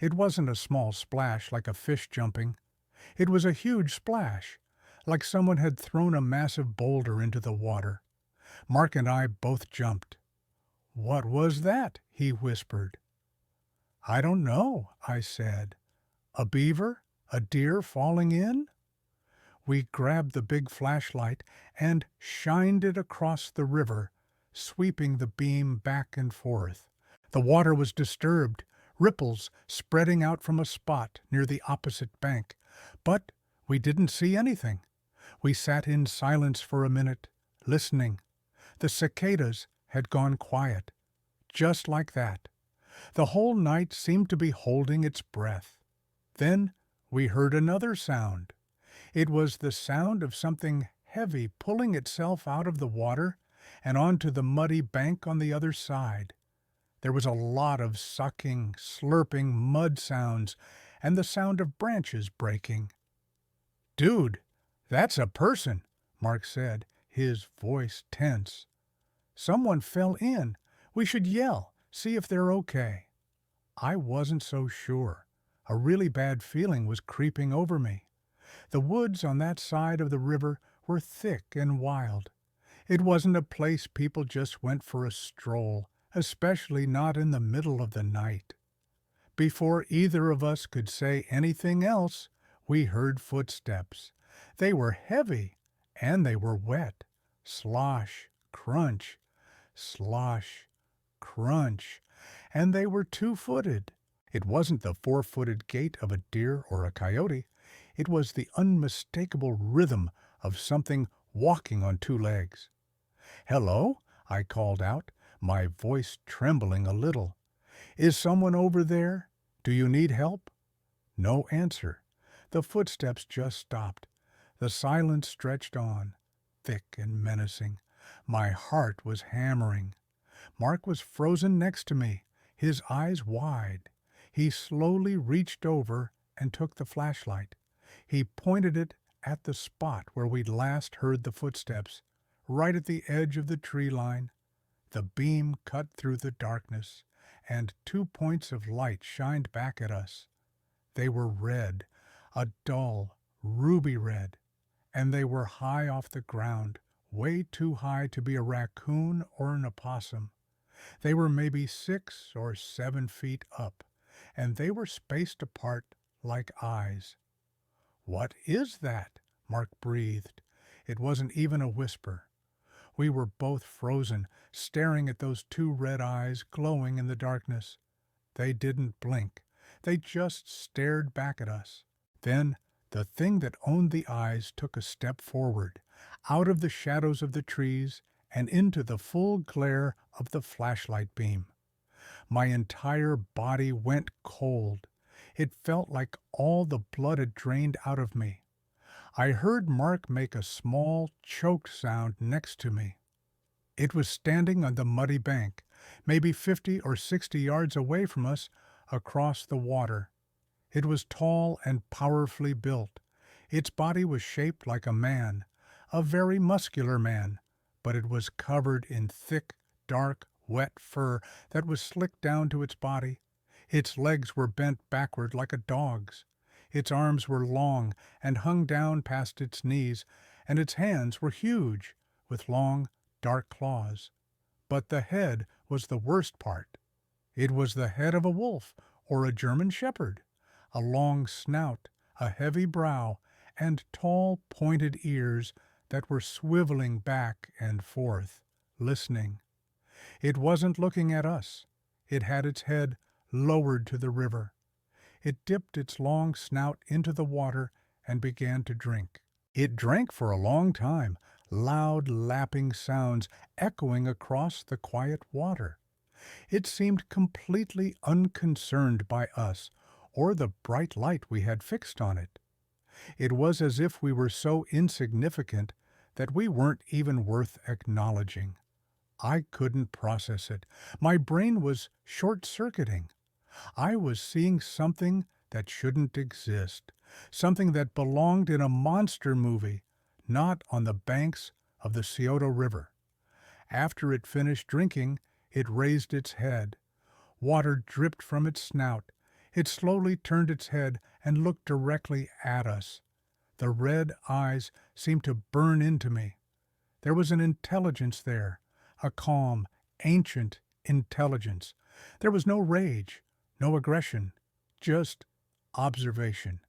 It wasn't a small splash like a fish jumping. It was a huge splash, like someone had thrown a massive boulder into the water. Mark and I both jumped. "What was that?" he whispered. "I don't know," I said. "A beaver? A deer falling in?" We grabbed the big flashlight and shined it across the river, sweeping the beam back and forth. The water was disturbed, ripples spreading out from a spot near the opposite bank. But we didn't see anything. We sat in silence for a minute, listening. The cicadas had gone quiet. Just like that. The whole night seemed to be holding its breath. Then we heard another sound. It was the sound of something heavy pulling itself out of the water and onto the muddy bank on the other side. There was a lot of sucking, slurping mud sounds and the sound of branches breaking. "Dude, that's a person," Mark said, his voice tense. "Someone fell in. We should yell, see if they're okay." I wasn't so sure. A really bad feeling was creeping over me. The woods on that side of the river were thick and wild. It wasn't a place people just went for a stroll, especially not in the middle of the night. Before either of us could say anything else, we heard footsteps. They were heavy, and they were wet. Slosh, crunch, slosh, crunch, and they were two-footed. It wasn't the four-footed gait of a deer or a coyote. It was the unmistakable rhythm of something walking on two legs. "Hello," I called out, my voice trembling a little. "Is someone over there? Do you need help?" No answer. The footsteps just stopped. The silence stretched on, thick and menacing. My heart was hammering. Mark was frozen next to me, his eyes wide. He slowly reached over and took the flashlight. He pointed it at the spot where we'd last heard the footsteps, right at the edge of the tree line. The beam cut through the darkness, and 2 points of light shined back at us. They were red, a dull, ruby red, and they were high off the ground, way too high to be a raccoon or an opossum. They were maybe 6 or 7 feet up, and they were spaced apart like eyes. "What is that?" Mark breathed. It wasn't even a whisper. We were both frozen, staring at those 2 red eyes glowing in the darkness. They didn't blink. They just stared back at us. Then the thing that owned the eyes took a step forward, out of the shadows of the trees and into the full glare of the flashlight beam. My entire body went cold. It felt like all the blood had drained out of me. I heard Mark make a small, choked sound next to me. It was standing on the muddy bank, maybe 50 or 60 yards away from us, across the water. It was tall and powerfully built. Its body was shaped like a man, a very muscular man, but it was covered in thick, dark, wet fur that was slicked down to its body. Its legs were bent backward like a dog's. Its arms were long and hung down past its knees, and its hands were huge, with long, dark claws. But the head was the worst part. It was the head of a wolf or a German shepherd. A long snout, a heavy brow, and tall, pointed ears that were swiveling back and forth, listening. It wasn't looking at us. It had its head lowered to the river. It dipped its long snout into the water and began to drink. It drank for a long time, loud lapping sounds echoing across the quiet water. It seemed completely unconcerned by us or the bright light we had fixed on it. It was as if we were so insignificant that we weren't even worth acknowledging. I couldn't process it. My brain was short-circuiting. I was seeing something that shouldn't exist, something that belonged in a monster movie, not on the banks of the Scioto River. After it finished drinking, it raised its head. Water dripped from its snout. It slowly turned its head and looked directly at us. The red eyes seemed to burn into me. There was an intelligence there, a calm, ancient intelligence. There was no rage, no aggression, just observation.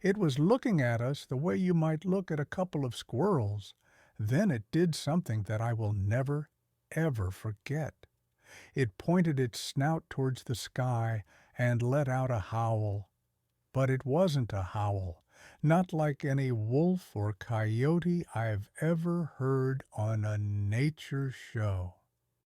It was looking at us the way you might look at a couple of squirrels. Then it did something that I will never, ever forget. It pointed its snout towards the sky and let out a howl. But it wasn't a howl, not like any wolf or coyote I've ever heard on a nature show.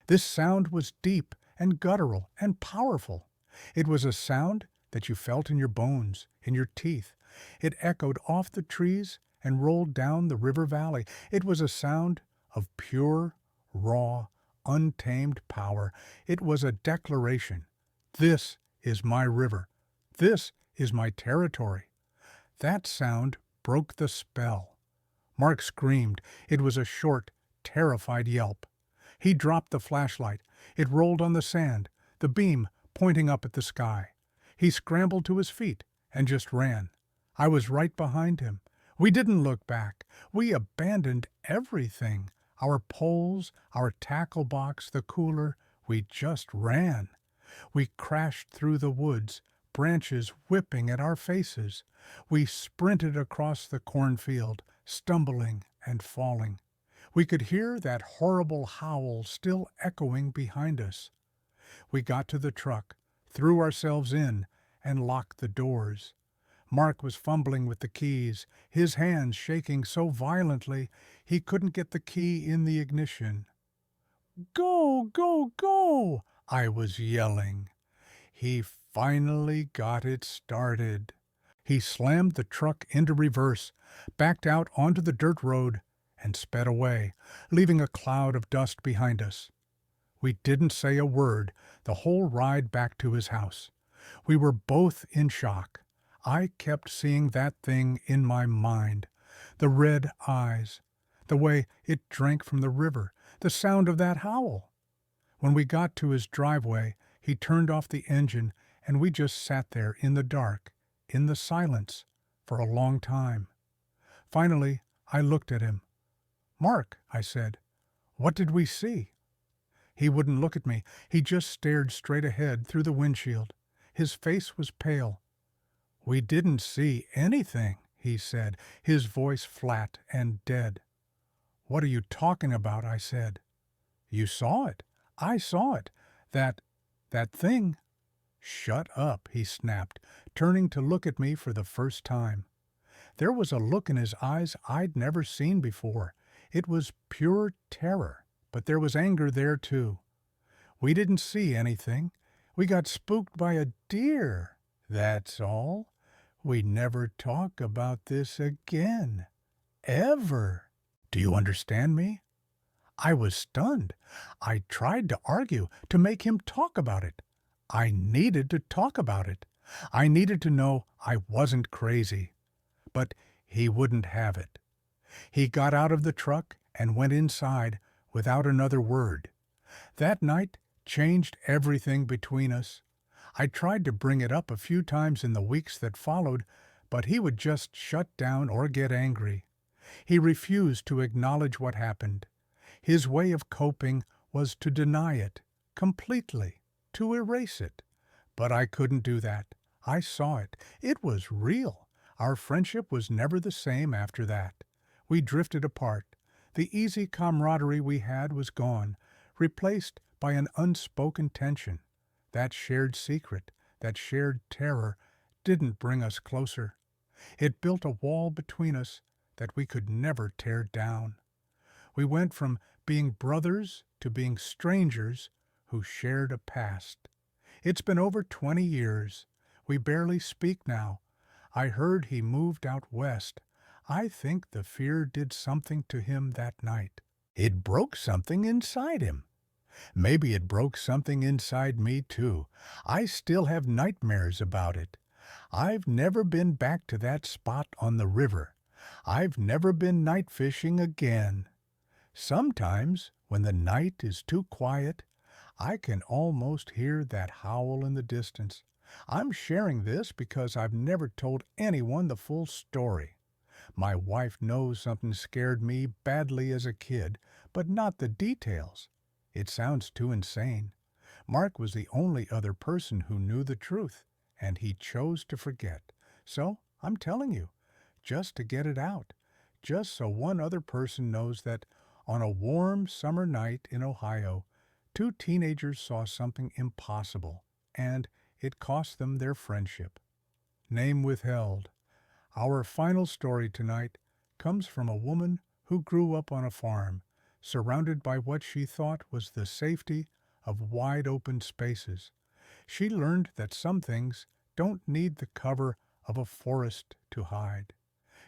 This sound was deep and guttural and powerful. It was a sound that you felt in your bones, in your teeth. It echoed off the trees and rolled down the river valley. It was a sound of pure, raw, untamed power. It was a declaration. This is my river. This is my territory. That sound broke the spell. Mark screamed. It was a short, terrified yelp. He dropped the flashlight. It rolled on the sand, the beam pointing up at the sky. He scrambled to his feet and just ran. I was right behind him. We didn't look back. We abandoned everything. Our poles, our tackle box, the cooler. We just ran. We crashed through the woods, branches whipping at our faces. We sprinted across the cornfield, stumbling and falling. We could hear that horrible howl still echoing behind us. We got to the truck, threw ourselves in, and locked the doors. Mark was fumbling with the keys, his hands shaking so violently he couldn't get the key in the ignition. "Go, go, go!" I was yelling. He finally got it started. He slammed the truck into reverse, backed out onto the dirt road, and sped away, leaving a cloud of dust behind us. We didn't say a word the whole ride back to his house. We were both in shock. I kept seeing that thing in my mind. The red eyes, the way it drank from the river, the sound of that howl. When we got to his driveway, he turned off the engine and we just sat there in the dark, in the silence, for a long time. Finally, I looked at him. "Mark," I said, "what did we see?" He wouldn't look at me. He just stared straight ahead through the windshield. His face was pale. "We didn't see anything," he said, his voice flat and dead. "What are you talking about?" I said. "You saw it. I saw it. That thing." "Shut up," he snapped, turning to look at me for the first time. There was a look in his eyes I'd never seen before. It was pure terror, but there was anger there too. "We didn't see anything. We got spooked by a deer. That's all. We never talk about this again. Ever. Do you understand me?" I was stunned. I tried to argue, to make him talk about it. I needed to talk about it. I needed to know I wasn't crazy. But he wouldn't have it. He got out of the truck and went inside without another word. That night changed everything between us. I tried to bring it up a few times in the weeks that followed, but he would just shut down or get angry. He refused to acknowledge what happened. His way of coping was to deny it completely, to erase it. But I couldn't do that. I saw it. It was real. Our friendship was never the same after that. We drifted apart. The easy camaraderie we had was gone, replaced by an unspoken tension. That shared secret, that shared terror, didn't bring us closer. It built a wall between us that we could never tear down. We went from being brothers to being strangers who shared a past. It's been over 20 years. We barely speak now. I heard he moved out west. I think the fear did something to him that night. It broke something inside him. Maybe it broke something inside me too. I still have nightmares about it. I've never been back to that spot on the river. I've never been night fishing again. Sometimes, when the night is too quiet, I can almost hear that howl in the distance. I'm sharing this because I've never told anyone the full story. My wife knows something scared me badly as a kid, but not the details. It sounds too insane. Mark was the only other person who knew the truth, and he chose to forget. So I'm telling you, just to get it out, just so one other person knows that on a warm summer night in Ohio, two teenagers saw something impossible, and it cost them their friendship. Name withheld. Our final story tonight comes from a woman who grew up on a farm, surrounded by what she thought was the safety of wide-open spaces. She learned that some things don't need the cover of a forest to hide.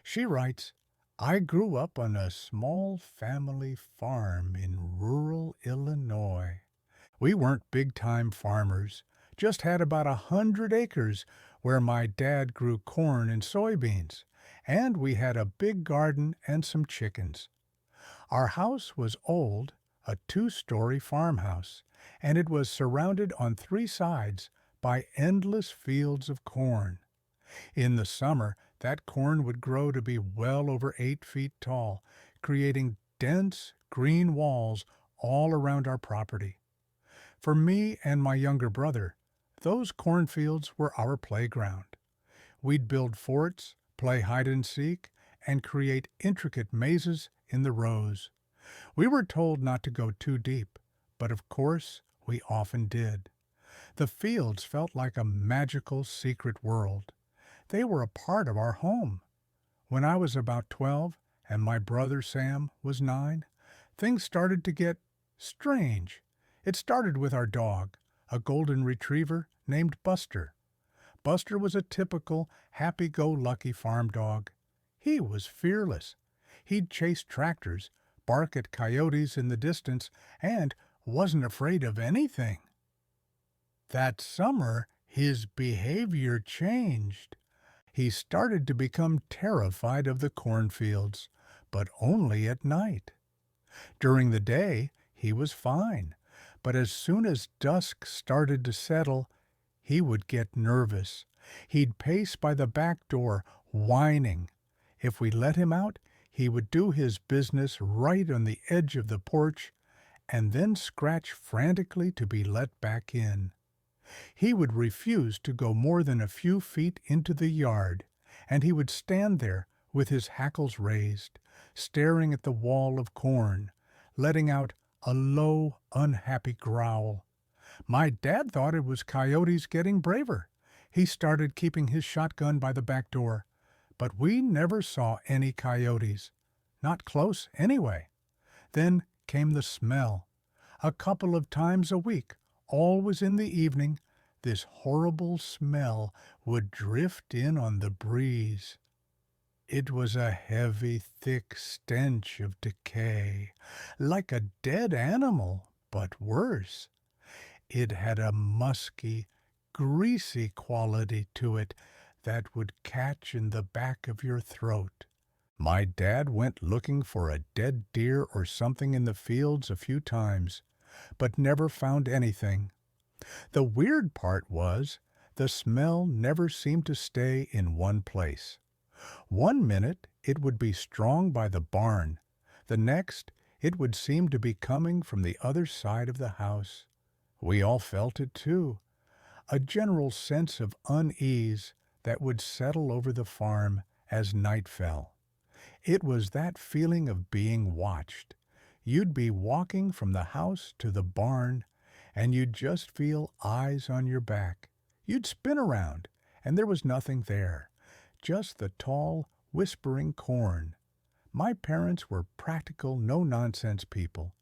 She writes, "I grew up on a small family farm in rural Illinois. We weren't big-time farmers, just had about 100 acres where my dad grew corn and soybeans, and we had a big garden and some chickens. Our house was old, a 2-story farmhouse, and it was surrounded on 3 sides by endless fields of corn. In the summer, that corn would grow to be well over 8 feet tall, creating dense green walls all around our property. For me and my younger brother, Those cornfields were our playground. We'd build forts, play hide and seek, and create intricate mazes in the rows. We were told not to go too deep, but of course we often did. The fields felt like a magical secret world. They were a part of our home. When I was about 12 and my brother Sam was 9, things started to get strange. It started with our dog, a golden retriever named Buster. Buster was a typical happy-go-lucky farm dog. He was fearless. He'd chase tractors, bark at coyotes in the distance, and wasn't afraid of anything. That summer, his behavior changed. He started to become terrified of the cornfields, but only at night. During the day, he was fine, but as soon as dusk started to settle, he would get nervous. He'd pace by the back door, whining. If we let him out, he would do his business right on the edge of the porch and then scratch frantically to be let back in. He would refuse to go more than a few feet into the yard, and he would stand there with his hackles raised, staring at the wall of corn, letting out a low, unhappy growl. My dad thought it was coyotes getting braver. He started keeping his shotgun by the back door, but we never saw any coyotes. Not close, anyway. Then came the smell. A couple of times a week, always in the evening, this horrible smell would drift in on the breeze. It was a heavy, thick stench of decay, like a dead animal, but worse. It had a musky, greasy quality to it that would catch in the back of your throat. My dad went looking for a dead deer or something in the fields a few times, but never found anything. The weird part was, the smell never seemed to stay in one place. One minute it would be strong by the barn. The next it would seem to be coming from the other side of the house. We all felt it too, a general sense of unease that would settle over the farm as night fell. It was that feeling of being watched. You'd be walking from the house to the barn, and you'd just feel eyes on your back. You'd spin around, and there was nothing there, just the tall, whispering corn. My parents were practical, no-nonsense people.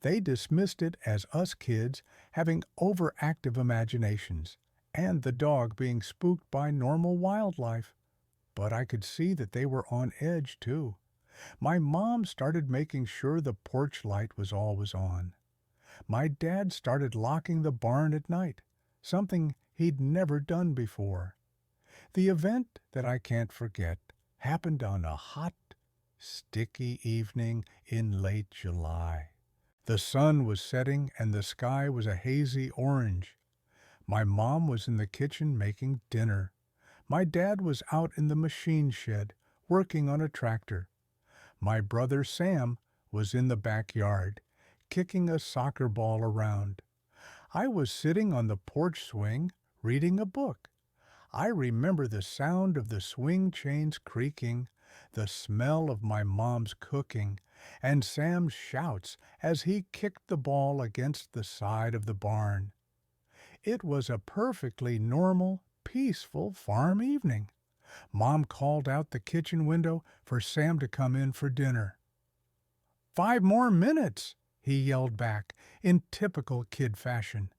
They dismissed it as us kids having overactive imaginations, and the dog being spooked by normal wildlife. But I could see that they were on edge, too. My mom started making sure the porch light was always on. My dad started locking the barn at night, something he'd never done before. The event that I can't forget happened on a hot, sticky evening in late July. The sun was setting and the sky was a hazy orange. My mom was in the kitchen making dinner. My dad was out in the machine shed working on a tractor. My brother Sam was in the backyard, kicking a soccer ball around. I was sitting on the porch swing reading a book. I remember the sound of the swing chains creaking, the smell of my mom's cooking, and Sam's shouts as he kicked the ball against the side of the barn. It was a perfectly normal, peaceful farm evening. Mom called out the kitchen window for Sam to come in for dinner. 5 more minutes, he yelled back in typical kid fashion.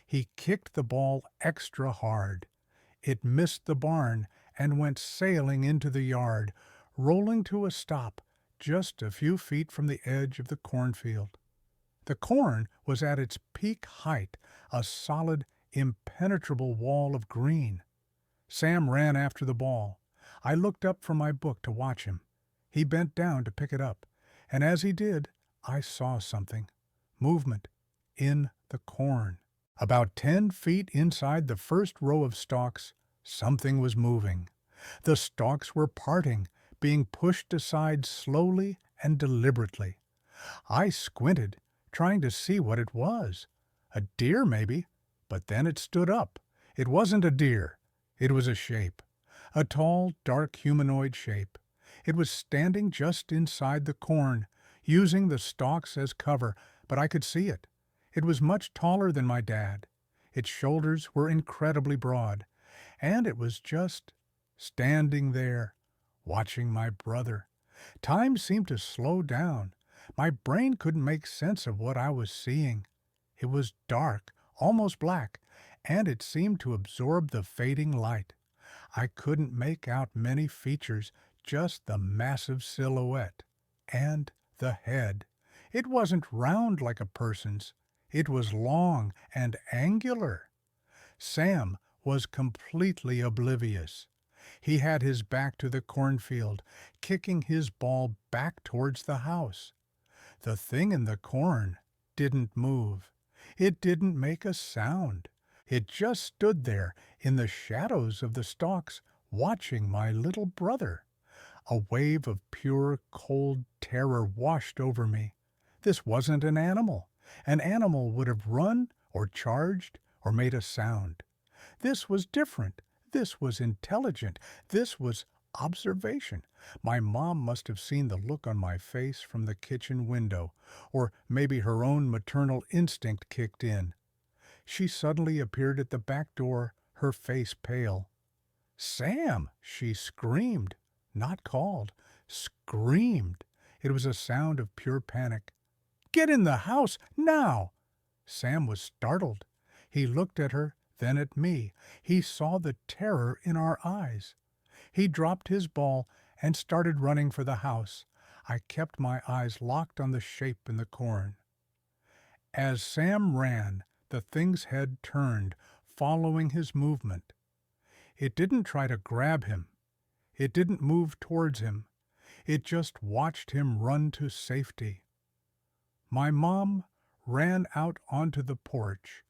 He kicked the ball extra hard. It missed the barn and went sailing into the yard, rolling to a stop just a few feet from the edge of the cornfield. The corn was at its peak height, a solid, impenetrable wall of green. Sam ran after the ball. I looked up from my book to watch him. He bent down to pick it up, and as he did, I saw something. Movement in the corn. About 10 feet inside the first row of stalks, something was moving. The stalks were parting, being pushed aside slowly and deliberately. I squinted, trying to see what it was. A deer, maybe, but then it stood up. It wasn't a deer. It was a shape. A tall, dark humanoid shape. It was standing just inside the corn, using the stalks as cover, but I could see it. It was much taller than my dad. Its shoulders were incredibly broad, and it was just standing there, watching my brother. Time seemed to slow down. My brain couldn't make sense of what I was seeing. It was dark, almost black, and it seemed to absorb the fading light. I couldn't make out many features, just the massive silhouette. And the head. It wasn't round like a person's. It was long and angular. Sam was completely oblivious. He had his back to the cornfield, kicking his ball back towards the house. The thing in the corn didn't move. It didn't make a sound. It just stood there in the shadows of the stalks, watching my little brother. A wave of pure, cold terror washed over me. This wasn't an animal. An animal would have run or charged or made a sound. This was different. This was intelligent. This was observation. My mom must have seen the look on my face from the kitchen window, or maybe her own maternal instinct kicked in. She suddenly appeared at the back door, her face pale. "Sam!" she screamed. Not called. Screamed. It was a sound of pure panic. "Get in the house, now!" Sam was startled. He looked at her, then at me. He saw the terror in our eyes. He dropped his ball and started running for the house. I kept my eyes locked on the shape in the corn. As Sam ran, the thing's head turned, following his movement. It didn't try to grab him. It didn't move towards him. It just watched him run to safety. My mom ran out onto the porch,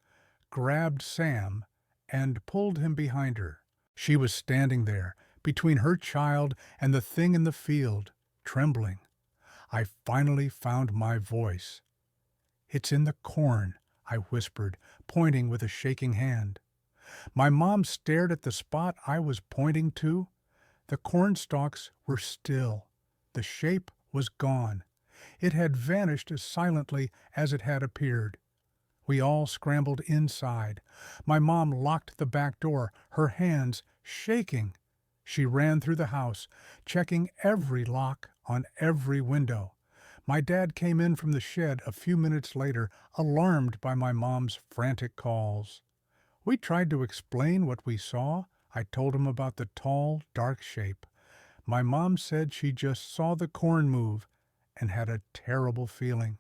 grabbed Sam, and pulled him behind her. She was standing there, between her child and the thing in the field, trembling. I finally found my voice. "It's in the corn," I whispered, pointing with a shaking hand. My mom stared at the spot I was pointing to. The corn stalks were still. The shape was gone. It had vanished as silently as it had appeared. We all scrambled inside. My mom locked the back door, her hands shaking. She ran through the house, checking every lock on every window. My dad came in from the shed a few minutes later, alarmed by my mom's frantic calls. We tried to explain what we saw. I told him about the tall, dark shape. My mom said she just saw the corn move and had a terrible feeling.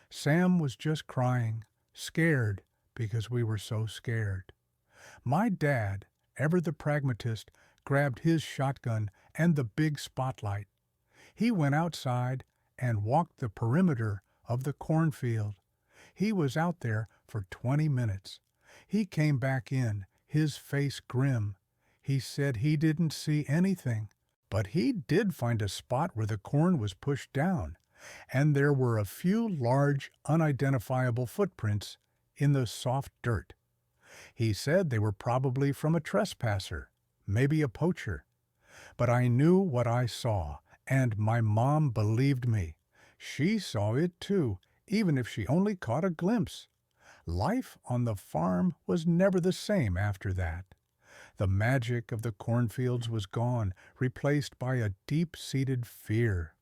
Sam was just crying, scared because we were so scared. My dad, ever the pragmatist, grabbed his shotgun and the big spotlight. He went outside and walked the perimeter of the cornfield. He was out there for 20 minutes. He came back in, his face grim. He said he didn't see anything, but he did find a spot where the corn was pushed down, and there were a few large, unidentifiable footprints in the soft dirt. He said they were probably from a trespasser, maybe a poacher. But I knew what I saw, and my mom believed me. She saw it too, even if she only caught a glimpse. Life on the farm was never the same after that. The magic of the cornfields was gone, replaced by a deep-seated fear.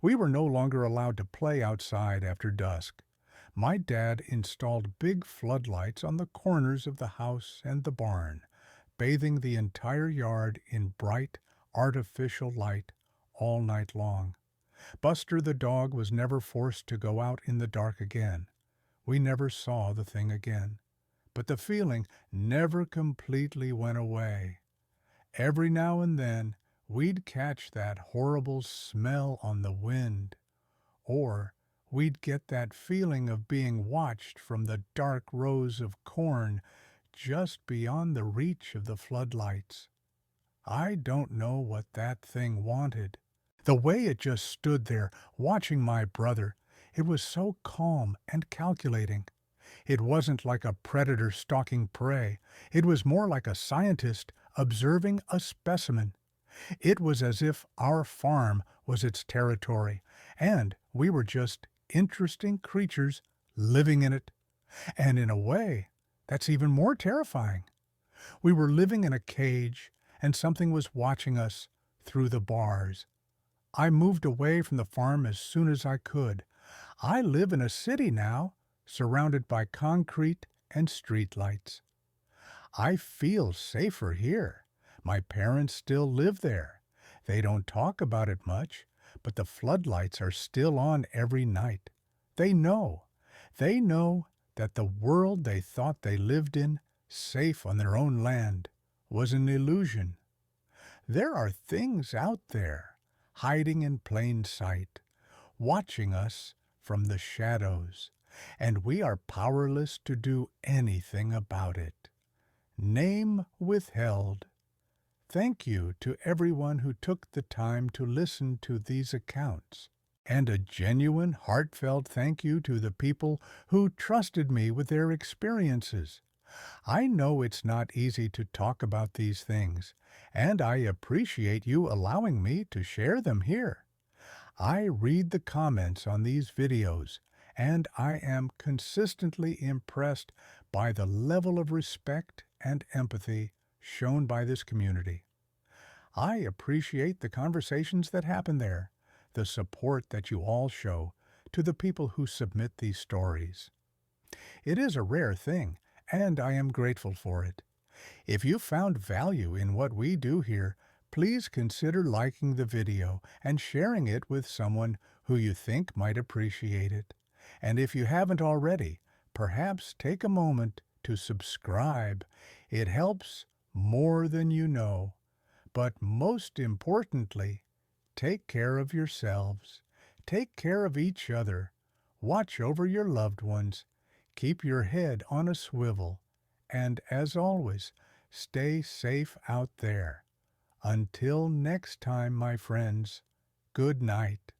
We were no longer allowed to play outside after dusk. My dad installed big floodlights on the corners of the house and the barn, bathing the entire yard in bright, artificial light all night long. Buster the dog was never forced to go out in the dark again. We never saw the thing again. But the feeling never completely went away. Every now and then, we'd catch that horrible smell on the wind. Or we'd get that feeling of being watched from the dark rows of corn just beyond the reach of the floodlights. I don't know what that thing wanted. The way it just stood there, watching my brother, it was so calm and calculating. It wasn't like a predator stalking prey. It was more like a scientist observing a specimen. It was as if our farm was its territory, and we were just interesting creatures living in it. And in a way, that's even more terrifying. We were living in a cage, and something was watching us through the bars. I moved away from the farm as soon as I could. I live in a city now, surrounded by concrete and streetlights. I feel safer here. My parents still live there. They don't talk about it much, but the floodlights are still on every night. They know. They know that the world they thought they lived in, safe on their own land, was an illusion. There are things out there, hiding in plain sight, watching us from the shadows, and we are powerless to do anything about it. Name withheld. Thank you to everyone who took the time to listen to these accounts, and a genuine, heartfelt thank you to the people who trusted me with their experiences. I know it's not easy to talk about these things, and I appreciate you allowing me to share them here. I read the comments on these videos, and I am consistently impressed by the level of respect and empathy shown by this community. I appreciate the conversations that happen there, the support that you all show to the people who submit these stories. It is a rare thing, and I am grateful for it. If you found value in what we do here, please consider liking the video and sharing it with someone who you think might appreciate it. And if you haven't already, perhaps take a moment to subscribe. It helps more than you know. But most importantly, take care of yourselves. Take care of each other. Watch over your loved ones. Keep your head on a swivel. And as always, stay safe out there. Until next time, my friends, good night.